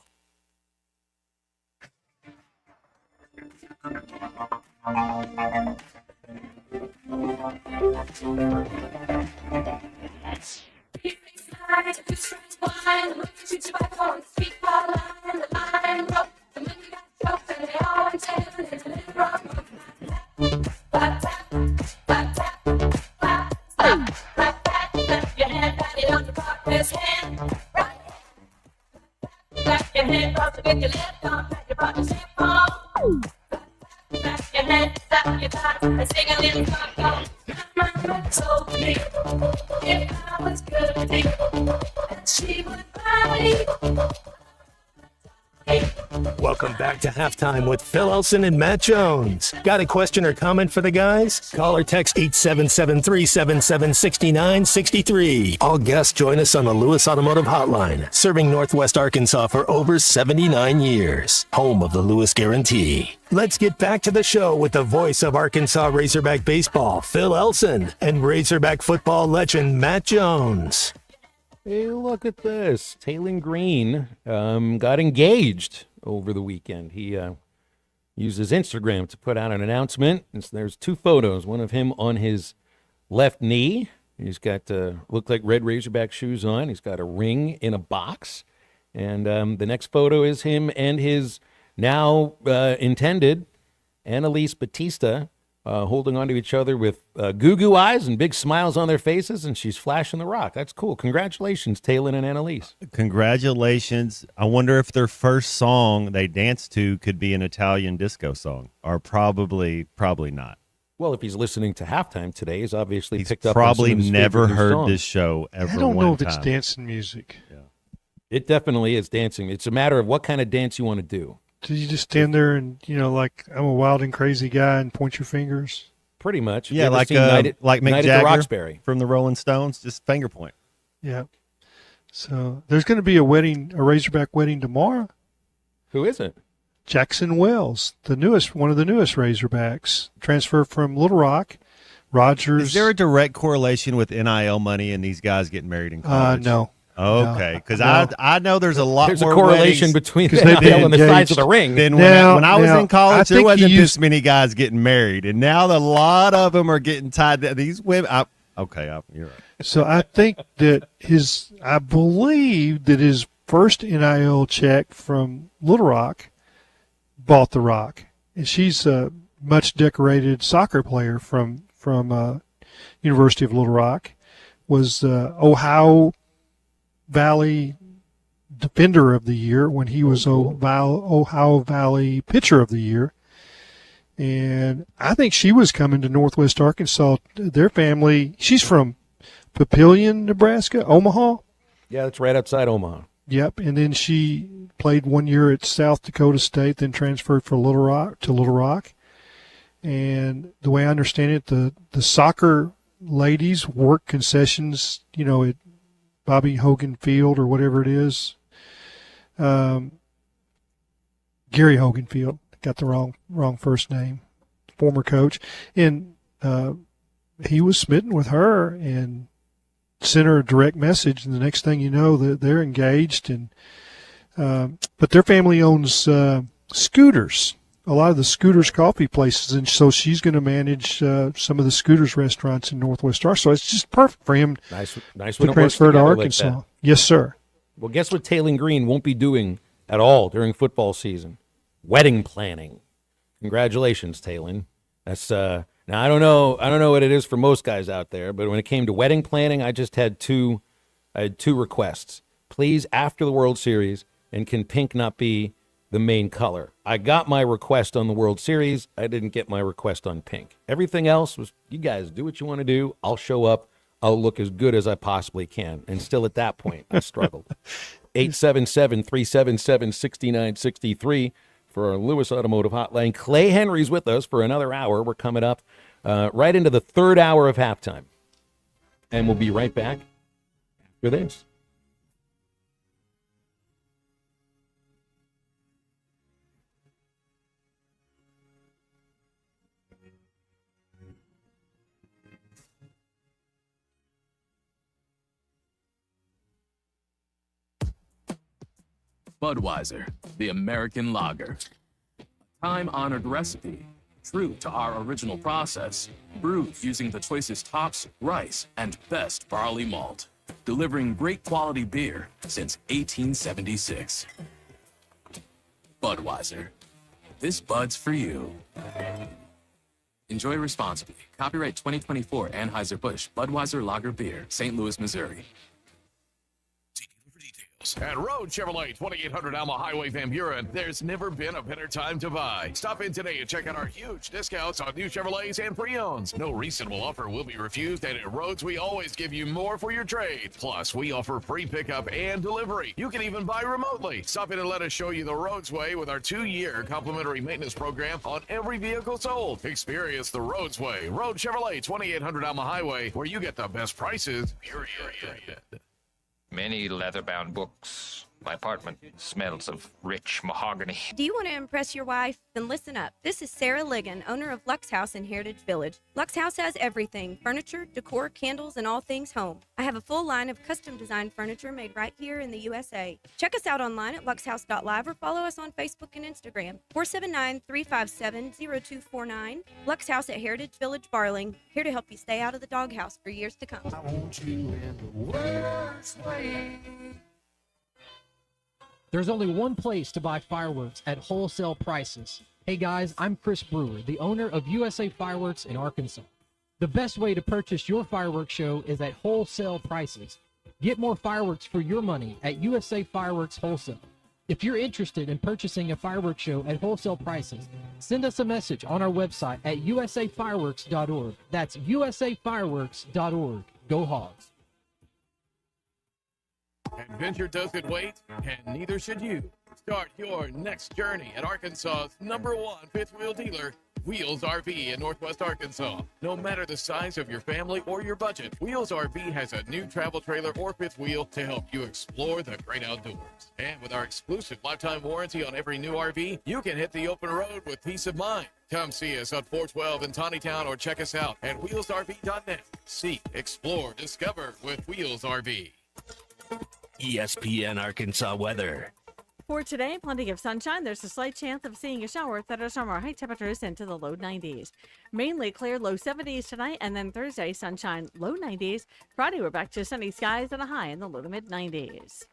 She would cry. Welcome back to Halftime with Phil Elson and Matt Jones. Got a question or comment for the guys? Call or text 877-377-6963. All guests join us on the Lewis Automotive Hotline, serving Northwest Arkansas for over 79 years. Home of the Lewis Guarantee. Let's get back to the show with the voice of Arkansas Razorback baseball, Phil Elson, and Razorback football legend Matt Jones. Hey, look at this. Taylon Green got engaged over the weekend. He used his Instagram to put out an announcement. And so there's two photos, one of him on his left knee. He's got, looked like red Razorback shoes on. He's got a ring in a box. And the next photo is him and his now intended Annalise Batista holding onto each other with goo-goo eyes and big smiles on their faces, and she's flashing the rock. That's cool. Congratulations, Taylon and Annalise. Congratulations. I wonder if their first song they danced to could be an Italian disco song, or probably not. Well, if he's listening to Halftime today, he's obviously picked up probably on some of his never favorite new heard songs. this show ever. I don't one know if it's time. dancing music. It definitely is dancing. It's a matter of what kind of dance you want to do. Do you just stand there and, like, I'm a wild and crazy guy and point your fingers? Pretty much. Yeah, You ever like seen Night at Mick the Jagger Roxbury? from the Rolling Stones, just finger point. Yeah. So there's going to be a Razorback wedding tomorrow. Who is it? Jackson Wells, one of the newest Razorbacks, transferred from Little Rock. Rogers. Is there a direct correlation with NIL money and these guys getting married in college? No. Okay, because No. I know there's a lot There's more a correlation weddings between the they've been NIL and the size of the ring. than Now- when I was now, in college. I There think wasn't you this many guys getting married, and now a lot of them are getting tied to these women. You're right. So I think that I believe that his first NIL check from Little Rock bought the Rock, and she's a much decorated soccer player from University of Little Rock, was Ohio Valley Defender of the Year when he was Ohio Valley Pitcher of the Year. And I think she was coming to Northwest Arkansas. Their family, she's from Papillion, Nebraska, Omaha. Yeah, that's right outside Omaha. Yep. And then she played 1 year at South Dakota State, then transferred to Little Rock. And the way I understand it, the soccer ladies work concessions, at Bobby Hogan Field or whatever it is. Gary Hogan Field, got the wrong first name, former coach. And he was smitten with her and sent her a direct message. And the next thing you know, they're engaged. And but their family owns Scooters, a lot of the Scooters coffee places, and so she's going to manage some of the Scooters restaurants in Northwest Arkansas. So it's just perfect for him Nice to when it works transfer to together like Arkansas. that. Yes, sir. Well, guess what Taylon Green won't be doing at all during football season? Wedding planning. Congratulations, Taylon. That's now I don't know what it is for most guys out there, but when it came to wedding planning, I had two requests. Please, after the World Series, and can pink not be the main color? I got my request on the World Series. I didn't get my request on pink. Everything else was, you guys do what you want to do. I'll show up. I'll look as good as I possibly can. And still at that point, I struggled. 877-377-6963 for our Lewis Automotive Hotline. Clay Henry's with us for another hour. We're coming up right into the third hour of halftime. And we'll be right back after this. Budweiser, the American lager. A time-honored recipe, true to our original process, brewed using the choicest hops, rice, and best barley malt, delivering great quality beer since 1876. Budweiser, this Bud's for you. Enjoy responsibly. Copyright 2024 Anheuser-Busch Budweiser Lager Beer, St. Louis, Missouri. At Road Chevrolet, 2800 Alma Highway, Van Buren, there's never been a better time to buy. Stop in today and check out our huge discounts on new Chevrolets and pre-owns. No reasonable offer will be refused, and at Rhodes, we always give you more for your trade. Plus, we offer free pickup and delivery. You can even buy remotely. Stop in and let us show you the Rhodes way with our 2-year complimentary maintenance program on every vehicle sold. Experience the Rhodes way. Road Chevrolet, 2800 Alma Highway, where you get the best prices, period. Many leather-bound books. My apartment smells of rich mahogany. Do you want to impress your wife? Then listen up. This is Sarah Ligon, owner of Lux House in Heritage Village. Lux House has everything: furniture, decor, candles, and all things home. I have a full line of custom designed furniture made right here in the USA. Check us out online at luxhouse.live or follow us on Facebook and Instagram. 479-357-0249. Lux House at Heritage Village, Barling. Here to help you stay out of the doghouse for years to come. I want you in the worst way. There's only one place to buy fireworks at wholesale prices. Hey guys, I'm Chris Brewer, the owner of USA Fireworks in Arkansas. The best way to purchase your fireworks show is at wholesale prices. Get more fireworks for your money at USA Fireworks Wholesale. If you're interested in purchasing a fireworks show at wholesale prices, send us a message on our website at usafireworks.org. That's usafireworks.org. Go Hogs. Adventure doesn't wait, and neither should you. Start your next journey at Arkansas's #1 fifth wheel dealer, Wheels RV in Northwest Arkansas. No matter the size of your family or your budget, Wheels RV has a new travel trailer or fifth wheel to help you explore the great outdoors. And with our exclusive lifetime warranty on every new RV, you can hit the open road with peace of mind. Come see us on 412 in Tawnytown or check us out at wheelsrv.net. Seek, explore, discover with Wheels RV. ESPN Arkansas weather. For today, plenty of sunshine. There's a slight chance of seeing a shower. Thunderstorm high temperatures into the low 90s. Mainly clear, low 70s tonight, and then Thursday, sunshine, low 90s. Friday, we're back to sunny skies and a high in the low to mid 90s.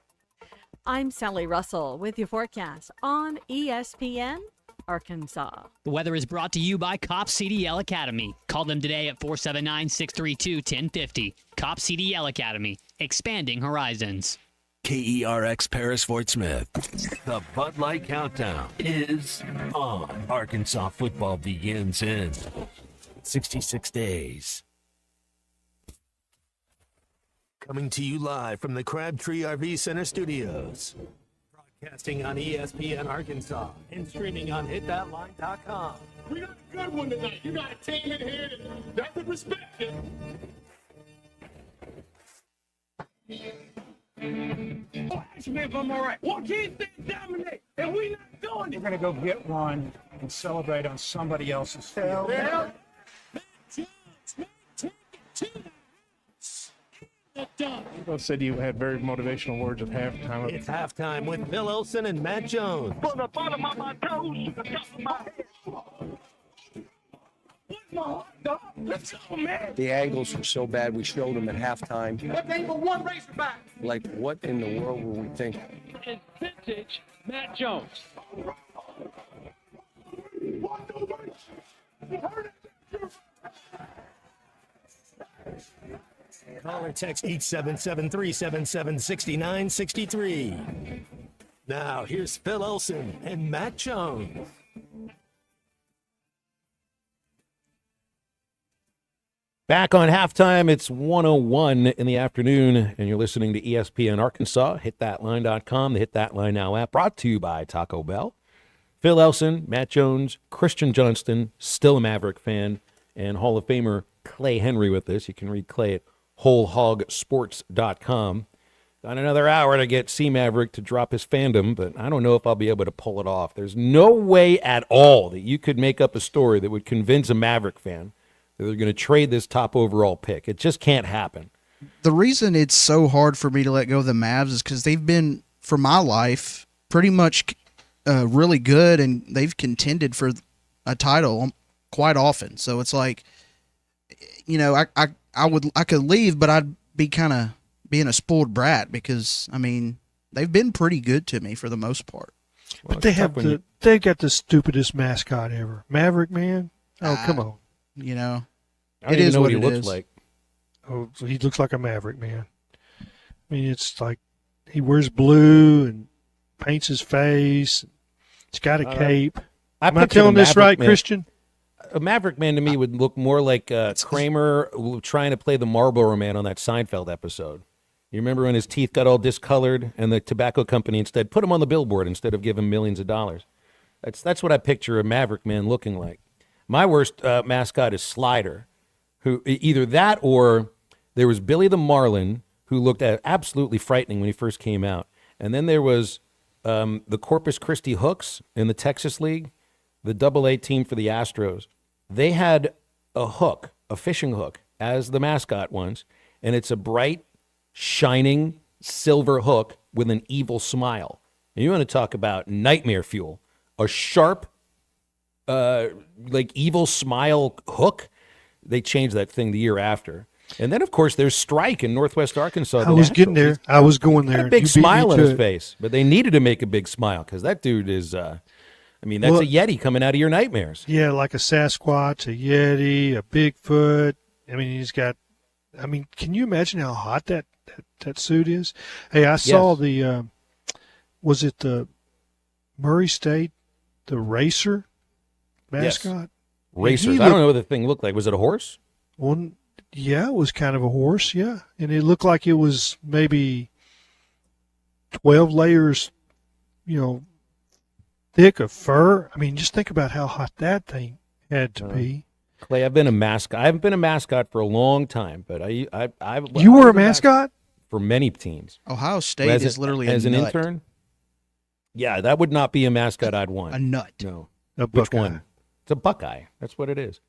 I'm Sally Russell with your forecast on ESPN Arkansas. The weather is brought to you by Cop CDL Academy. Call them today at 479-632-1050. Cop CDL Academy, expanding horizons. KERX Paris Fort Smith. The Bud Light Countdown is on. Arkansas football begins in 66 days. Coming to you live from the Crabtree RV Center Studios. Broadcasting on ESPN Arkansas and streaming on hitthatline.com. We got a good one tonight. You got a team in here that could respect you. Ask me if I'm all right. Well, can't they dominate? And we not doing it. We're gonna go get one and celebrate on somebody else's field. Yeah. You both said you had very motivational words at halftime. It's halftime with Phil Olsen and Matt Jones. From the bottom of my toes to the top of my head. What's my hot dog? Let's go, man. The angles were so bad, we showed them at halftime. That ain't but one Razorback. Like, what in the world were we thinking? It's vintage Matt Jones. Call or text 877-377-6963. Now, here's Phil Olsen and Matt Jones. Back on halftime, it's 1:01 in the afternoon, and you're listening to ESPN Arkansas, hitthatline.com, the Hit That Line Now app, brought to you by Taco Bell. Phil Elson, Matt Jones, Christian Johnston, still a Maverick fan, and Hall of Famer Clay Henry with us. You can read Clay at wholehogsports.com. Got another hour to get C Maverick to drop his fandom, but I don't know if I'll be able to pull it off. There's no way at all that you could make up a story that would convince a Maverick fan that they're going to trade this top overall pick. It just can't happen. The reason it's so hard for me to let go of the Mavs is because they've been, for my life, pretty much really good, and they've contended for a title quite often. So it's like, you know, I could leave, but I'd be kind of being a spoiled brat because, I mean, they've been pretty good to me for the most part. But they got the stupidest mascot ever. Maverick, man. Oh, come on. You know, I don't even know what he looks like. Oh, so he looks like a Maverick, man. I mean, it's like he wears blue and paints his face. He's got a cape. Am I picture telling the this right, Maverick Man. Christian? A Maverick Man to me would look more like Kramer trying to play the Marlboro Man on that Seinfeld episode. You remember when his teeth got all discolored and the tobacco company instead put him on the billboard instead of giving him millions of dollars? That's what I picture a Maverick Man looking like. My worst mascot is Slider, who either that or there was Billy the Marlin, who looked absolutely frightening when he first came out. And then there was the Corpus Christi Hooks in the Texas League, the Double-A team for the Astros. They had a hook, a fishing hook, as the mascot once, and it's a bright, shining silver hook with an evil smile. And you want to talk about nightmare fuel. A sharp, like evil smile hook. They changed that thing the year after. And then, of course, there's Strike in Northwest Arkansas. I was getting there. I was going there. Had a big You beat me smile on to his it. face, but they needed to make a big smile because that dude is, that's Well, a Yeti coming out of your nightmares. Yeah, like a Sasquatch, a Yeti, a Bigfoot. I mean, can you imagine how hot that suit is? Hey, I saw the, was it the Murray State, the racer mascot? Racers. I don't know what the thing looked like. Was it a horse? Well, yeah, it was kind of a horse, yeah. And it looked like it was maybe 12 layers, thick of fur. I mean, just think about how hot that thing had to be. Clay, I've been a mascot. I haven't been a mascot for a long time, but You were a mascot? For many teams. Ohio State As is literally as a an nut. intern. Yeah, that would not be a mascot I'd want. A nut. No. A Which Buckeye. one? It's a Buckeye. That's what it is.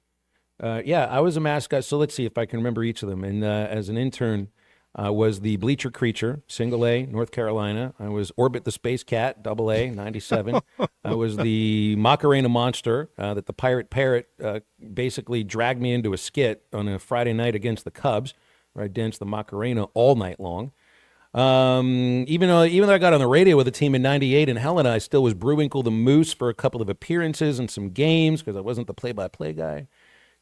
I was a mascot. So let's see if I can remember each of them. And as an intern, was the Bleacher Creature, single A, North Carolina. I was Orbit the Space Cat, double A, 97. I was the Macarena Monster that the Pirate Parrot basically dragged me into a skit on a Friday night against the Cubs, where I danced the Macarena all night long. Even though I got on the radio with the team in 98 in Helena, I still was Brewwinkle the Moose for a couple of appearances and some games because I wasn't the play-by-play guy.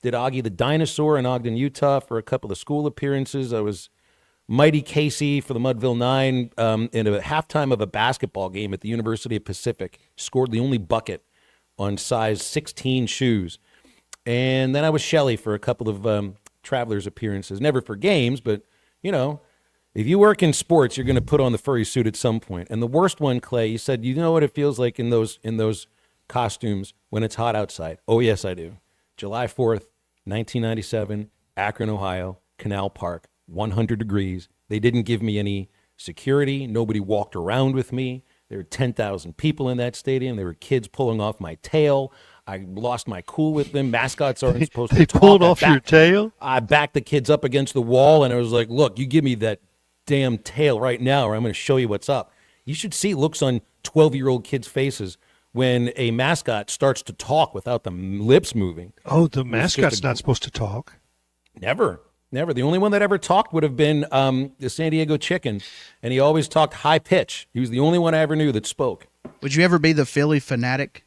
Did Augie the Dinosaur in Ogden, Utah for a couple of school appearances. I was Mighty Casey for the Mudville Nine in a halftime of a basketball game at the University of Pacific. Scored the only bucket on size 16 shoes. And then I was Shelley for a couple of Travelers appearances. Never for games, but, if you work in sports, you're going to put on the furry suit at some point. And the worst one, Clay, you said, you know what it feels like in those costumes when it's hot outside. Oh, yes, I do. July 4th, 1997, Akron, Ohio, Canal Park, 100 degrees. They didn't give me any security. Nobody walked around with me. There were 10,000 people in that stadium. There were kids pulling off my tail. I lost my cool with them. Mascots aren't supposed to They talk. pulled off your tail? I backed the kids up against the wall, and I was like, look, you give me that damn tail right now, or I'm going to show you what's up. You should see looks on 12-year-old kids' faces when a mascot starts to talk without the lips moving. Oh, the mascot's not supposed to talk. Never. The only one that ever talked would have been the San Diego Chicken, and he always talked high pitch. He was the only one I ever knew that spoke. Would you ever be the Philly Fanatic?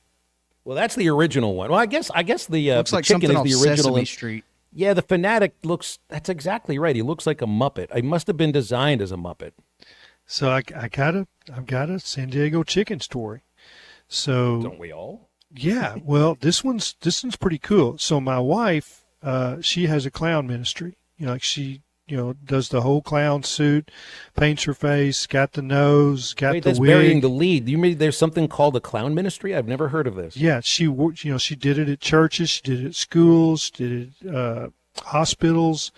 Well, that's the original one. Well, I guess the Looks the like Chicken something is off the original. Sesame Street. Yeah, the Fanatic that's exactly right. He looks like a Muppet. He must have been designed as a Muppet. So I've got a San Diego Chicken story. So Don't we all? Yeah, well, this one's pretty cool. So my wife, she has a clown ministry. She does the whole clown suit, paints her face, got the nose, got Wait, the that's wig. burying the lead. You mean there's something called a clown ministry? I've never heard of this. Yeah, she did it at churches, she did it at schools, she did it hospitals,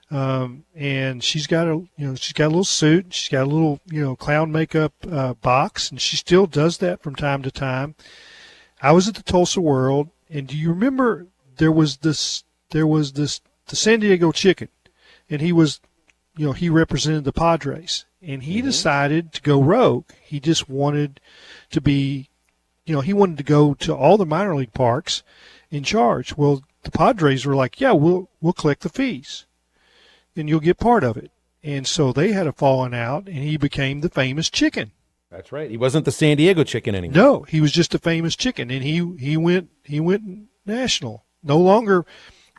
and she's got a little suit, she's got a little clown makeup box, and she still does that from time to time. I was at the Tulsa World, and do you remember there was the San Diego Chicken, and he was, he represented the Padres, and he decided to go rogue. He just wanted to be, he wanted to go to all the minor league parks in charge. Well, the Padres were like, yeah, we'll collect the fees, and you'll get part of it. And so they had a falling out, and he became the famous Chicken. That's right. He wasn't the San Diego Chicken anymore. No, he was just a famous Chicken, and he went national. No longer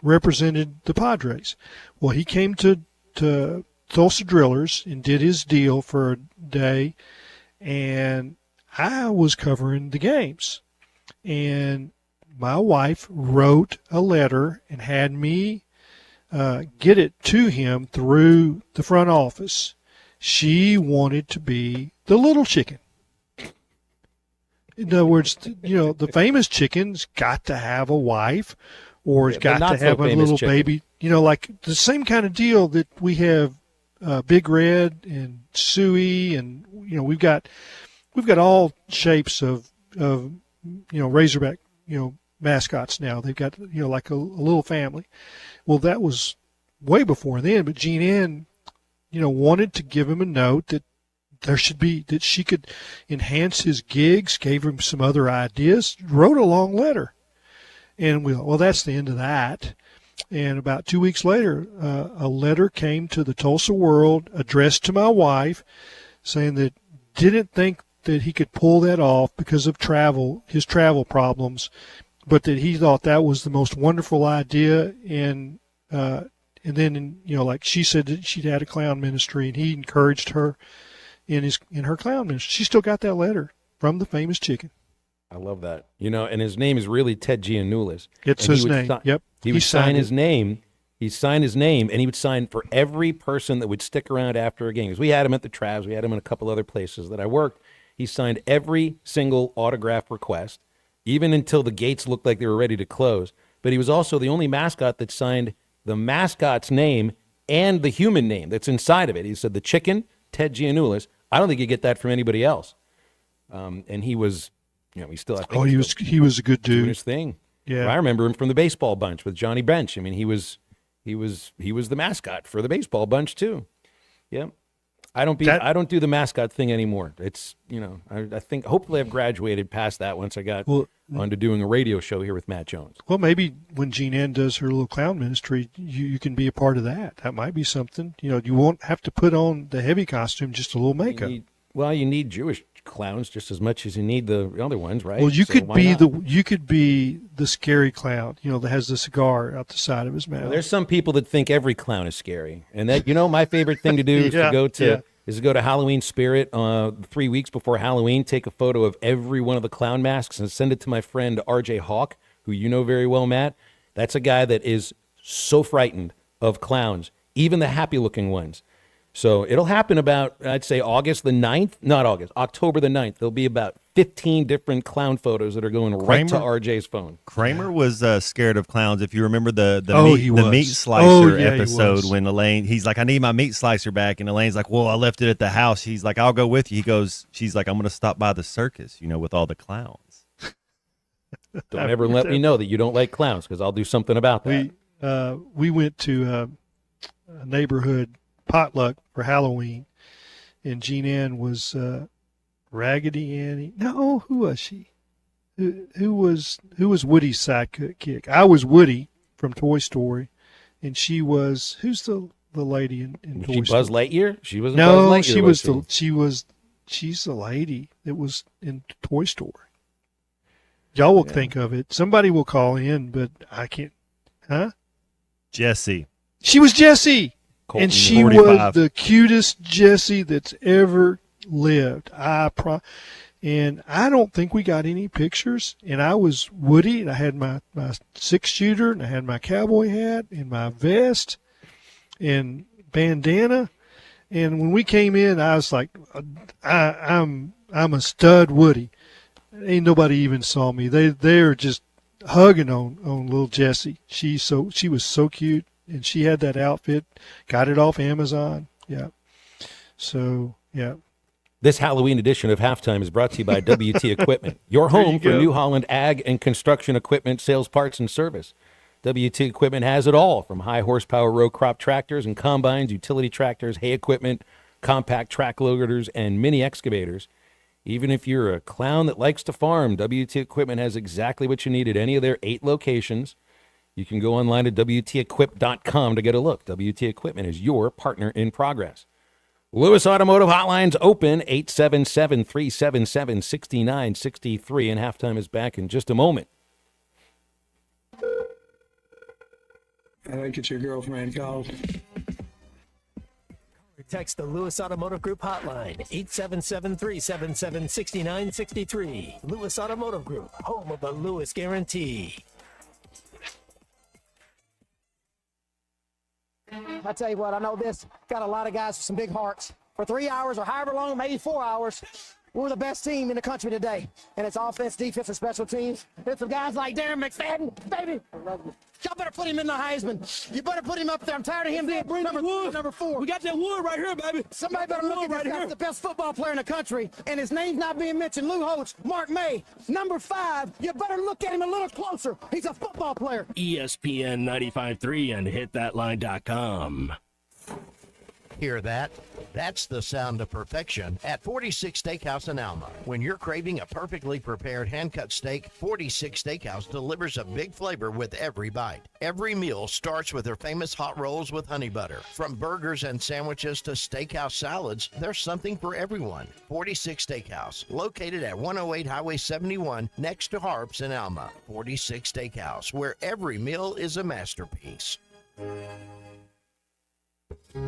represented the Padres. Well, he came to Tulsa Drillers and did his deal for a day, and I was covering the games. And my wife wrote a letter and had me get it to him through the front office. She wanted to be the little chicken. In other words, the famous chicken's got to have a wife, or it's got to have a little baby. Like the same kind of deal that we have Big Red and Suey, and we've got all shapes of Razorback mascots now. They've got like a little family. Well, that was way before then, but Jean Ann wanted to give him a note that that she could enhance his gigs, gave him some other ideas, wrote a long letter. And well, that's the end of that. And about 2 weeks later, a letter came to the Tulsa World addressed to my wife saying that didn't think that he could pull that off because of his travel problems, but that he thought that was the most wonderful idea. And then, like she said that she'd had a clown ministry, and he encouraged her in her clown ministry. She still got that letter from the famous chicken. I love that. And his name is really Ted Giannoulis. It's his name. Yep. He would sign his name. He signed his name, and he would sign for every person that would stick around after a game. Because we had him at the Travs. We had him in a couple other places that I worked. He signed every single autograph request, even until the gates looked like they were ready to close. But he was also the only mascot that signed the mascot's name and the human name that's inside of it. He said the chicken, Ted Giannoulis. I don't think you get that from anybody else. And he was, he still. I think he was a good dude. Doing his thing. Yeah, I remember him from the baseball bunch with Johnny Bench. I mean, he was the mascot for the baseball bunch too. Yeah, I don't do the mascot thing anymore. It's I think hopefully I've graduated past that once I got onto doing a radio show here with Matt Jones. Well, maybe when Jean Ann does her little clown ministry, you can be a part of that. That might be something. You won't have to put on the heavy costume, just a little makeup. You need Jewish clowns just as much as you need the other ones, right? Well, you could be the scary clown, that has the cigar out the side of his mouth. Well, there's some people that think every clown is scary, and that my favorite thing to do is to go to Halloween Spirit 3 weeks before Halloween, take a photo of every one of the clown masks and send it to my friend RJ Hawk, who you know very well, Matt. That's a guy that is so frightened of clowns, even the happy-looking ones. So it'll happen about, I'd say, October the 9th. There'll be about 15 different clown photos that are going right to RJ's phone. Kramer was scared of clowns. If you remember the meat slicer episode when Elaine, he's like, I need my meat slicer back. And Elaine's like, well, I left it at the house. He's like, I'll go with you. She's like, I'm going to stop by the circus, with all the clowns. Don't ever let me know that you don't like clowns, because I'll do something about that. We went to a neighborhood potluck for Halloween, and Jean Ann was Raggedy Annie. No, who was she? Who was Woody's sidekick? I was Woody from Toy Story, and she was who's the lady in Toy Story? Buzz Lightyear? She wasn't Buzz Lightyear. She's the lady that was in Toy Story. Y'all will think of it. Somebody will call in, but I can't. Huh? Jessie. She was Jessie. Colton, and she 45. was the cutest Jessie that's ever lived. And I don't think we got any pictures. And I was Woody, and I had my 6-shooter, and I had my cowboy hat, and my vest, and bandana. And when we came in, I was like, I'm a stud Woody. Ain't nobody even saw me. They're just hugging on little Jessie. She was so cute. And she had that outfit, got it off Amazon. Yeah. So, yeah. This Halloween edition of Halftime is brought to you by WT Equipment, your home for New Holland ag and construction equipment, sales, parts, and service. WT Equipment has it all, from high horsepower row crop tractors and combines, utility tractors, hay equipment, compact track loaders, and mini excavators. Even if you're a clown that likes to farm, WT Equipment has exactly what you need at any of their 8 locations. You can go online to WTEquip.com to get a look. WT Equipment is your partner in progress. Lewis Automotive Hotline's open, 877-377-6963, and Halftime is back in just a moment. I think it's your girlfriend called. text the Lewis Automotive Group hotline, 877-377-6963. Lewis Automotive Group, home of the Lewis Guarantee. I tell you what, I know this got a lot of guys with some big hearts. For 3 hours or however long, maybe 4 hours, we're the best team in the country today. And it's offense, defense, and special teams. There's some guys like Darren McFadden, baby. Y'all better put him in the Heisman. You better put him up there. I'm tired of him being number 4. We got that wood right here, baby. Somebody better look at this guy. He's the best football player in the country. And his name's not being mentioned. Lou Holtz, Mark May, number 5. You better look at him a little closer. He's a football player. ESPN 95.3 and hitthatline.com. Hear that? That's the sound of perfection at 46 Steakhouse in Alma. When you're craving a perfectly prepared hand-cut steak, 46 Steakhouse delivers a big flavor with every bite. Every meal starts with their famous hot rolls with honey butter. From burgers and sandwiches to steakhouse salads, there's something for everyone. 46 Steakhouse, located at 108 Highway 71 next to Harps in Alma. 46 Steakhouse, where every meal is a masterpiece.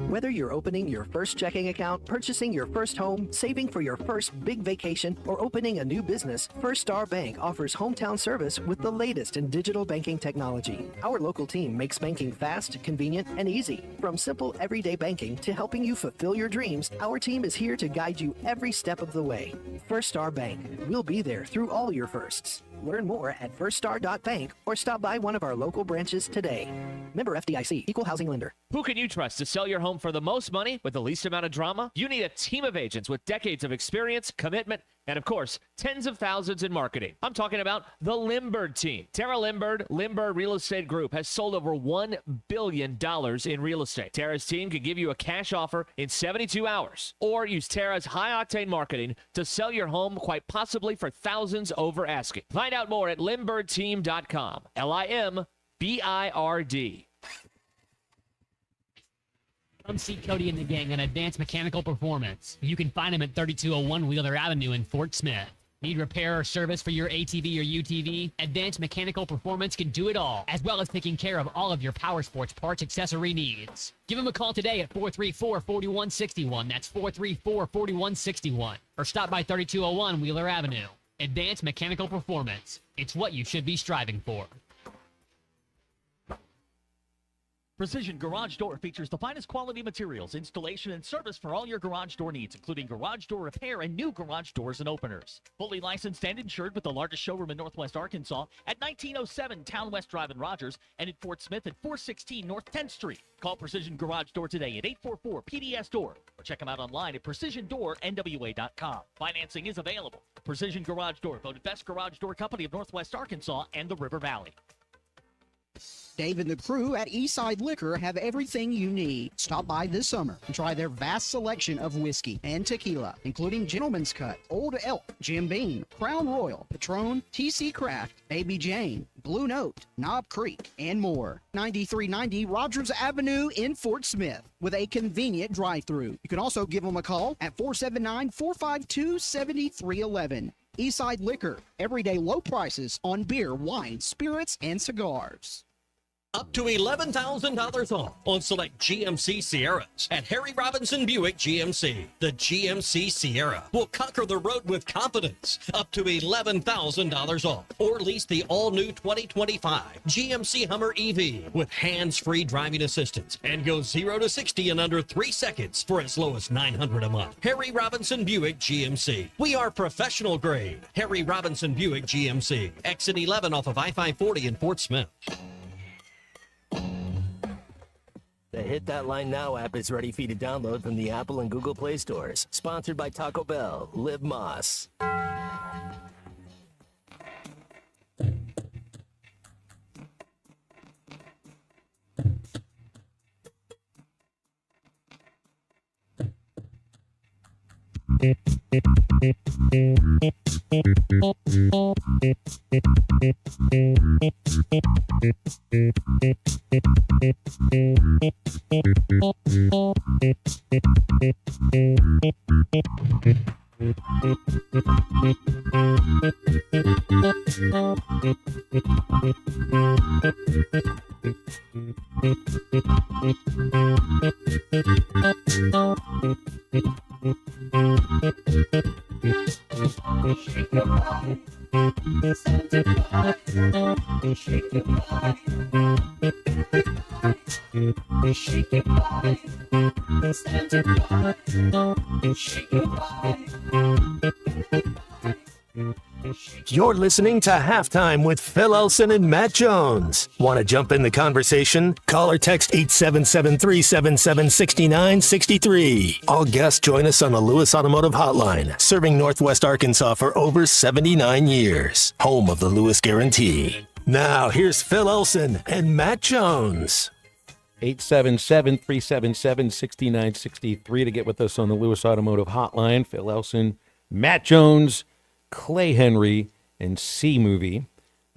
Whether you're opening your first checking account, purchasing your first home, saving for your first big vacation, or opening a new business, First Star Bank offers hometown service with the latest in digital banking technology. Our local team makes banking fast, convenient, and easy. From simple everyday banking to helping you fulfill your dreams, our team is here to guide you every step of the way. First Star Bank. We'll be there through all your firsts. Learn more at firststar.bank or stop by one of our local branches today. Member FDIC, Equal Housing Lender. Who can you trust to sell your home for the most money with the least amount of drama? You need a team of agents with decades of experience, commitment, and of course, tens of thousands in marketing. I'm talking about the Limbird team. Tara Limbird, Limbird Real Estate Group, has sold over $1 billion in real estate. Tara's team can give you a cash offer in 72 hours, or use Tara's high-octane marketing to sell your home quite possibly for thousands over asking. Find out more at LimbirdTeam.com. LIMBIRD. Come see Cody and the gang on Advanced Mechanical Performance. You can find him at 3201 Wheeler Avenue in Fort Smith. Need repair or service for your ATV or UTV? Advanced Mechanical Performance can do it all, as well as taking care of all of your power sports parts accessory needs. Give him a call today at 434-4161. That's 434-4161. Or stop by 3201 Wheeler Avenue. Advanced Mechanical Performance. It's what you should be striving for. Precision Garage Door features the finest quality materials, installation, and service for all your garage door needs, including garage door repair and new garage doors and openers. Fully licensed and insured with the largest showroom in Northwest Arkansas at 1907 Town West Drive in Rogers and in Fort Smith at 416 North 10th Street. Call Precision Garage Door today at 844-PDS-DOOR or check them out online at PrecisionDoorNWA.com. Financing is available. Precision Garage Door, voted best garage door company of Northwest Arkansas and the River Valley. Dave and the crew at Eastside Liquor have everything you need. Stop by this summer and try their vast selection of whiskey and tequila, including Gentleman's Cut, Old Elk, Jim Beam, Crown Royal, Patron, TC Craft, Baby Jane, Blue Note, Knob Creek, and more. 9390 Rogers Avenue in Fort Smith with a convenient drive-thru. You can also give them a call at 479-452-7311. Eastside Liquor, everyday low prices on beer, wine, spirits, and cigars. Up to $11,000 off on select GMC Sierras at Harry Robinson Buick GMC. The GMC Sierra will conquer the road with confidence. Up to $11,000 off. Or lease the all-new 2025 GMC Hummer EV with hands-free driving assistance and go 0 to 60 in under 3 seconds for as low as $900 a month. Harry Robinson Buick GMC. We are professional grade. Harry Robinson Buick GMC. Exit 11 off of I-540 in Fort Smith. The Hit That Line Now app is ready for you to download from the Apple and Google Play stores. Sponsored by Taco Bell. Live Moss. You're listening to Halftime with Phil Elson and Matt Jones. Want to jump in the conversation? Call or text 877-377-6963. All guests join us on the Lewis Automotive Hotline, serving Northwest Arkansas for over 79 years. Home of the Lewis Guarantee. Now, here's Phil Elson and Matt Jones. 877-377-6963 to get with us on the Lewis Automotive Hotline. Phil Elson, Matt Jones, Clay Henry, and C-Movie.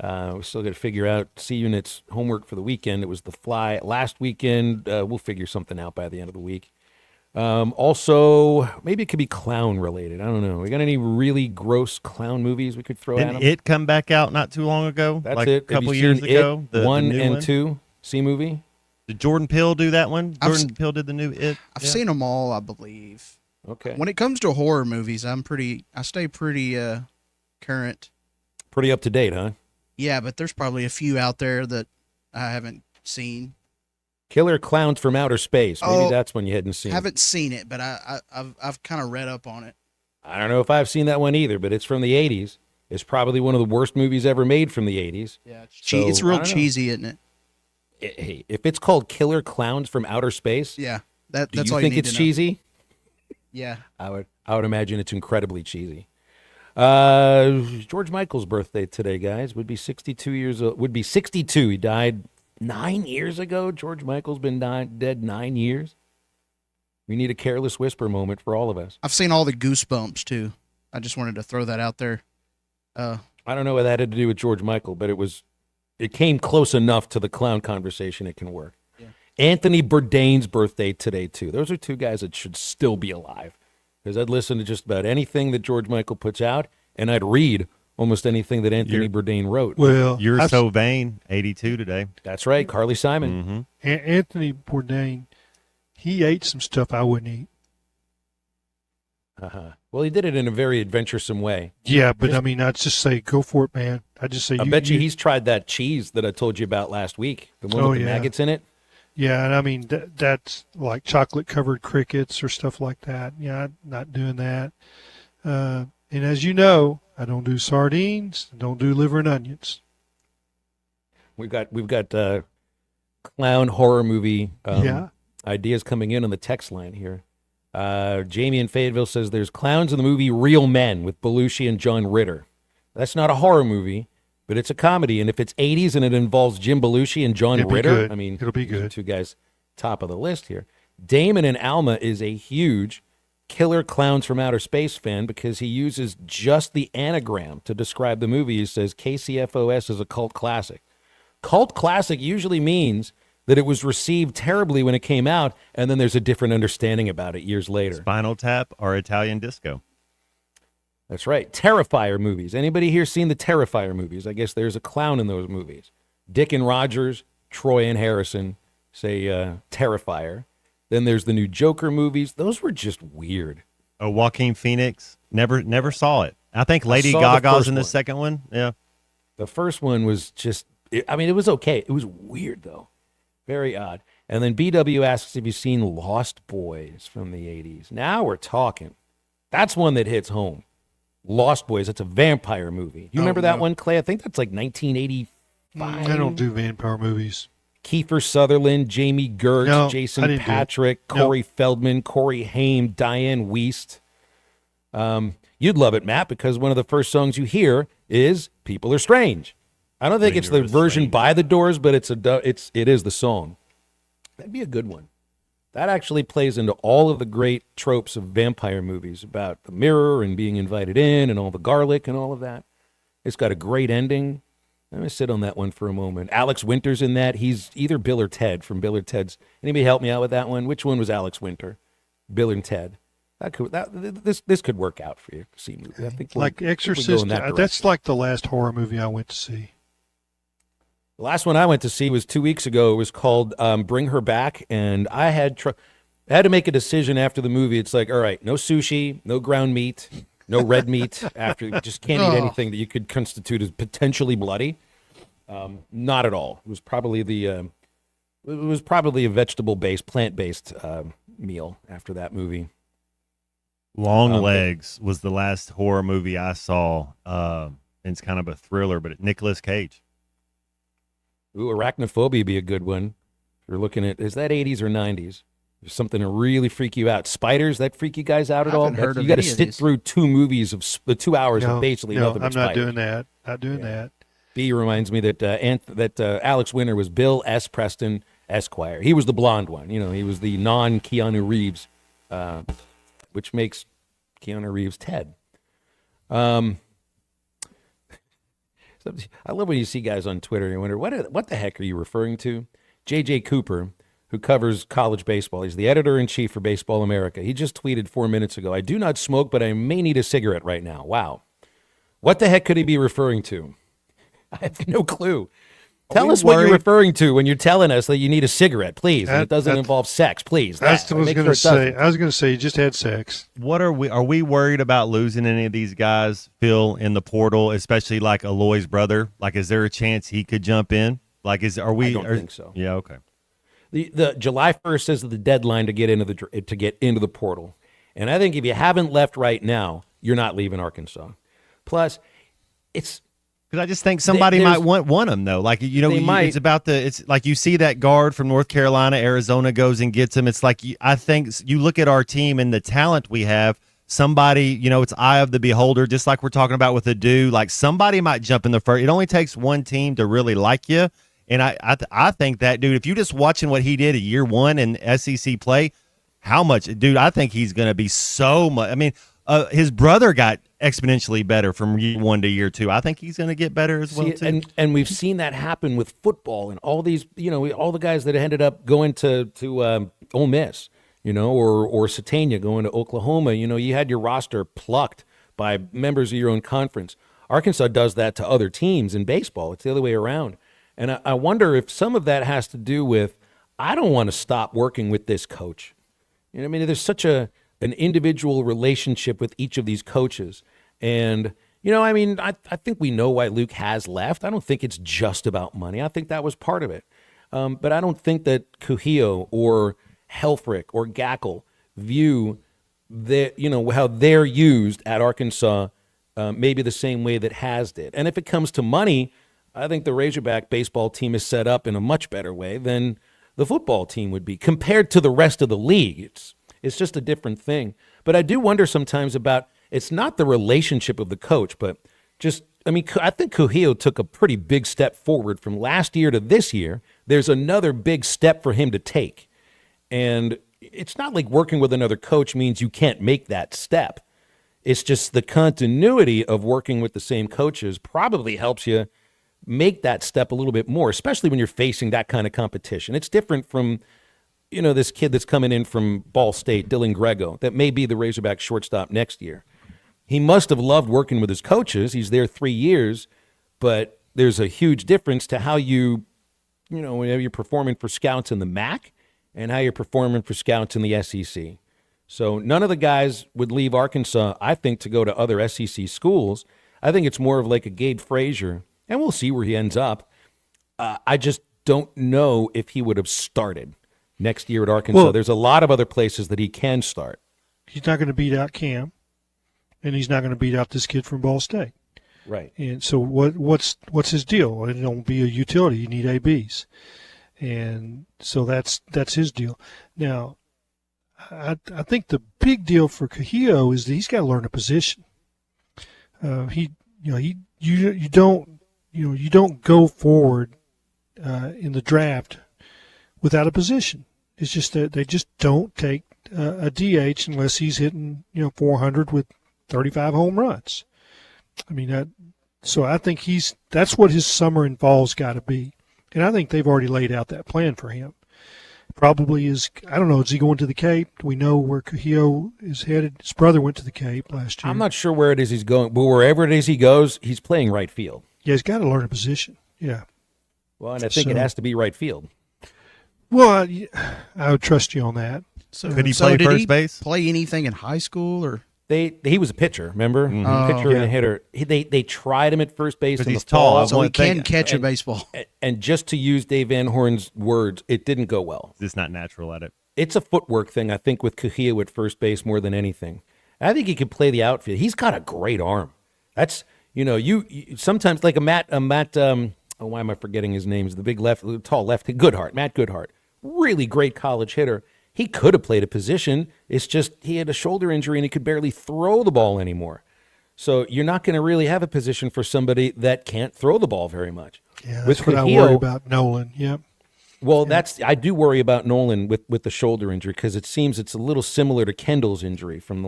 We still got to figure out C-Unit's homework for the weekend. It was The Fly last weekend. We'll figure something out by the end of the week. Also, maybe it could be clown-related. I don't know. We got any really gross clown movies we could throw at Didn't them? It come back out not too long ago? That's like it. a couple Have you years seen ago. It? One new and one? two, C-Movie? Did Jordan Peele do that one? I've Jordan Peele did the new It. I've seen them all, I believe. Okay. When it comes to horror movies, I stay pretty current. Pretty up to date, huh? Yeah, but there's probably a few out there that I haven't seen. Killer Clowns from Outer Space. Maybe Oh, that's one you hadn't seen. Haven't seen it, but I've kind of read up on it. I don't know if I've seen that one either, but it's from the 80s. It's probably one of the worst movies ever made from the 80s. Yeah, it's So, real I don't know. cheesy, isn't it? Hey, if it's called Killer Clowns from Outer Space, Yeah, do that's you all think you need it's to know. cheesy? Yeah. I would imagine it's incredibly cheesy. George Michael's birthday today, guys. Would be 62 years old. Would be 62. He died 9 years ago. George Michael's been dead 9 years. We need a careless whisper moment for all of us. I've seen all the Goosebumps too. I just wanted to throw that out there. I don't know what that had to do with George Michael, but it came close enough to the clown conversation it can work. Yeah. Anthony Bourdain's birthday today, too. Those are two guys that should still be alive, because I'd listen to just about anything that George Michael puts out, and I'd read almost anything that Anthony Bourdain wrote. Well, You're So Vain, 82 today. That's right, Carly Simon. Mm-hmm. Anthony Bourdain, he ate some stuff I wouldn't eat. Well, he did it in a very adventuresome way. Yeah, but I mean, I'd just say, go for it, man. I just say, I bet you he's tried that cheese that I told you about last week, the one with the maggots in it. Yeah, and I mean, that's like chocolate-covered crickets or stuff like that. Yeah, I'm not doing that. And as you know, I don't do sardines, I don't do liver and onions. We've got clown horror movie Yeah. ideas coming in on the text line here. Jamie in Fayetteville says there's clowns in the movie Real Men with Belushi and John Ritter. That's not a horror movie, but it's a comedy. And if it's 80s and it involves Jim Belushi and John It'll be Ritter, good. I mean, It'll be those are good. two guys top of the list here. Damon in Alma is a huge Killer Clowns from Outer Space fan because he uses just the anagram to describe the movie. He says KCFOS is a cult classic. Cult classic usually means that it was received terribly when it came out, and then there's a different understanding about it years later. Spinal Tap or Italian Disco. That's right. Terrifier movies. Anybody here seen the Terrifier movies? I guess there's a clown in those movies. Dick and Rogers, Troy and Harrison say Terrifier. Then there's the new Joker movies. Those were just weird. Oh, Joaquin Phoenix. Never saw it. I think Lady saw the Gaga's first in the one. second one. Yeah. The first one was just, it was okay. It was weird, though. Very odd. And then BW asks if you've seen Lost Boys from the 80s. Now we're talking. That's one that hits home. Lost Boys. It's a vampire movie. You remember that one, Clay? I think that's like 1985. I don't do vampire movies. Kiefer Sutherland, Jamie Gertz, No, I Jason didn't do it. Patrick, No. Corey Feldman, Corey Haim, Diane Wiest. You'd love it, Matt, because one of the first songs you hear is "People Are Strange." I don't think it's the version by the Doors, but it is the song. That'd be a good one. That actually plays into all of the great tropes of vampire movies about the mirror and being invited in and all the garlic and all of that. It's got a great ending. I'm going to sit on that one for a moment. Alex Winter's in that. He's either Bill or Ted from Bill or Ted's. Anybody help me out with that one? Which one was Alex Winter? Bill and Ted. This could work out for you. See, I think Like we'll go Exorcist, in that that's like the last horror movie I went to see. The last one I went to see was 2 weeks ago. It was called Bring Her Back, and I had to make a decision after the movie. It's like, all right, no sushi, no ground meat, no red meat. After just can't eat anything that you could constitute as potentially bloody. Not at all. It was probably a vegetable-based, plant-based meal after that movie. Long Legs was the last horror movie I saw. And it's kind of a thriller, but Nicolas Cage. Ooh, Arachnophobia would be a good one. If you're looking at, is that 80s or 90s? There's something to really freak you out. Spiders, that freak you guys out at all? Heard You of got to any of sit these. through 2 movies of the 2 hours of basically no, nothing but I'm not spiders. doing that. Not doing that. B reminds me that Alex Winter was Bill S. Preston Esquire. He was the blonde one. You know, he was the non-Keanu Reeves, which makes Keanu Reeves Ted. I love when you see guys on Twitter and you wonder, what the heck are you referring to? J.J. Cooper, who covers college baseball. He's the editor-in-chief for Baseball America. He just tweeted 4 minutes ago, I do not smoke, but I may need a cigarette right now. Wow. What the heck could he be referring to? I have no clue. Tell us what you're referring to when you're telling us that you need a cigarette, please. And it doesn't involve sex, please. That's what I was going to say. I was going to say you just had sex. What are we worried about losing any of these guys, Phil, in the portal, especially like Aloy's brother? Like, is there a chance he could jump in? Like, I don't think so. Yeah, okay. The July 1st is the deadline to get into the portal. And I think if you haven't left right now, you're not leaving Arkansas. Plus, it's because I just think somebody might want him though. Like, you know, it's like you see that guard from North Carolina, Arizona goes and gets him. It's like I think you look at our team and the talent we have. Somebody, you know, it's eye of the beholder, just like we're talking about with Adu. Like somebody might jump in the first. It only takes one team to really like you, and I think that dude. If you just watching what he did a year 1 in SEC play, how much, dude? I think he's going to be so much. I mean, his brother got exponentially better from year 1 to year 2. I think he's going to get better as well too. And we've seen that happen with football and all these, you know, all the guys that ended up going to Ole Miss, you know, or Satania going to Oklahoma. You know, you had your roster plucked by members of your own conference. Arkansas does that to other teams in baseball. It's the other way around. And I wonder if some of that has to do with, I don't want to stop working with this coach. You know what I mean? There's such an individual relationship with each of these coaches. And, you know, I mean, I think we know why Luke has left. I don't think it's just about money. I think that was part of it. But I don't think that Kuhio or Helfrich or Gackle view that, you know, how they're used at Arkansas maybe the same way that Has did. And if it comes to money, I think the Razorback baseball team is set up in a much better way than the football team would be compared to the rest of the league. It's just a different thing. But I do wonder sometimes about, it's not the relationship of the coach, but just, I mean, I think Kuhio took a pretty big step forward from last year to this year. There's another big step for him to take. And it's not like working with another coach means you can't make that step. It's just the continuity of working with the same coaches probably helps you make that step a little bit more, especially when you're facing that kind of competition. It's different from, you know, this kid that's coming in from Ball State, Dylan Grego, that may be the Razorback shortstop next year. He must have loved working with his coaches. He's there 3 years, but there's a huge difference to how you know, whenever you're performing for scouts in the MAC and how you're performing for scouts in the SEC. So none of the guys would leave Arkansas, I think, to go to other SEC schools. I think it's more of like a Gabe Frazier, and we'll see where he ends up. I just don't know if he would have started next year at Arkansas. Well, there's a lot of other places that he can start. He's not going to beat out Cam, and he's not going to beat out this kid from Ball State. Right. And so what's his deal? It don't be a utility. You need ABs. And so that's his deal. Now, I think the big deal for Kuhio is that he's got to learn a position. You don't go forward in the draft without a position. It's just that they just don't take a DH unless he's hitting 400 with 35 home runs. I mean so I think that's what his summer and fall's got to be, and I think they've already laid out that plan for him. Probably is, I don't know, is he going to the Cape? Do we know where Kuhio is headed? His brother went to the Cape last year. I'm not sure where it is he's going, but wherever it is he goes, he's playing right field. Yeah, he's got to learn a position. Yeah. Well, and I think it So- has to be right field. Well, I would trust you on that. So, Could he so play did first he base? Play anything in high school or? He was a pitcher, remember? Oh. Pitcher and Yeah. a hitter. They tried him at first base in the he's fall. tall. So he one thing- can catch a and- baseball. And just to use Dave Van Horn's words, it didn't go well. Just not natural at it. It's a footwork thing, I think, with Cujillo at first base more than anything. I think he could play the outfield. He's got a great arm. That's, you sometimes like Matt, why am I forgetting his name? He's the big tall lefty, Matt Goodhart. Really great college hitter. He could have played a position. It's just he had a shoulder injury and he could barely throw the ball anymore. So you're not going to really have a position for somebody that can't throw the ball very much. Yeah, that's what I worry about Nolan. Yep. Well, I do worry about Nolan with the shoulder injury because it seems it's a little similar to Kendall's injury from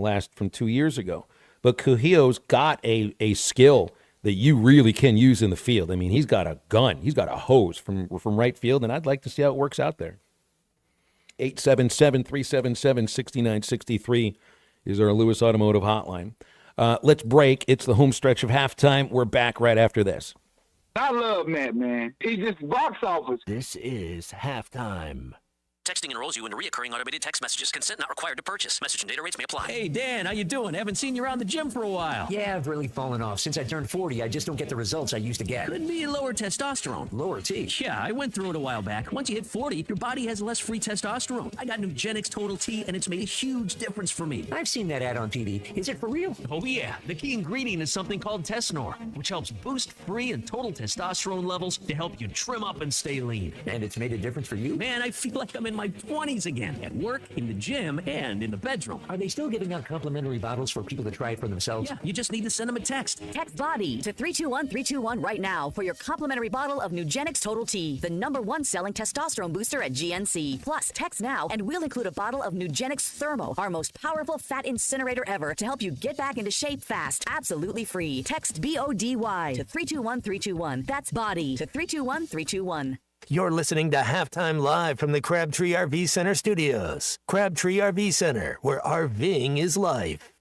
2 years ago. But Cujillo's got a skill that you really can use in the field. I mean, he's got a gun. He's got a hose from right field, and I'd like to see how it works out there. 877-377-6963 is our Lewis Automotive hotline. Let's break. It's the home stretch of halftime. We're back right after this. I love Matt, man. He's just box office. This is halftime. Texting enrolls you in recurring automated text messages. Consent not required to purchase. Message and data rates may apply. Hey, Dan, how you doing? Haven't seen you around the gym for a while. Yeah, I've really fallen off. Since I turned 40, I just don't get the results I used to get. Could be lower testosterone. Lower T. Yeah, I went through it a while back. Once you hit 40, your body has less free testosterone. I got Nugenix Total T, and it's made a huge difference for me. I've seen that ad on TV. Is it for real? Oh, yeah. The key ingredient is something called Tesnor, which helps boost free and total testosterone levels to help you trim up and stay lean. And it's made a difference for you? Man, I feel like I'm in my 20s again. At work, in the gym, and in the bedroom. Are they still giving out complimentary bottles for people to try it for themselves? Yeah, you just need to send them a text. Text BODY to 321-321 right now for your complimentary bottle of Nugenix Total T, the #1 selling testosterone booster at GNC. Plus, text now and we'll include a bottle of Nugenix Thermo, our most powerful fat incinerator ever, to help you get back into shape fast. Absolutely free. Text BODY to 321-321. That's BODY to 321-321. You're listening to Halftime Live from the Crabtree RV Center studios. Crabtree RV Center, where RVing is life.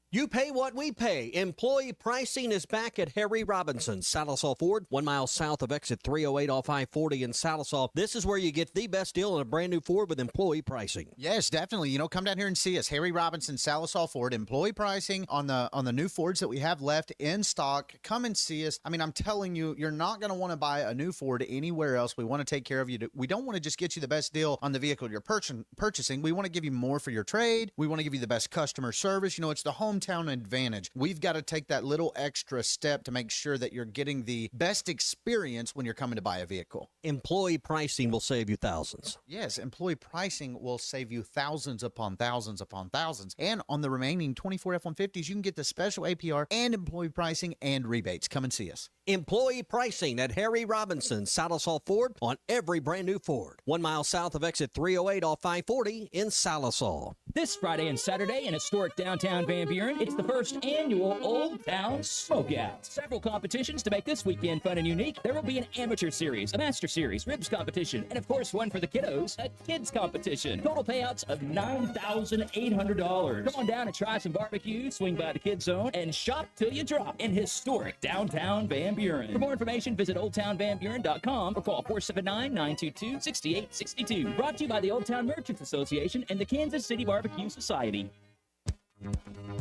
You pay what we pay. Employee pricing is back at Harry Robinson, Salisaw Ford, 1 mile south of exit 308 off I-40 in Salisaw. This is where you get the best deal on a brand new Ford with employee pricing. Yes, definitely. Come down here and see us. Harry Robinson, Salisaw Ford, employee pricing on the new Fords that we have left in stock. Come and see us. I mean, I'm telling you, you're not going to want to buy a new Ford anywhere else. We want to take care of you. We don't want to just get you the best deal on the vehicle you're purchasing. We want to give you more for your trade. We want to give you the best customer service. It's the hometown advantage. We've got to take that little extra step to make sure that you're getting the best experience when you're coming to buy a vehicle. Employee pricing will save you thousands. Yes, employee pricing will save you thousands upon thousands upon thousands. And on the remaining 24 F-150s, you can get the special APR and employee pricing and rebates. Come and see us. Employee pricing at Harry Robinson, Salisaw Ford, on every brand new Ford. 1 mile south of exit 308 off I-40 in Salisaw. This Friday and Saturday in historic downtown Van Buren, it's the first annual Old Town Smokeout. Several competitions to make this weekend fun and unique. There will be an amateur series, a master series, ribs competition, and of course one for the kiddos, a kids competition. Total payouts of $9,800. Come on down and try some barbecue, swing by the kids zone, and shop till you drop in historic downtown Van Buren. For more information, visit oldtownvanburen.com or call 479-922-6862. Brought to you by the Old Town Merchants Association and the Kansas City Barbecue Society.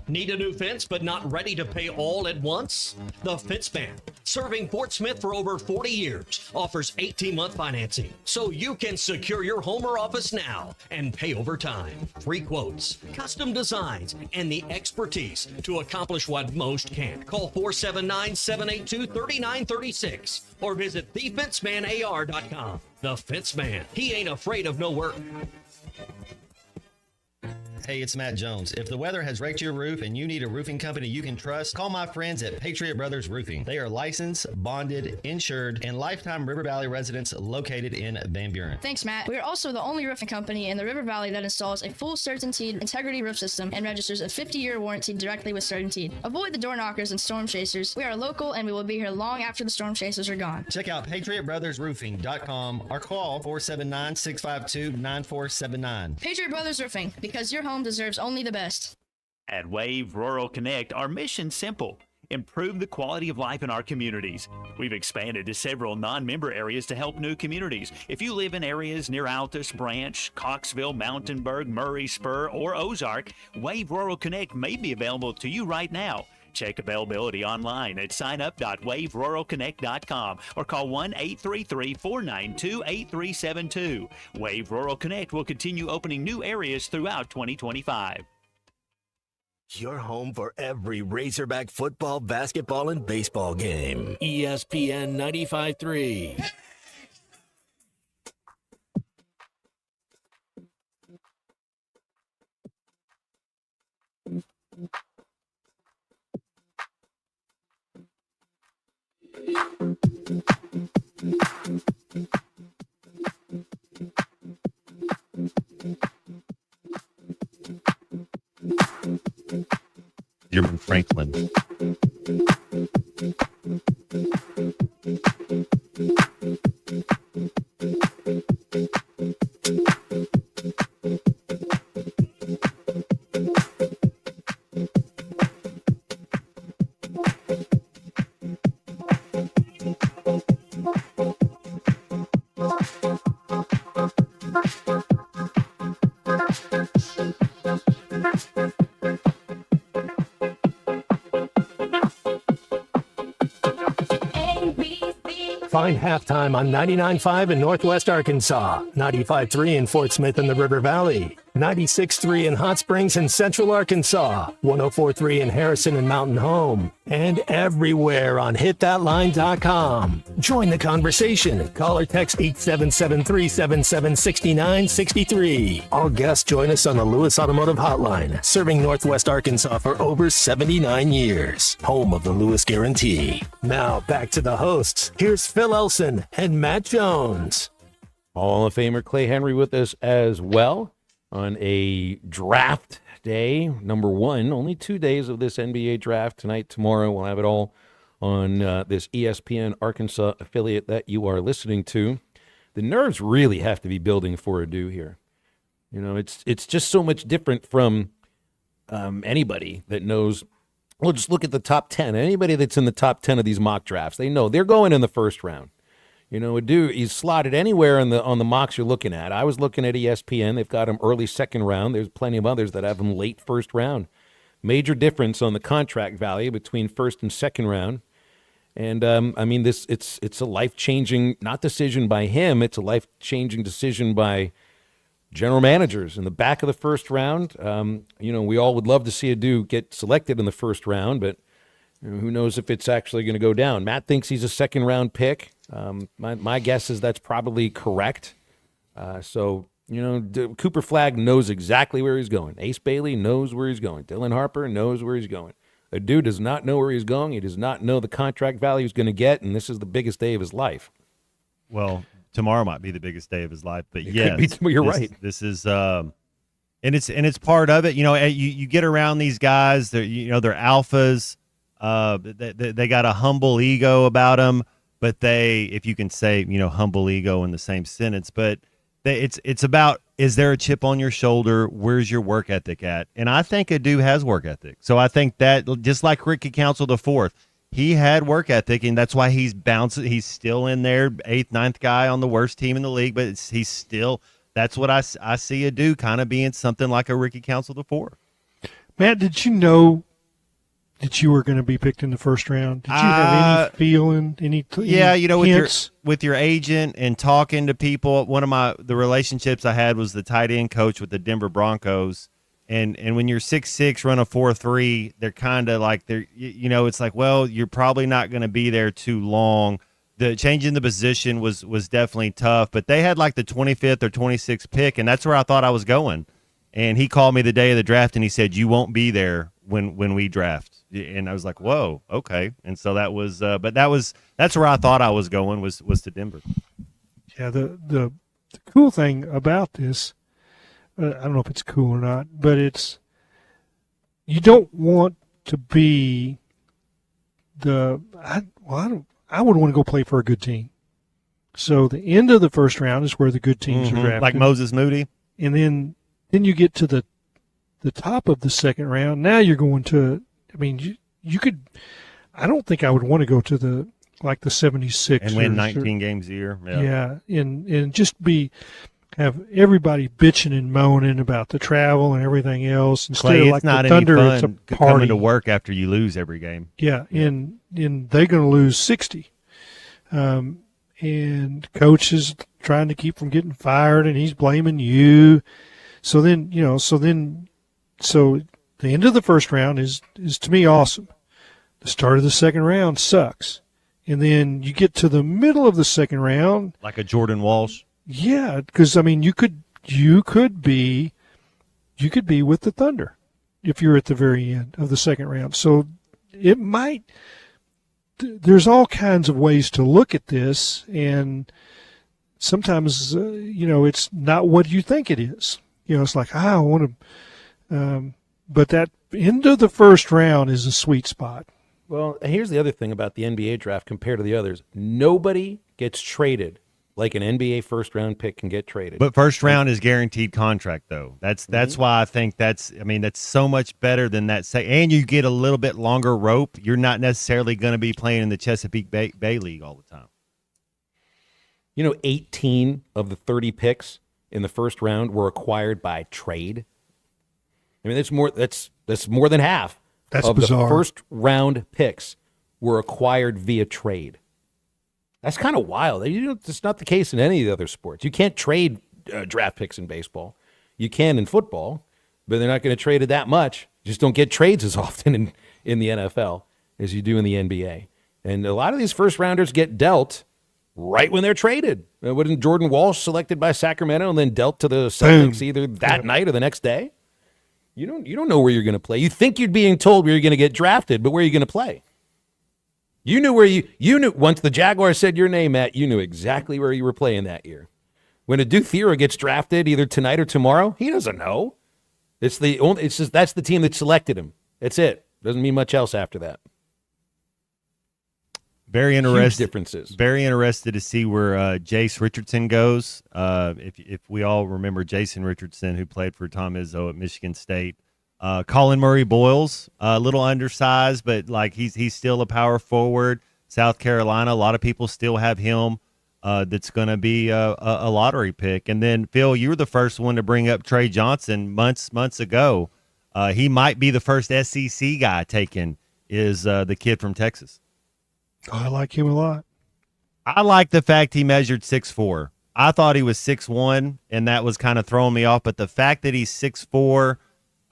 Need a new fence but not ready to pay all at once? The Fence Man, serving Fort Smith for over 40 years, offers 18-month financing so you can secure your home or office now and pay over time. Free quotes, custom designs, and the expertise to accomplish what most can't. Call 479-782-3936 or visit thefencemanar.com. The Fence Man, he ain't afraid of no work. Hey, it's Matt Jones. If the weather has wrecked your roof and you need a roofing company you can trust, call my friends at Patriot Brothers Roofing. They are licensed, bonded, insured, and lifetime River Valley residents located in Van Buren. Thanks, Matt. We are also the only roofing company in the River Valley that installs a full CertainTeed integrity roof system and registers a 50-year warranty directly with CertainTeed. Avoid the door knockers and storm chasers. We are local and we will be here long after the storm chasers are gone. Check out PatriotBrothersRoofing.com or call 479-652-9479. Patriot Brothers Roofing, because your home deserves only the best. At Wave Rural Connect, our mission's simple. improve the quality of life in our communities. We've expanded to several non-member areas to help new communities. If you live in areas near Altus, Branch, Coxville, Mountainburg, Murray, Spur, or Ozark, Wave Rural Connect may be available to you right now. Check availability online at signup.waveruralconnect.com or call 1-833-492-8372. Wave Rural Connect will continue opening new areas throughout 2025. Your home for every Razorback football, basketball, and baseball game. ESPN 95.3. Jermaine Franklin. Find Halftime on 99.5 in Northwest Arkansas, 95.3 in Fort Smith and the River Valley, 96.3 in Hot Springs and Central Arkansas, 104.3 in Harrison and Mountain Home, and everywhere on hitthatline.com. Join the conversation. Call or text 877-377-6963. All guests join us on the Lewis Automotive Hotline, serving Northwest Arkansas for over 79 years. Home of the Lewis Guarantee. Now back to the hosts. Here's Phil Elson and Matt Jones. Hall of Famer Clay Henry with us as well on a draft day, number one. Only 2 days of this NBA draft, tonight, tomorrow. We'll have it all on this ESPN Arkansas affiliate that you are listening to. The nerves really have to be building for Adu here. You know, it's just so much different from anybody that knows. Well, just look at the top 10. Anybody that's in the top 10 of these mock drafts, they know they're going in the first round. You know, Adu, he's slotted anywhere on the mocks you're looking at. I was looking at ESPN. They've got him early second round. There's plenty of others that have him late first round. Major difference on the contract value between first and second round. And, I mean, it's a life-changing, not decision by him, it's a life-changing decision by general managers in the back of the first round. You know, we all would love to see Adu get selected in the first round, but who knows if it's actually going to go down. Matt thinks he's a second-round pick. My guess is that's probably correct. So, you know, Cooper Flagg knows exactly where he's going. Ace Bailey knows where he's going. Dylan Harper knows where he's going. Adu does not know where he's going. He does not know the contract value he's going to get, and this is the biggest day of his life. Well, tomorrow might be the biggest day of his life, but you're right. This is and it's part of it. You know, you get around these guys. They're alphas. They got a humble ego about them, but if you can say, you know, humble ego in the same sentence, but it's about, is there a chip on your shoulder? Where's your work ethic at? And I think Adu has work ethic. So I think that, just like Ricky Council IV, he had work ethic, and that's why he's bouncing. He's still in there, 8th, 9th guy on the worst team in the league, but he's still, that's what I see Adu kind of being something like a Ricky Council IV. Matt, did you know that you were going to be picked in the first round? Did you have any feeling, any you know, hints? with your agent and talking to people, one of the relationships I had was the tight end coach with the Denver Broncos. And when you're 6'6", run a 4.3, they're kind of like, you know, it's like, well, you're probably not going to be there too long. The changing the position was definitely tough, but they had like the 25th or 26th pick, and that's where I thought I was going. And he called me the day of the draft, and he said, "You won't be there when we draft." And I was like, "Whoa, okay." And so that was, but that's where I thought I was going was to Denver. Yeah, the cool thing about this, I don't know if it's cool or not, but it's, you don't want to be I would want to go play for a good team. So the end of the first round is where the good teams are drafted. Like Moses Moody. And then you get to the top of the second round. Now you're going to, I mean, you could, I don't think I would want to go to the 76ers and win 19 games a year. Yeah, and just have everybody bitching and moaning about the travel and everything else instead Clay, of it's like not the Thunder. any It's fun a party. coming to work after you lose every game. Yeah, and they're going to lose 60. And coach is trying to keep from getting fired, and he's blaming you. So the end of the first round is to me awesome. The start of the second round sucks. And then you get to the middle of the second round. Like a Jordan Walsh. Yeah, because, I mean, you could be with the Thunder if you're at the very end of the second round. So it might – there's all kinds of ways to look at this, and sometimes, it's not what you think it is. It's like, I want to but that end of the first round is a sweet spot. Well, here's the other thing about the NBA draft compared to the others. Nobody gets traded like an NBA first-round pick can get traded. But first round is guaranteed contract, though. That's why I think that's so much better than that. And you get a little bit longer rope. You're not necessarily going to be playing in the Chesapeake Bay League all the time. 18 of the 30 picks in the first round were acquired by trade. I mean, that's more than half. That's of bizarre. The first round picks were acquired via trade. That's kind of wild. It's not the case in any of the other sports. You can't trade draft picks in baseball. You can in football, but they're not going to trade it that much. You just don't get trades as often in the NFL as you do in the NBA. And a lot of these first rounders get dealt right when they're traded. Wasn't Jordan Walsh selected by Sacramento and then dealt to the Celtics either that night or the next day? You don't know where you're going to play. You think you're being told where you're going to get drafted, but where are you going to play? You knew where you knew once the Jaguars said your name, Matt, you knew exactly where you were playing that year. When a Duke Theroux gets drafted either tonight or tomorrow, he doesn't know. It's just that's the team that selected him. That's it. Doesn't mean much else after that. Very interesting. Huge differences. Very interested to see where Jace Richardson goes. If we all remember Jason Richardson, who played for Tom Izzo at Michigan State. Colin Murray Boyles, a little undersized, but he's still a power forward. South Carolina, a lot of people still have him. That's going to be a lottery pick. And then Phil, you were the first one to bring up Trey Johnson months ago. He might be the first SEC guy taken. Is the kid from Texas? Oh, I like him a lot. I like the fact he measured 6'4". I thought he was 6'1", and that was kind of throwing me off. But the fact that he's 6'4",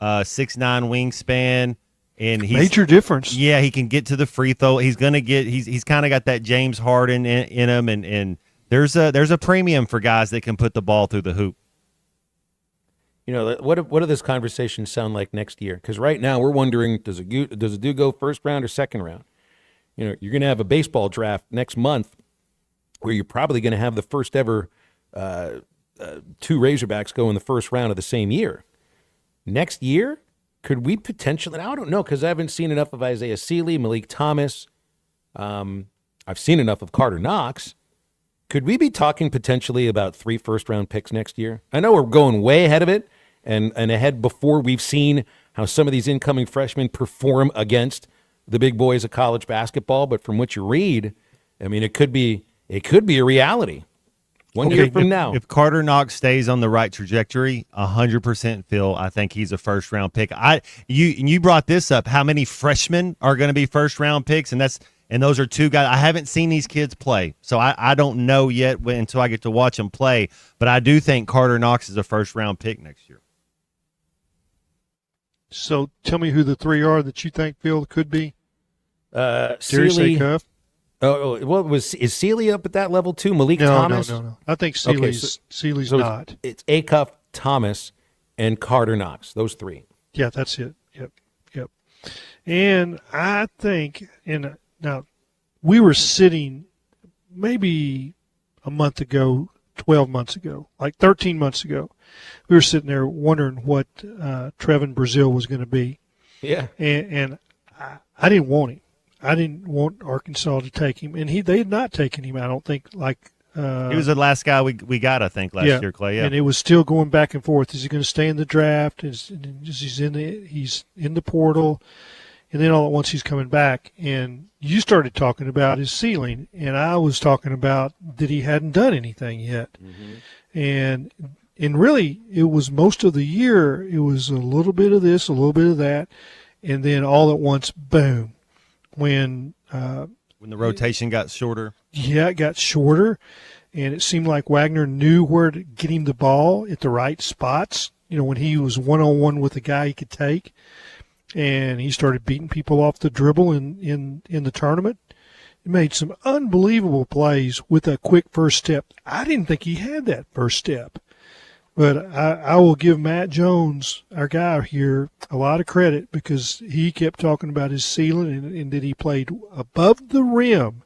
6'9" wingspan, and he's major difference. Yeah, he can get to the free throw. He's gonna get. He's kind of got that James Harden in him, and there's a premium for guys that can put the ball through the hoop. What do this conversation sound like next year? Because right now we're wondering, does it do go first round or second round? You're going to have a baseball draft next month where you're probably going to have the first ever two Razorbacks go in the first round of the same year. Next year, could we potentially – I don't know because I haven't seen enough of Isaiah Seeley, Malik Thomas. I've seen enough of Carter Knox. Could we be talking potentially about 3 first-round picks next year? I know we're going way ahead of it and ahead before we've seen how some of these incoming freshmen perform against the big boys of college basketball, but from what you read, I mean, it could be a reality. One year from now. If Carter Knox stays on the right trajectory, 100%, Phil, I think he's a first-round pick. You brought this up. How many freshmen are going to be first-round picks? And those are 2 guys. I haven't seen these kids play, so I don't know yet until I get to watch them play. But I do think Carter Knox is a first-round pick next year. So tell me who the 3 are that you think, Phil, could be. Seeley. Is Seeley up at that level too? Malik Thomas? No. I think Seeley's not. It's Acuff, Thomas, and Carter Knox. Those 3. Yeah, that's it. Yep. And I think, now we were sitting maybe a month ago, 12 months ago, like 13 months ago. We were sitting there wondering what Trevin Brazile was going to be. Yeah. And I didn't want him. I didn't want Arkansas to take him, and they had not taken him. I don't think he was the last guy we got, I think, last year, Clay. Yeah, and it was still going back and forth. Is he going to stay in the draft? He's in the portal, and then all at once he's coming back. And you started talking about his ceiling, and I was talking about that he hadn't done anything yet. And really, it was most of the year, it was a little bit of this, a little bit of that, and then all at once, boom, when the rotation got shorter. Yeah, it got shorter, and it seemed like Wagner knew where to get him the ball at the right spots, when he was one-on-one with a guy he could take, and he started beating people off the dribble in the tournament. He made some unbelievable plays with a quick first step. I didn't think he had that first step. But I will give Matt Jones, our guy here, a lot of credit because he kept talking about his ceiling and that he played above the rim.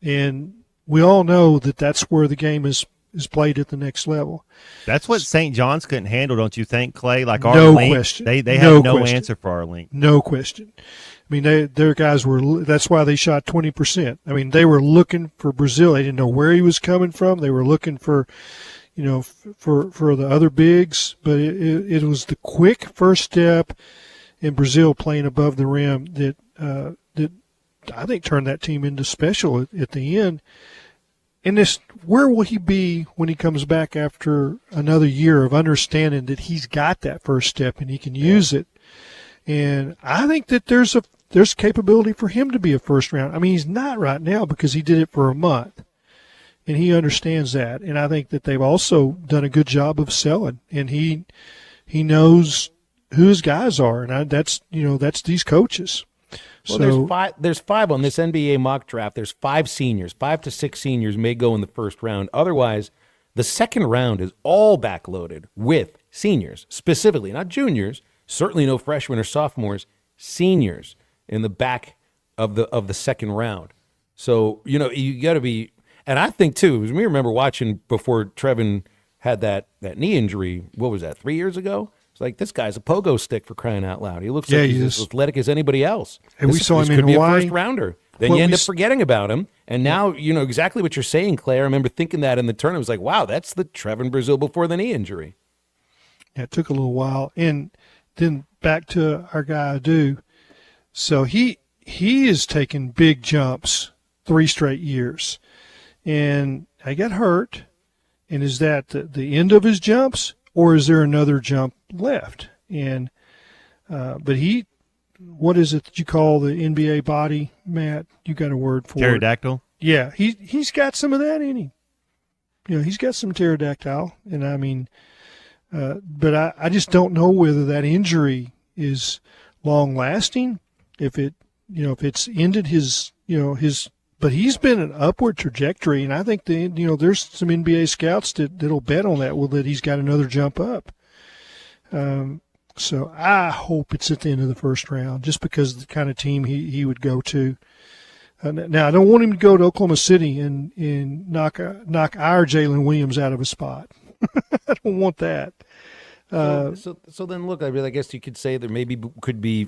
And we all know that that's where the game is played at the next level. That's what St. John's couldn't handle, don't you think, Clay? Like our No link, question. they No had no question. answer for our link. No question. I mean, their guys were. That's why they shot 20%. I mean, they were looking for Brazil. They didn't know where he was coming from. They were looking for, for the other bigs. But it was the quick first step in Brazil playing above the rim that I think turned that team into special at the end. And where will he be when he comes back after another year of understanding that he's got that first step and he can use it? And I think that there's capability for him to be a first round. I mean, he's not right now because he did it for a month, and he understands that. And I think that they've also done a good job of selling, and he knows who his guys are, and that's these coaches. Well, So there's five on this NBA mock draft. There's 5 seniors. 5 to 6 seniors may go in the first round. Otherwise, the second round is all backloaded with seniors, specifically, not juniors, certainly no freshmen or sophomores, seniors in the back of the second round. So, you got to be – and I think, too, we remember watching before Trevin had that knee injury, what was that, 3 years ago? It's like, this guy's a pogo stick for crying out loud. He looks like he's as athletic as anybody else. And we saw him in could be Hawaii. a first-rounder. Then Well, you end we up forgetting about him. And now, exactly what you're saying, Clay. I remember thinking that in the tournament. It was like, wow, that's the Trevin Brazil before the knee injury. Yeah, it took a little while. And then back to our guy Adu. So he is taking big jumps 3 straight years. And I got hurt. And is that the end of his jumps, or is there another jump left? And but what is it that you call the NBA body, Matt? You got a word for Pterodactyl? it? Yeah, he's got some of that in him. He's got some pterodactyl, and I mean, but I just don't know whether that injury is long lasting. If it's ended his. But he's been an upward trajectory, and I think there's some NBA scouts that'll bet on that. Well, that he's got another jump up. So I hope it's at the end of the first round, just because of the kind of team he would go to. Now I don't want him to go to Oklahoma City and knock our Jalen Williams out of a spot. I don't want that. So then, look, I guess you could say there maybe could be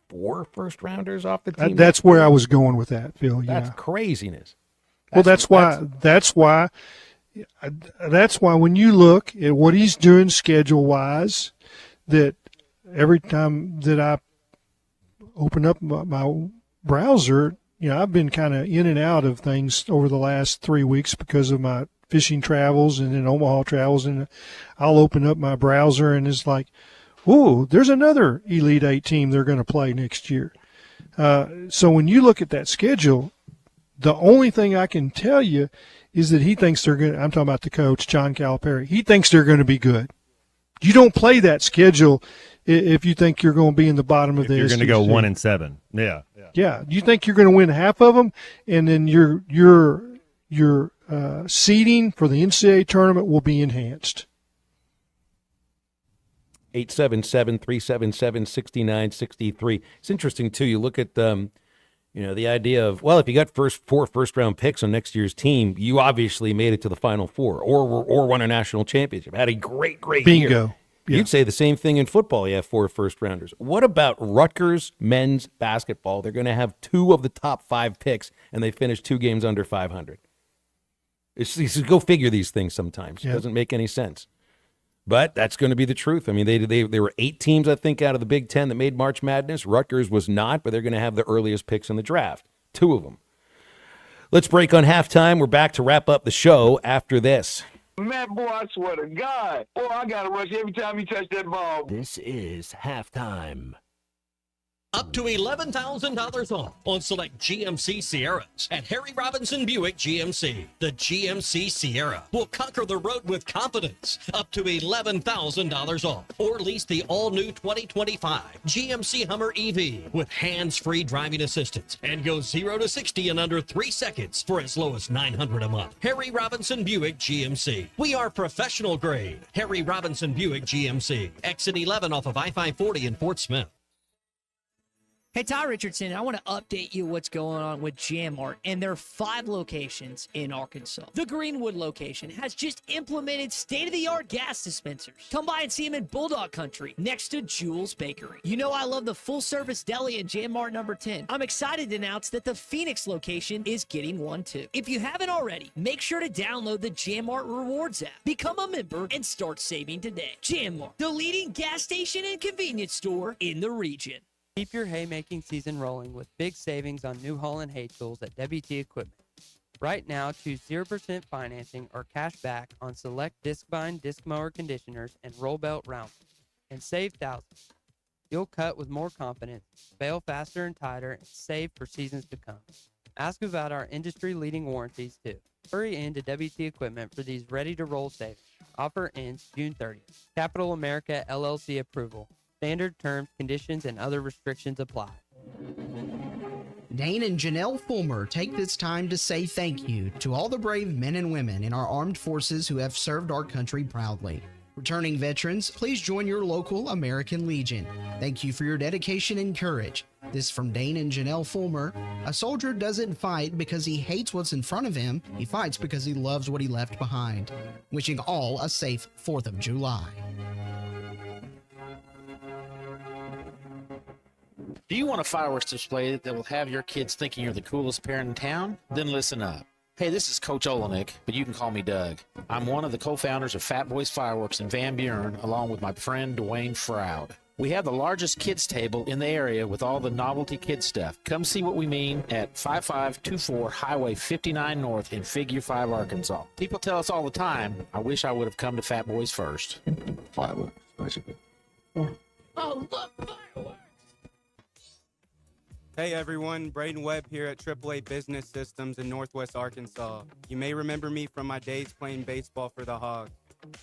4 first-rounders off the team. That's where I was going with that, Phil. Yeah. That's craziness. That's why when you look at what he's doing schedule-wise, that every time that I open up my browser, I've been kind of in and out of things over the last 3 weeks because of my fishing travels and then Omaha travels, and I'll open up my browser and it's like, ooh, there's another Elite 8 team they're going to play next year. So when you look at that schedule, the only thing I can tell you is that he thinks they're going to – I'm talking about the coach, John Calipari. He thinks they're going to be good. You don't play that schedule if you think you're going to be in the bottom of the You're going to SEC. go 1-7. Yeah. Yeah, you think you're going to win half of them, and then your seeding for the NCAA tournament will be enhanced. 877-377-6963. It's interesting, too. You look at, the idea of, well, if you got 4 first-round picks on next year's team, you obviously made it to the Final Four or won a national championship. Had a great Bingo. year. Yeah. You'd say the same thing in football. You have 4 first-rounders. What about Rutgers men's basketball? They're going to have 2 of the top 5 picks, and they finish 2 games under 500. Go figure these things sometimes. Yeah. It doesn't make any sense. But that's going to be the truth. I mean, they were 8 teams, I think, out of the Big Ten that made March Madness. Rutgers was not, but they're going to have the earliest picks in the draft. 2 of them. Let's break on halftime. We're back to wrap up the show after this. Man, boy, I swear to God. Boy, I got to rush every time you touch that ball. This is halftime. Up to $11,000 off on select GMC Sierras at Harry Robinson Buick GMC. The GMC Sierra will conquer the road with confidence. Up to $11,000 off. Or lease the all-new 2025 GMC Hummer EV with hands-free driving assistance and go 0 to 60 in under 3 seconds for as low as $900 a month. Harry Robinson Buick GMC. We are professional grade. Harry Robinson Buick GMC. Exit 11 off of I-540 in Fort Smith. Hey, Ty Richardson, I want to update you what's going on with Jammart, and there are 5 locations in Arkansas. The Greenwood location has just implemented state-of-the-art gas dispensers. Come by and see them in Bulldog Country, next to Jules Bakery. You know I love the full-service deli in Jammart number 10. I'm excited to announce that the Phoenix location is getting one too. If you haven't already, make sure to download the Jammart Rewards app, become a member, and start saving today. Jammart, the leading gas station and convenience store in the region. Keep your haymaking season rolling with big savings on New Holland hay tools at WT Equipment. Right now, choose 0% financing or cash back on select disc bind, disc mower conditioners, and roll belt rounders, and save thousands. You'll cut with more confidence, bale faster and tighter, and save for seasons to come. Ask about our industry-leading warranties, too. Hurry into WT Equipment for these ready-to-roll savings. Offer ends June 30th. Capital America LLC approval. Standard terms, conditions, and other restrictions apply. Dane and Janelle Fulmer take this time to say thank you to all the brave men and women in our armed forces who have served our country proudly. Returning veterans, please join your local American Legion. Thank you for your dedication and courage. This from Dane and Janelle Fulmer. A soldier doesn't fight because he hates what's in front of him. He fights because he loves what he left behind. Wishing all a safe 4th of July. Do you want a fireworks display that will have your kids thinking you're the coolest parent in town? Then listen up. Hey, this is Coach Olenek, but you can call me Doug. I'm one of the co-founders of Fat Boys Fireworks in Van Buren, along with my friend Dwayne Froud. We have the largest kids table in the area with all the novelty kid stuff. Come see what we mean at 5524 Highway 59 North in Figure 5, Arkansas. People tell us all the time, I wish I would have come to Fat Boys first. Fireworks, basically. Oh, look, fireworks! Hey everyone, Braden Webb here at AAA Business Systems in Northwest Arkansas. You may remember me from my days playing baseball for the Hogs.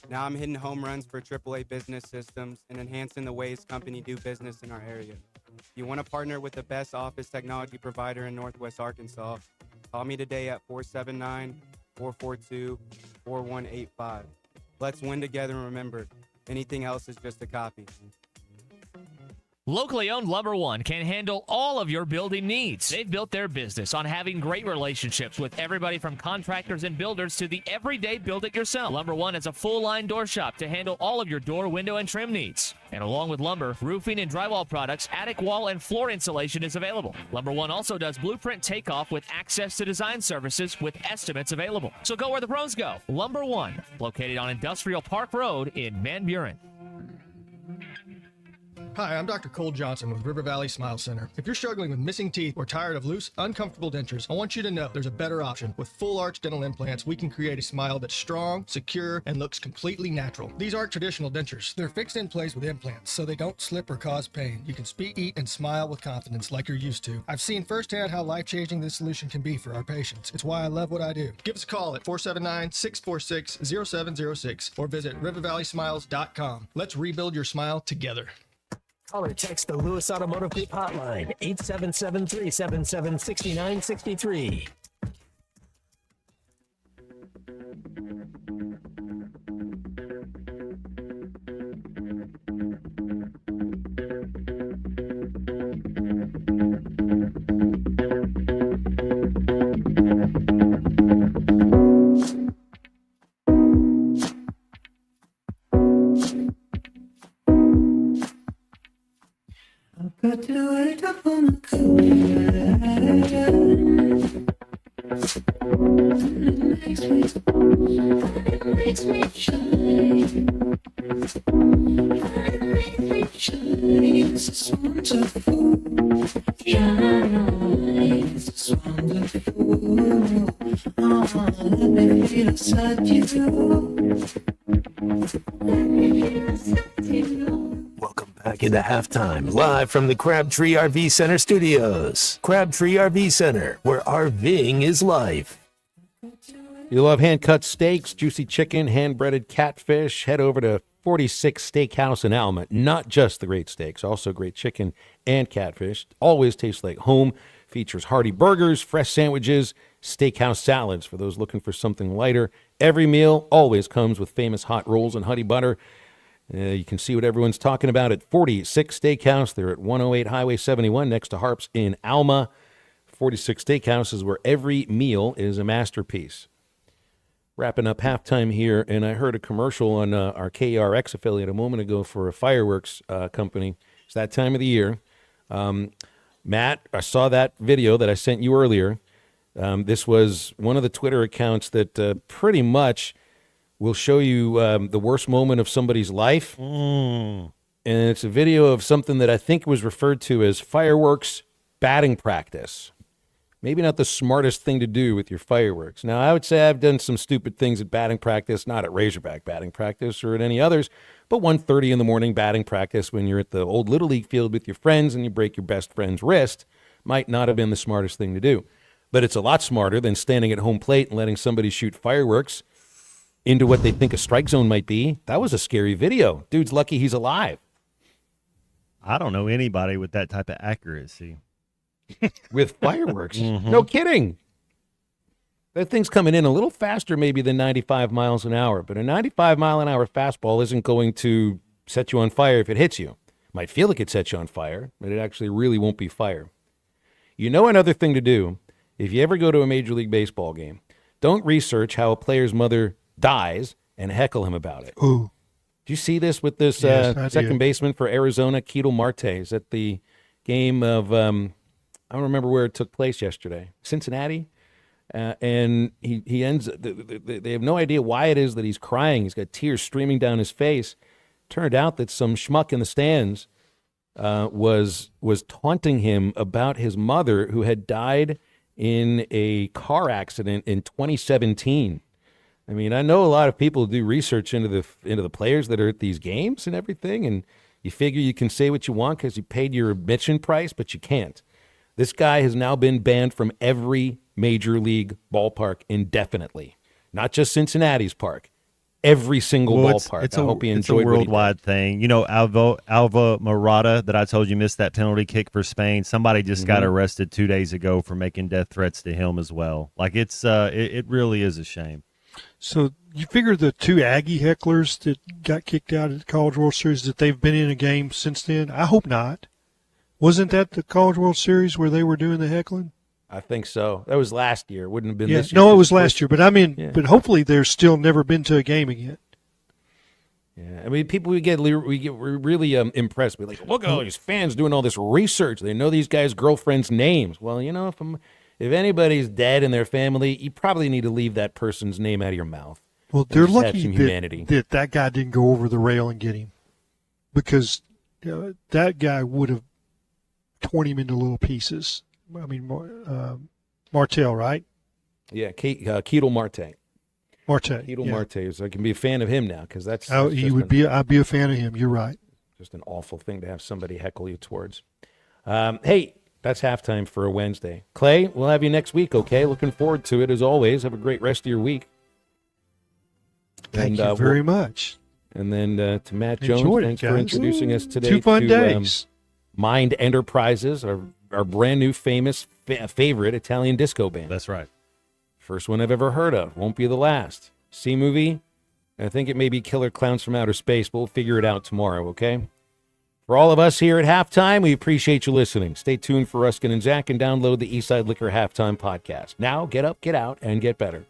Now I'm hitting home runs for AAA Business Systems and enhancing the ways company do business in our area. If you want to partner with the best office technology provider in Northwest Arkansas, call me today at 479-442-4185. Let's win together, and remember, anything else is just a copy. Locally owned Lumber One can handle all of your building needs. They've built their business on having great relationships with everybody from contractors and builders to the everyday build-it-yourself. Lumber One has a full-line door shop to handle all of your door, window, and trim needs. And along with lumber, roofing and drywall products, attic wall and floor insulation is available. Lumber One also does blueprint takeoff with access to design services with estimates available. So go where the pros go. Lumber One, located on Industrial Park Road in Van Buren. Hi, I'm Dr. Cole Johnson with River Valley Smile Center. If you're struggling with missing teeth or tired of loose, uncomfortable dentures, I want you to know there's a better option. With full arch dental implants, we can create a smile that's strong, secure, and looks completely natural. These aren't traditional dentures. They're fixed in place with implants, so they don't slip or cause pain. You can speak, eat, and smile with confidence like you're used to. I've seen firsthand how life-changing this solution can be for our patients. It's why I love what I do. Give us a call at 479-646-0706 or visit rivervalleysmiles.com. Let's rebuild your smile together. Call or text the Lewis Automotive Group hotline, 877-377-6963. Got to wait up on the cool. It makes me shine. It's wonderful. It's wonderful. Oh, let me feel inside you. Let me feel inside you. Welcome back into halftime, live from the Crabtree RV Center studios. Crabtree RV Center, where RVing is life. You love hand-cut steaks, juicy chicken, hand-breaded catfish? Head over to 46 Steakhouse in Alma. Not just the great steaks, also great chicken and catfish. Always tastes like home. Features hearty burgers, fresh sandwiches, steakhouse salads for those looking for something lighter. Every meal always comes with famous hot rolls and honey butter. You can see what everyone's talking about at 46 Steakhouse. They're at 108 Highway 71 next to Harps in Alma. 46 Steakhouse is where every meal is a masterpiece. Wrapping up halftime here, and I heard a commercial on our KRX affiliate a moment ago for a fireworks company. It's that time of the year. Matt, I saw that video that I sent you earlier. This was one of the Twitter accounts that pretty much will show you the worst moment of somebody's life. And it's a video of something that I think was referred to as fireworks batting practice. Maybe not the smartest thing to do with your fireworks. Now, I would say I've done some stupid things at batting practice, not at Razorback batting practice or at any others, but 1:30 in the morning batting practice when you're at the old Little League field with your friends and you break your best friend's wrist might not have been the smartest thing to do. But it's a lot smarter than standing at home plate and letting somebody shoot fireworks into what they think a strike zone might be. That was a scary video. Dude's lucky he's alive. I don't know anybody with that type of accuracy. With fireworks. Mhm. No kidding. That thing's coming in a little faster maybe than 95 miles an hour, but a 95-mile-an-hour fastball isn't going to set you on fire if it hits you. Might feel like it sets you on fire, but it actually really won't be fire. You know another thing to do, if you ever go to a Major League Baseball game, don't research how a player's mother dies and heckle him about it. Ooh. Do you see this with this Yes, I second did. baseman for Arizona, Ketel Marte? Is at the game of, I don't remember where it took place yesterday, Cincinnati? And he ends, they have no idea why it is that he's crying. He's got tears streaming down his face. Turned out that some schmuck in the stands was taunting him about his mother who had died in a car accident in 2017. I mean, I know a lot of people do research into the players that are at these games and everything, and you figure you can say what you want because you paid your admission price, but you can't. This guy has now been banned from every major league ballpark indefinitely, not just Cincinnati's park. Every single ballpark. I hope he it's a enjoyed what he did. worldwide thing. You know, Alva Morata that I told you missed that penalty kick for Spain. Somebody just got Mhm. arrested 2 days ago for making death threats to him as well. Like it really is a shame. So you figure the two Aggie hecklers that got kicked out of the College World Series, that they've been in a game since then? I hope not. Wasn't that the College World Series where they were doing the heckling? I think so. That was last year. Wouldn't have been Yeah, this year. no, it was First- last year. But I mean, Yeah. but hopefully they're still never been to a game again. Yeah, I mean, people we're really impressed. We're like, look at all these fans doing all this research. They know these guys' girlfriends' names. Well, you know, if anybody's dead in their family, you probably need to leave that person's name out of your mouth. Well, and they're just have lucky some humanity. that guy didn't go over the rail and get him, because that guy would have torn him into little pieces. I mean, Martell, right? Yeah, Ketel Marte. Marte. Ketel yeah. Marte. So I can be a fan of him now because that's Oh, that's he just would an- be. I'd be a fan of him. You're right. just an awful thing to have somebody heckle you towards. Hey, that's halftime for a Wednesday. Clay, we'll have you next week, okay? Looking forward to it as always. Have a great rest of your week. Thank you very much. And then to Matt Jones, Enjoyed it, thanks for guys. introducing us today 2 fun to days. Mind Enterprises, our brand new famous favorite Italian disco band. That's right. First one I've ever heard of. Won't be the last. C movie. I think it may be Killer Clowns from Outer Space, but we'll figure it out tomorrow, okay? For all of us here at halftime, we appreciate you listening. Stay tuned for Ruskin and Zach and download the Eastside Liquor Halftime Podcast. Now, get up, get out, and get better.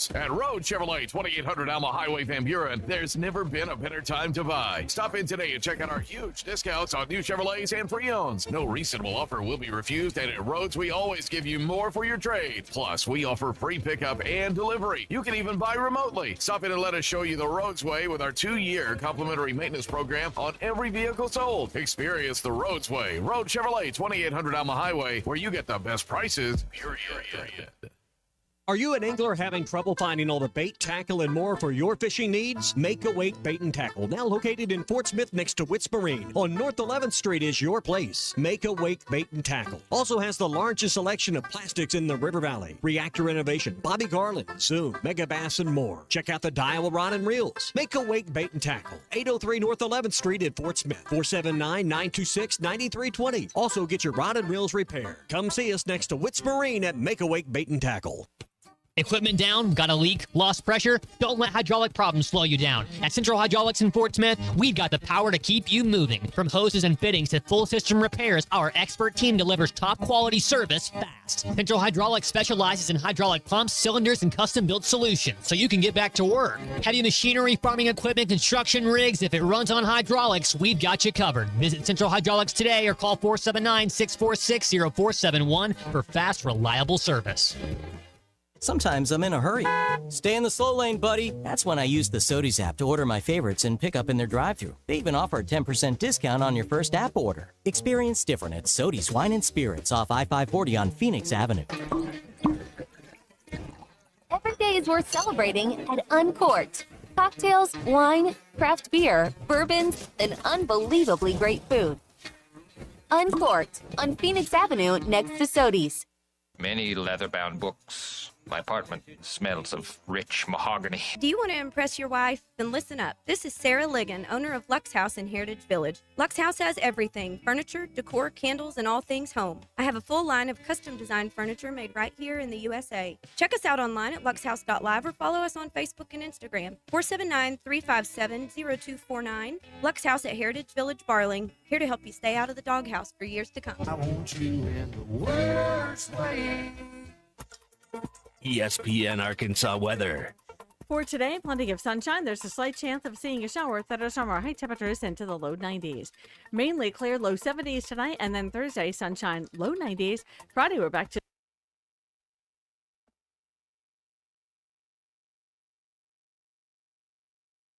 discounts. At Road Chevrolet, 2800 Alma Highway, Van Buren, there's never been a better time to buy. Stop in today and check out our huge discounts on new Chevrolets and pre-owns. No reasonable offer will be refused, and at Rhodes, we always give you more for your trade. Plus, we offer free pickup and delivery. You can even buy remotely. Stop in and let us show you the Rhodes way with our 2-year complimentary maintenance program on every vehicle sold. Experience the Rhodes way. Road Chevrolet, 2800 Alma Highway, where you get the best prices, period. Are you an angler having trouble finding all the bait, tackle, and more for your fishing needs? Make Awake Bait and Tackle, now located in Fort Smith next to Witts Marine on North 11th Street, is your place. Make Awake Bait and Tackle also has the largest selection of plastics in the River Valley. Reactor Innovation, Bobby Garland, Zoom, Mega Bass, and more. Check out the Daiwa Rod and Reels. Make Awake Bait and Tackle, 803 North 11th Street in Fort Smith, 479-926-9320. Also get your rod and reels repaired. Come see us next to Witts Marine at Make Awake Bait and Tackle. Equipment down? Got a leak? Lost pressure? Don't let hydraulic problems slow you down. At Central Hydraulics in Fort Smith, we've got the power to keep you moving. From hoses and fittings to full system repairs, our expert team delivers top quality service fast. Central Hydraulics specializes in hydraulic pumps, cylinders, and custom-built solutions, so you can get back to work. Heavy machinery, farming equipment, construction rigs, if it runs on hydraulics, we've got you covered. Visit Central Hydraulics today or call 479-646-0471 for fast, reliable service. Sometimes I'm in a hurry. Stay in the slow lane, buddy. That's when I use the Sodies app to order my favorites and pick up in their drive-thru. They even offer a 10% discount on your first app order. Experience different at Sodies Wine and Spirits off I-540 on Phoenix Avenue. Every day is worth celebrating at Uncorked. Cocktails, wine, craft beer, bourbons, and unbelievably great food. Uncorked on Phoenix Avenue next to Sodies. Many leather-bound books. My apartment smells of rich mahogany. Do you want to impress your wife? Then listen up. This is Sarah Ligon, owner of Lux House in Heritage Village. Lux House has everything: furniture, decor, candles, and all things home. I have a full line of custom designed furniture made right here in the USA. Check us out online at luxhouse.live or follow us on Facebook and Instagram. 479-357-0249. Lux House at Heritage Village, Barling. Here to help you stay out of the doghouse for years to come. I want you in the worst way. ESPN Arkansas weather. For today, plenty of sunshine. There's a slight chance of seeing a shower. Thunderstorm or high temperatures into the low 90s. Mainly clear, low 70s tonight, and then Thursday, sunshine, low 90s. Friday, we're back to